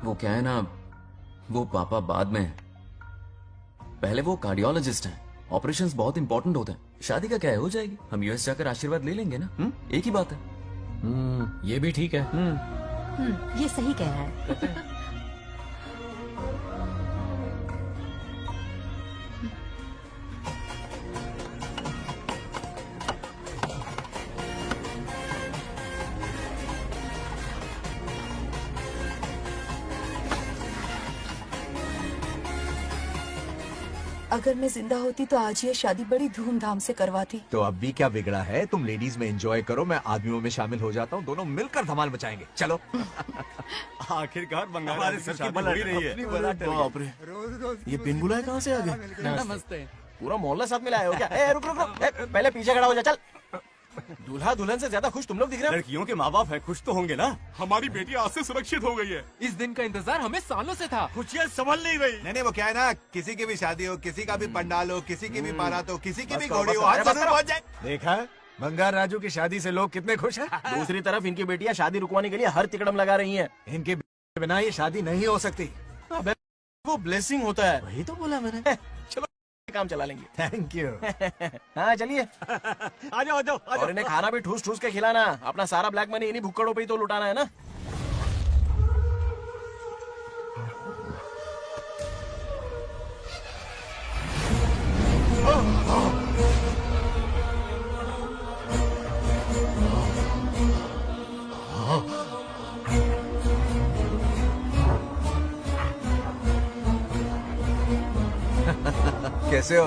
वो क्या है ना, वो पापा बाद में, पहले वो कार्डियोलॉजिस्ट हैं। ऑपरेशंस बहुत इंपॉर्टेंट होते हैं। शादी का क्या है, हो जाएगी। हम यूएस जाकर आशीर्वाद ले लेंगे ना। एक ही बात है। ये भी ठीक है। ये सही कह रहा है। अगर मैं जिंदा होती तो आज ये शादी बड़ी धूमधाम से करवाती। तो अब भी क्या बिगड़ा है? तुम लेडीज में एंजॉय करो, मैं आदमियों में शामिल हो जाता हूँ। दोनों मिलकर धमाल मचाएंगे। चलो। आखिरकार बंगाल हमारे सर की बलट रही है। बाप रे, ये बिन बुलाए कहाँ से आ गए? नमस्ते। पूरा मोहल्ला साथ में लाया हो क्या? रुक रुक रुक, पहले पीछे खड़ा हो जा। चल। दूल्हा दुल्हन से ज्यादा खुश तुम लोग दिख रहे हो। लड़कियों के माँ बाप है, खुश तो होंगे ना। हमारी बेटी आज से सुरक्षित हो गई है। इस दिन का इंतजार हमें सालों से था। खुशियाँ संभल नहीं रही। नहीं वो क्या है ना, किसी की भी शादी हो, किसी का भी पंडाल हो, किसी की भी बारात हो, किसी की बस भी करो, घोड़ी बस हो, करो, आज बस जरूर करो। पहुंच जाए। देखा, बंगार राजू की शादी से लोग कितने खुश हैं। दूसरी तरफ इनकी बेटियां शादी रुकवाने के लिए हर तिकड़म लगा रही हैं। इनके बिना ये शादी नहीं हो सकती। अबे वो ब्लेसिंग होता है। वही तो बोला मैंने। चलो काम चला लेंगे। Thank you. हाँ चलिए। आ जाओ आ जाओ। और इन्हें खाना भी ठूस ठूस के खिलाना। अपना सारा ब्लैक मनी इन्हीं भुक्कड़ों पे ही तो लुटाना है ना। कैसे हो?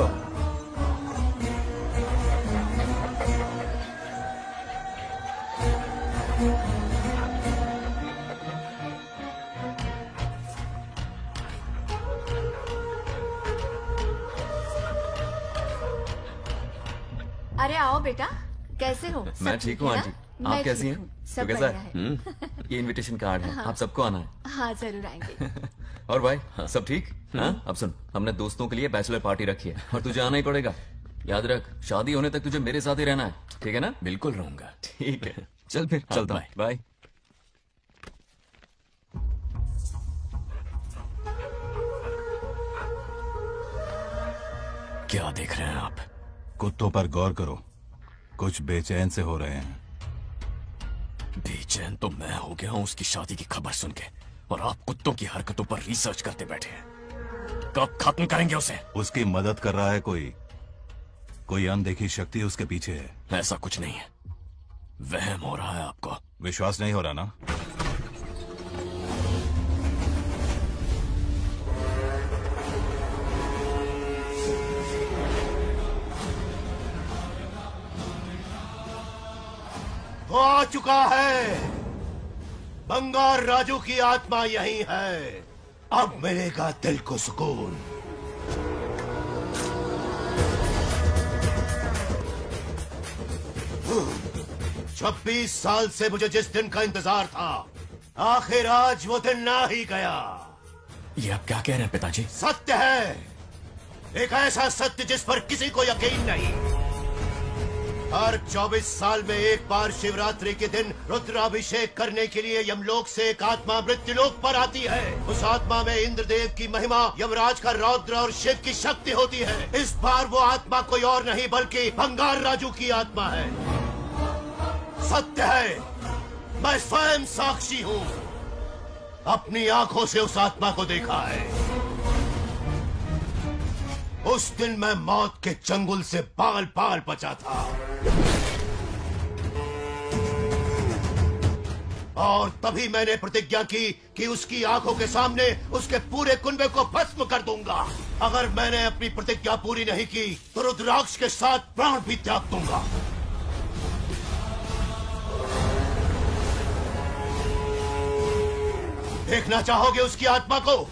अरे आओ बेटा, कैसे हो? सब मैं ठीक हूँ है आंटी। ना? आप मैं कैसी ठीक हैं? हूँ, तो सब कैसा बढ़िया है? है। ये इनविटेशन कार्ड है, हाँ। आप सबको आना है। हाँ जरूर आएंगे। और भाई सब ठीक? हाँ? अब सुन, हमने दोस्तों के लिए बैचलर पार्टी रखी है और तुझे आना ही पड़ेगा। याद रख, शादी होने तक तुझे मेरे साथ ही रहना है, ठीक है ना? बिल्कुल रहूंगा। ठीक है, चल फिर चलता हूँ। बाय। क्या देख रहे हैं आप? कुत्तों पर गौर करो, कुछ बेचैन से हो रहे हैं। बेचैन तो मैं हो गया हूं उसकी शादी की खबर सुन के, और आप कुत्तों की हरकतों पर रिसर्च करते बैठे हैं। कब खत्म करेंगे उसे? उसकी मदद कर रहा है कोई अनदेखी शक्ति उसके पीछे है। ऐसा कुछ नहीं है, वहम हो रहा है आपको। विश्वास नहीं हो रहा ना? वो आ चुका है। बंगार राजू की आत्मा यही है। अब मिलेगा दिल को सुकून। छब्बीस साल से मुझे जिस दिन का इंतजार था, आखिर आज वो दिन ना ही गया। ये आप क्या कह रहे हैं पिताजी? सत्य है, एक ऐसा सत्य जिस पर किसी को यकीन नहीं। हर 24 साल में एक बार शिवरात्रि के दिन रुद्राभिषेक करने के लिए यमलोक से एक आत्मा मृत्युलोक पर आती है। उस आत्मा में इंद्रदेव की महिमा, यमराज का रौद्र और शिव की शक्ति होती है। इस बार वो आत्मा कोई और नहीं बल्कि बंगार राजू की आत्मा है। सत्य है, मैं स्वयं साक्षी हूँ, अपनी आंखों से उस आत्मा को देखा है। उस दिन मैं मौत के चंगुल से बाल बाल बचा था, और तभी मैंने प्रतिज्ञा की कि उसकी आंखों के सामने उसके पूरे कुनबे को भस्म कर दूंगा। अगर मैंने अपनी प्रतिज्ञा पूरी नहीं की तो रुद्राक्ष के साथ प्राण भी त्याग दूंगा। देखना चाहोगे उसकी आत्मा को?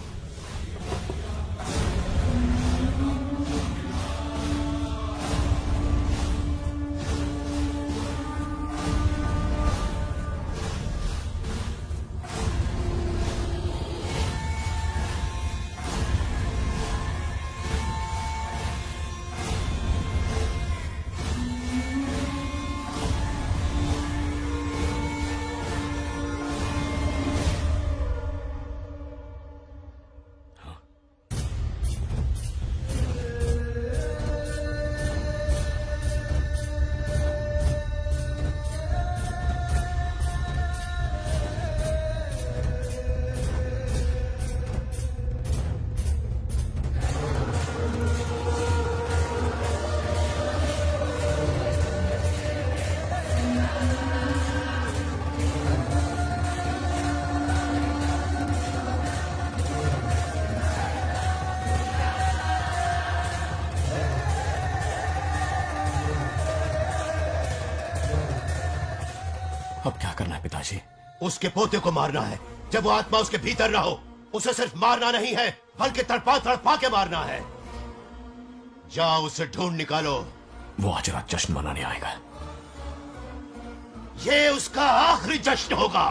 अब क्या करना है पिताजी? उसके पोते को मारना है। जब वो आत्मा उसके भीतर ना हो, उसे सिर्फ मारना नहीं है बल्कि तड़पा तड़पा के मारना है। जाओ उसे ढूंढ निकालो। वो आज रात जश्न मनाने आएगा। ये उसका आखिरी जश्न होगा।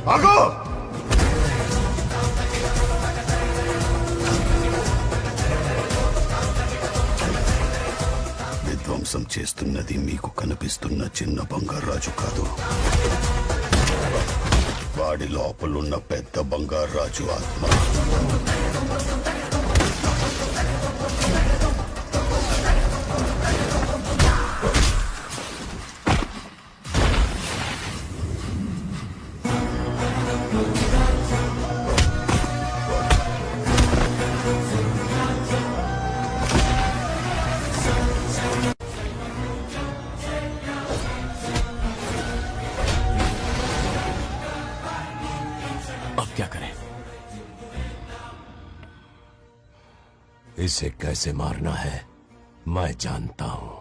भागो! విధ్వంసం చేస్తున్నది మీకు కనిపిస్తున్న చిన్న బంగారాజు కాదు, వాడి లోపలున్న పెద్ద బంగారాజు ఆత్మ. क्या करें? इसे कैसे मारना है मैं जानता हूं।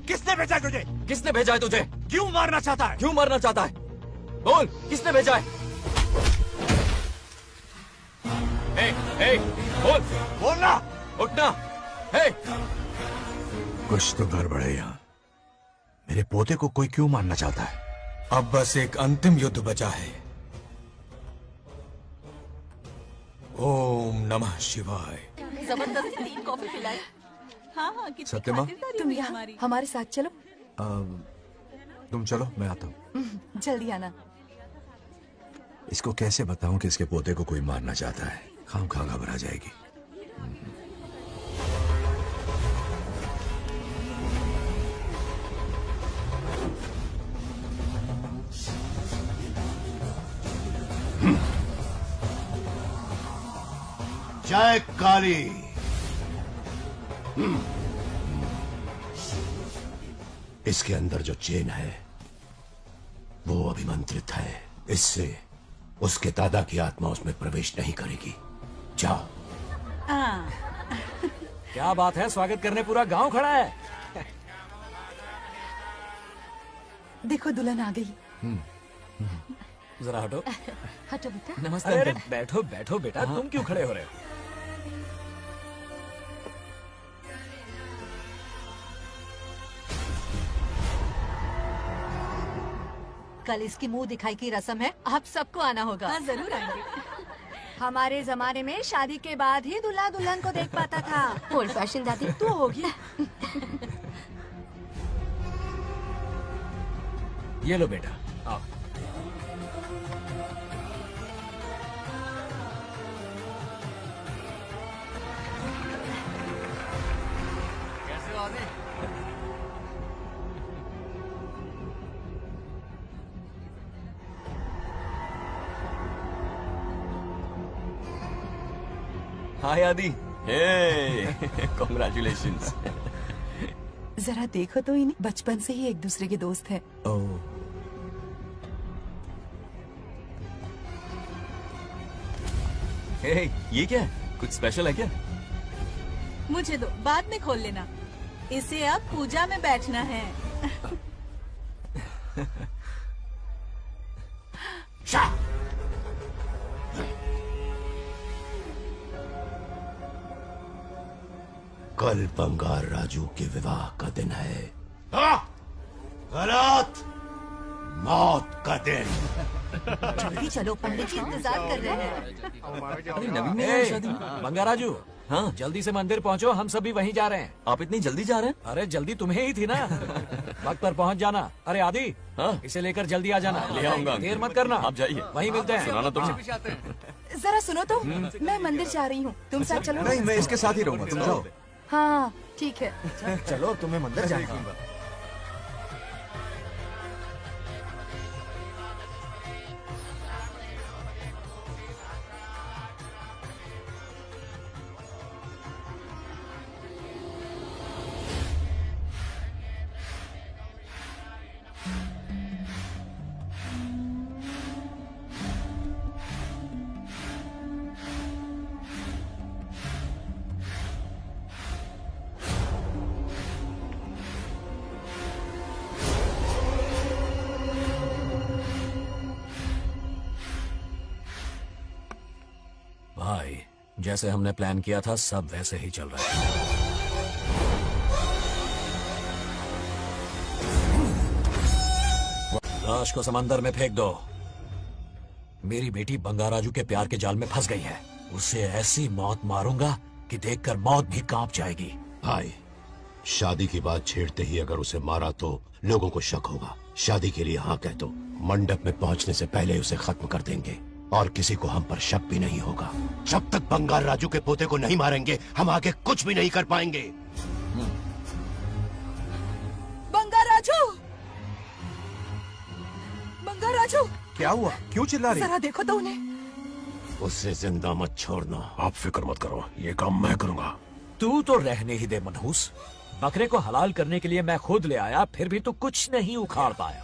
किसने भेजा है तुझे? किसने भेजा है तुझे? क्यों मारना चाहता है? क्यों मारना चाहता है? बोल, किसने भेजा है? बोल, बोलना, उठना। कुछ तो गड़बड़ है यहाँ। मेरे पोते को कोई क्यों मारना चाहता है? अब बस एक अंतिम युद्ध बचा है। ओम नमः शिवाय। जबरदस्ती 3 कॉफी पिलाई। हाँ हाँ, कितनी सत्यमा? खातिरदारी तुम हुई यहाँ हमारी। हमारे साथ चलो। तुम चलो, मैं आता हूँ। जल्दी आना। इसको कैसे बताऊं कि इसके पोते को कोई मारना चाहता है? खामखा घबरा जाएगी। जय काली। इसके अंदर जो चेन है वो अभिमंत्रित है, इससे उसके दादा की आत्मा उसमें प्रवेश नहीं करेगी। जाओ। क्या बात है, स्वागत करने पूरा गांव खड़ा है। देखो दुल्हन आ गई। जरा हटो। हटो बेटा। नमस्ते। अरे बैठो बैठो बेटा, तुम क्यों खड़े हो रहे हो? कल इसकी मुंह दिखाई की रस्म है, आप सबको आना होगा। हाँ, जरूर आएंगे। हमारे जमाने में शादी के बाद ही दूल्हा दुल्हन को देख पाता था। ओल्ड फैशन दादी तू होगी। ये लो बेटा, आओ। कैसे हो आदि? हाय आदि। कॉन्ग्रेचुलेशंस। जरा देखो तो इन्हें, बचपन से ही एक दूसरे के दोस्त हैं। ये क्या है? कुछ स्पेशल है क्या? मुझे दो, बाद में खोल लेना। इसे अब पूजा में बैठना है। कल बंगार राजू के विवाह का दिन है। गलत, मौत का दिन। जल्दी चलो, पंडित जी इंतजार कर रहे हैं। अरे नवीन ने ए, शादी। बंगाराजू, हाँ जल्दी से मंदिर पहुंचो, हम सभी वहीं जा रहे हैं। आप इतनी जल्दी जा रहे हैं? अरे जल्दी तुम्हें ही थी ना। वक्त पर पहुंच जाना। अरे आदि, इसे लेकर जल्दी आ जाना। ले आऊंगा। देर मत करना। आप जाइए, वहीं मिलते हैं। सुनाना तुम। जरा सुनो तो, मैं मंदिर जा रही हूँ, तुम साथ चलो। नहीं, मैं इसके साथ ही रहूंगा, तुम जाओ। हाँ ठीक है। चलो, तुम्हें मंदिर जाना है। भाई, जैसे हमने प्लान किया था सब वैसे ही चल रहा है। लाश को समंदर में फेंक दो। मेरी बेटी बंगाराजू के प्यार के जाल में फंस गई है। उसे ऐसी मौत मारूंगा कि देखकर मौत भी कांप जाएगी। भाई, शादी की बात छेड़ते ही अगर उसे मारा तो लोगों को शक होगा। शादी के लिए हाँ कह दो। मंडप में पहुंचने से पहले उसे खत्म कर देंगे और किसी को हम पर शक भी नहीं होगा। जब तक बंगार राजू के पोते को नहीं मारेंगे हम आगे कुछ भी नहीं कर पाएंगे। बंगाराजू, बंगाराजू, क्या हुआ? क्यों चिल्ला रही? जरा देखो तो उन्हें। उससे जिंदा मत छोड़ना। आप फिक्र मत करो, ये काम मैं करूंगा। तू तो रहने ही दे मनहूस। बकरे को हलाल करने के लिए मैं खुद ले आया, फिर भी तू कुछ नहीं उखाड़ पाया।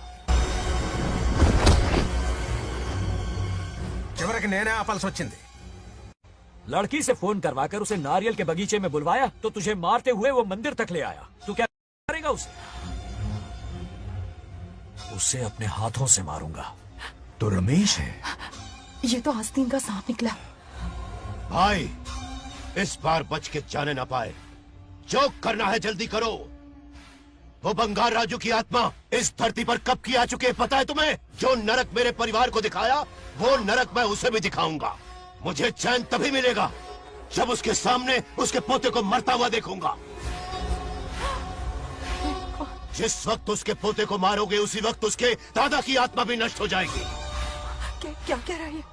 చివరికి నేనే ఆపాల్సి వచ్చింది। लड़की से फोन करवाकर उसे नारियल के बगीचे में बुलवाया तो तुझे मारते हुए वो मंदिर तक ले आया। तू क्या करेगा उसे? उसे अपने हाथों से मारूंगा। तो रमेश है। ये तो आस्तीन का सांप निकला। भाई, इस बार बच के जाने ना पाए। जो करना है जल्दी करो। वो बंगार राजू की आत्मा इस धरती पर कब की आ चुकी है पता है तुम्हें? जो नरक मेरे परिवार को दिखाया वो नरक मैं उसे भी दिखाऊंगा। मुझे चैन तभी मिलेगा जब उसके सामने उसके पोते को मरता हुआ देखूंगा। जिस वक्त उसके पोते को मारोगे उसी वक्त उसके दादा की आत्मा भी नष्ट हो जाएगी। क्या कह रहा है?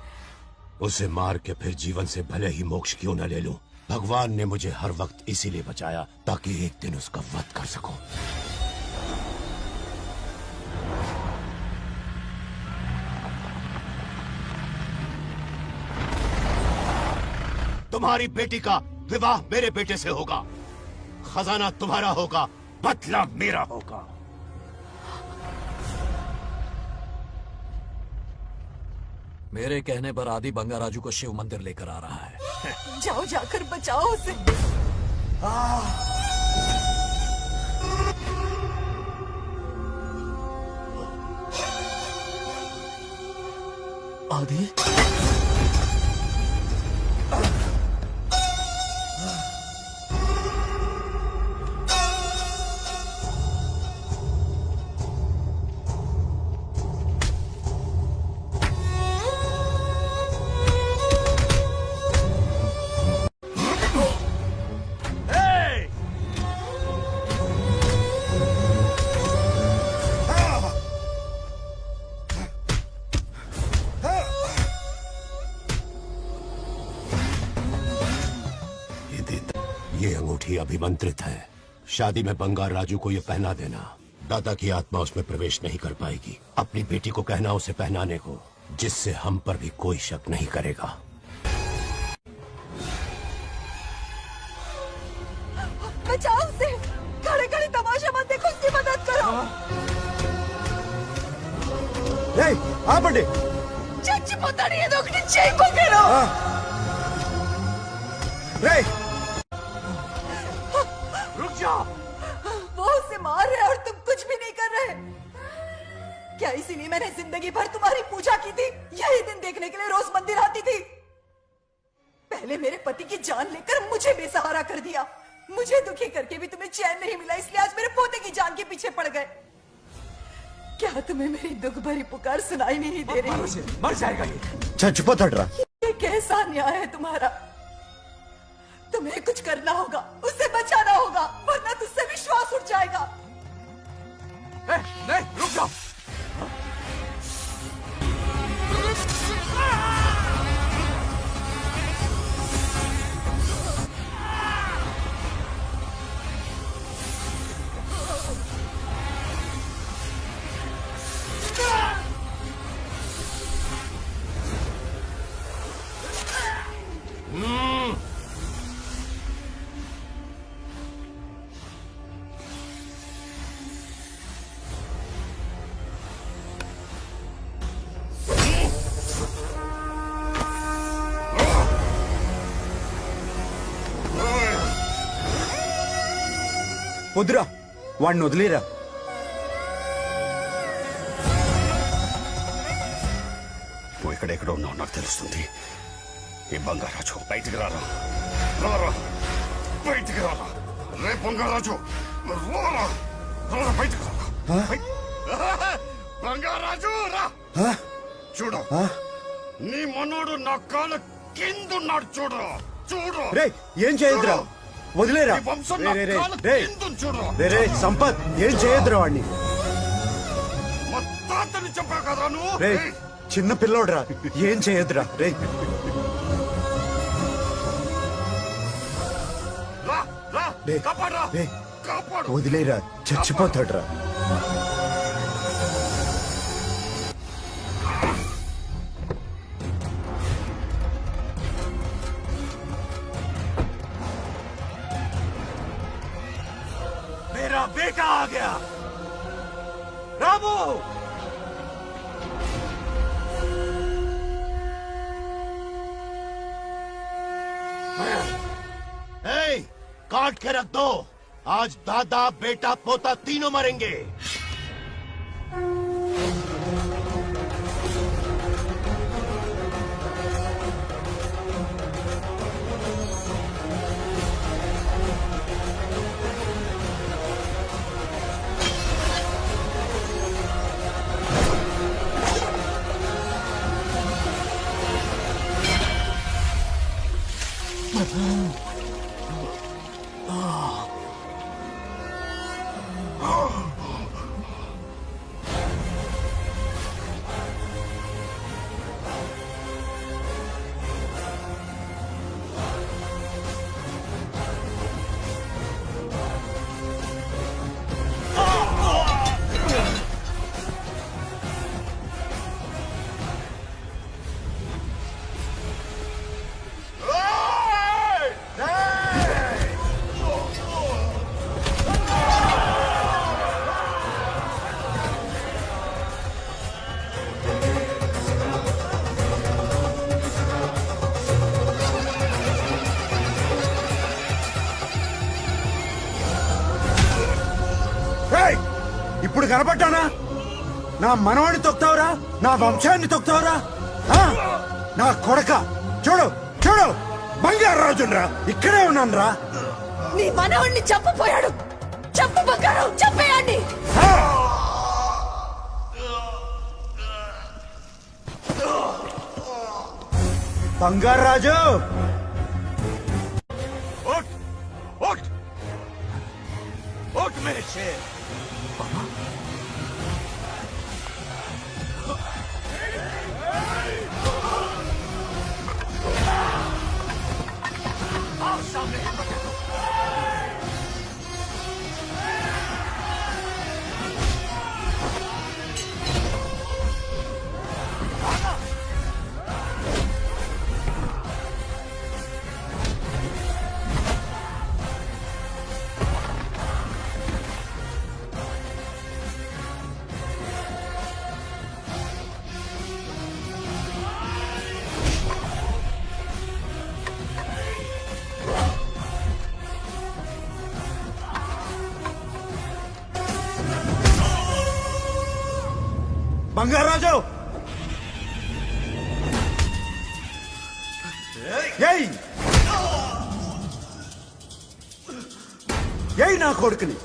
उसे मार के फिर जीवन से भले ही मोक्ष क्यों न ले लूं, भगवान ने मुझे हर वक्त इसीलिए बचाया ताकि एक दिन उसका वध कर सकूं। तुम्हारी बेटी का विवाह मेरे बेटे से होगा। खजाना तुम्हारा होगा, बदला मेरा होगा। मेरे कहने पर आदि बंगाराजू को शिव मंदिर लेकर आ रहा है। जाओ, जाकर बचाओ उसे। आदि, ये अंगूठी अभिमंत्रित है। शादी में बंगार राजू को ये पहना देना। दादा की आत्मा उसमें प्रवेश नहीं कर पाएगी। अपनी बेटी को कहना उसे पहनाने को, जिससे हम पर भी कोई शक नहीं करेगा। बचाओ उसे। खड़े खड़े तमाशा मत देखो, उसकी मदद करो। ఆపండి। చచ్చిపోతాడు ఏదో ఒకటి చేయకపోతాడు। रुक जाओ। वो उसे मार रहे और तुम कुछ भी नहीं कर रहे। क्या इसीलिए मैंने जिंदगी भर तुम्हारी पूजा की थी? यही दिन देखने के लिए रोज मंदिर आती थी। पहले मेरे पति की जान लेकर मुझे बेसहारा कर दिया। मुझे दुखी करके भी तुम्हें चैन नहीं मिला, इसलिए आज मेरे पोते की जान के पीछे पड़ गए। क्या तुम्हें मेरी दुख भरी पुकार सुनाई नहीं दे रही? मर जाएगा ये। చచ్చిపోతాడురా। ये कैसा न्याय है तुम्हारा? तुम्हें कुछ करना होगा, उसे बचाना होगा, वरना तुझसे विश्वास उठ जाएगा। नहीं, रुक जाओ। వద్దురా, వాడిని వదిలేరా। నువ్వు ఎక్కడెక్కడ ఉన్నావు నాకు తెలుస్తుంది। ఈ బంగారాజు బయటికి రారా, రారా బయటికి రారా। రే బంగారాజు, రారా రారా బయటికి రారా। బంగారాజు బంగారాజు రా చూడు నీ మనోడు నా కాళ్ళ కిందున్నాడు చూడు చూడు రే ఏం చేయొద్దురా వదిలేరా ఈ వంశం నా కాళ్ళ కిందుంది చూడు రే సంపత్ ఏం చేయొద్దురా వాడిని మా తాతని చెప్పా కదా నువ్వు రే చిన్న పిల్లోడ్రా ఏం చేయొద్దురా రే రా రా రే, కాపాడరా రే కాపాడు వదిలేరా చచ్చిపోతాడ్రా मेरा बेटा आ गया रामू ए, काट के रख दो आज दादा बेटा पोता तीनों मरेंगे ఇప్పుడు కనపడ్డానా నా మనవాడిని తొక్తావురా నా వంశాన్ని తొక్తావురా ఆ? నా కొడక చూడు చూడు బంగారు రాజురా ఇక్కడే ఉన్నాను రా నీ మనవణ్ణి చంపపోయాడు చంపు బంగారు చంపేయండి బంగారు రాజు उठ उठ उठ मेरे शेर आओ सामने బంగారాజు ఏయ్ ఏయ్ నా కొడుకుని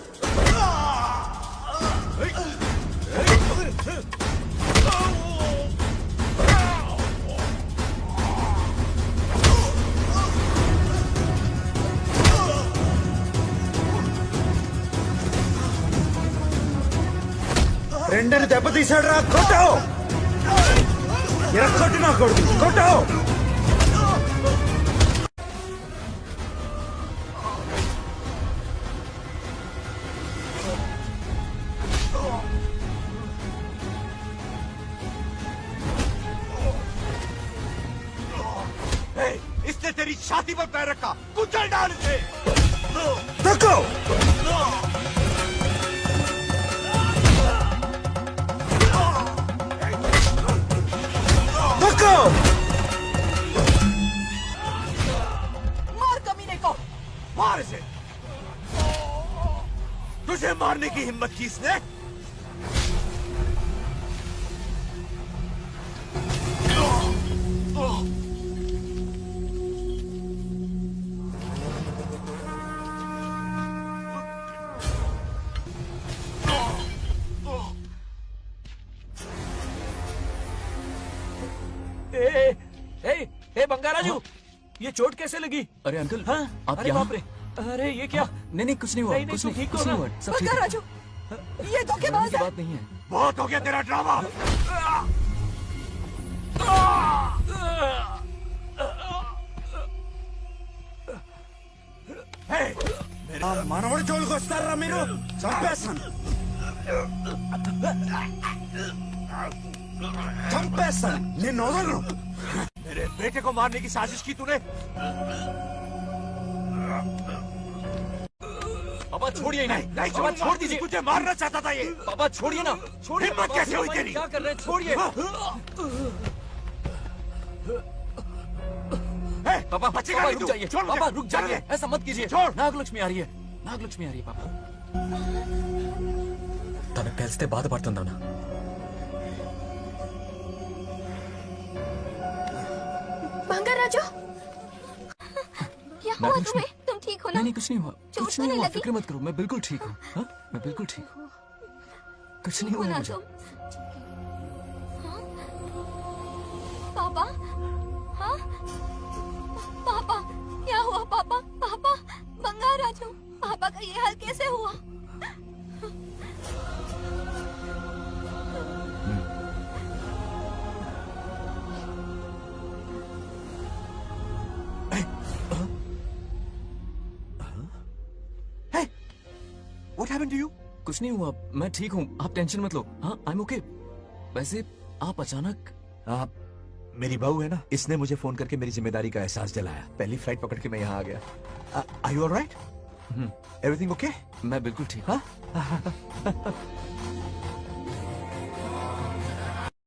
రెండని దెబ్బతీశాడు రా కొట్టావు ఎరక్కొట్టి నా కొడుకు కొట్టావు इसने तेरी छाती पर पैर रखा कुचल डाल इसे तको तको मार कमीने को मार इसे तुझे मारने की हिम्मत की इसने ए बंगाराजू, ये चोट कैसे लगी? अरे अंकल, हाँ? आप अरे यहाँ? बाप रे, अरे ये क्या? नहीं कुछ नहीं हुआ, नहीं, कुछ तुम नहीं, ठीक कुछ हो नहीं ना? हुआ, सब ठीक है। राजू, ये धोखेबाज की है। बात नहीं है। बहुत हो गया तेरा ड्रामा। మనవడి జోలికి వస్తారా మీరు? చంపేస్తాను, చంపేస్తాను, నిన్ను వదలను। मेरे बेटे को मारने की साजिश की तूने? पापा छोड़िए नहीं, नहीं पापा छोड़ूंगा। छोड़ दीजिए। तुझे मारना चाहता था ये। पापा छोड़िए ना, छोड़िए। हिम्मत पापा, कैसे हुई पापा, तेरी? क्या कर रहे हैं? छोड़िए। पापा बचेगा पापा नहीं रुक तू। जाइए, छोड़ मुझे। पापा रुक जाइए, छोड़। ऐसा मत कीजिए। నాగలక్ష్మి आ रही है, నాగలక్ష్మి आ रही है पापा। తనకు తెలిస్తే బాధపడుతుందన్నా। बंगाराजू, क्या हुआ नागलक्ष्मी। तुम्हें? तुम ठीक हो ना? नहीं कुछ नहीं हुआ, चोट कुछ तो नहीं नहीं हुआ, लगी? फिक्र मत करो, मैं बिल्कुल ठीक हूँ। हाँ? मैं बिल्कुल ठीक हूँ, कुछ नहीं हो हुआ ना मुझे। तुम? हाँ? पापा, हाँ? पापा, क्या हुआ पापा? पापा, बंगाराजू, पापा का ये हाल कैसे हुआ? What happened to you? कुछ नहीं हुआ, मैं ठीक हूँ, आप टेंशन मत लो। हाँ, I'm okay। वैसे आप अचानक मेरी बहू है ना, इसने मुझे फोन करके मेरी जिम्मेदारी का एहसास दिलाया। पहली फ्लाइट पकड़ के मैं यहाँ आ गया। Are you all right? Everything okay? मैं बिल्कुल ठीक। हाँ?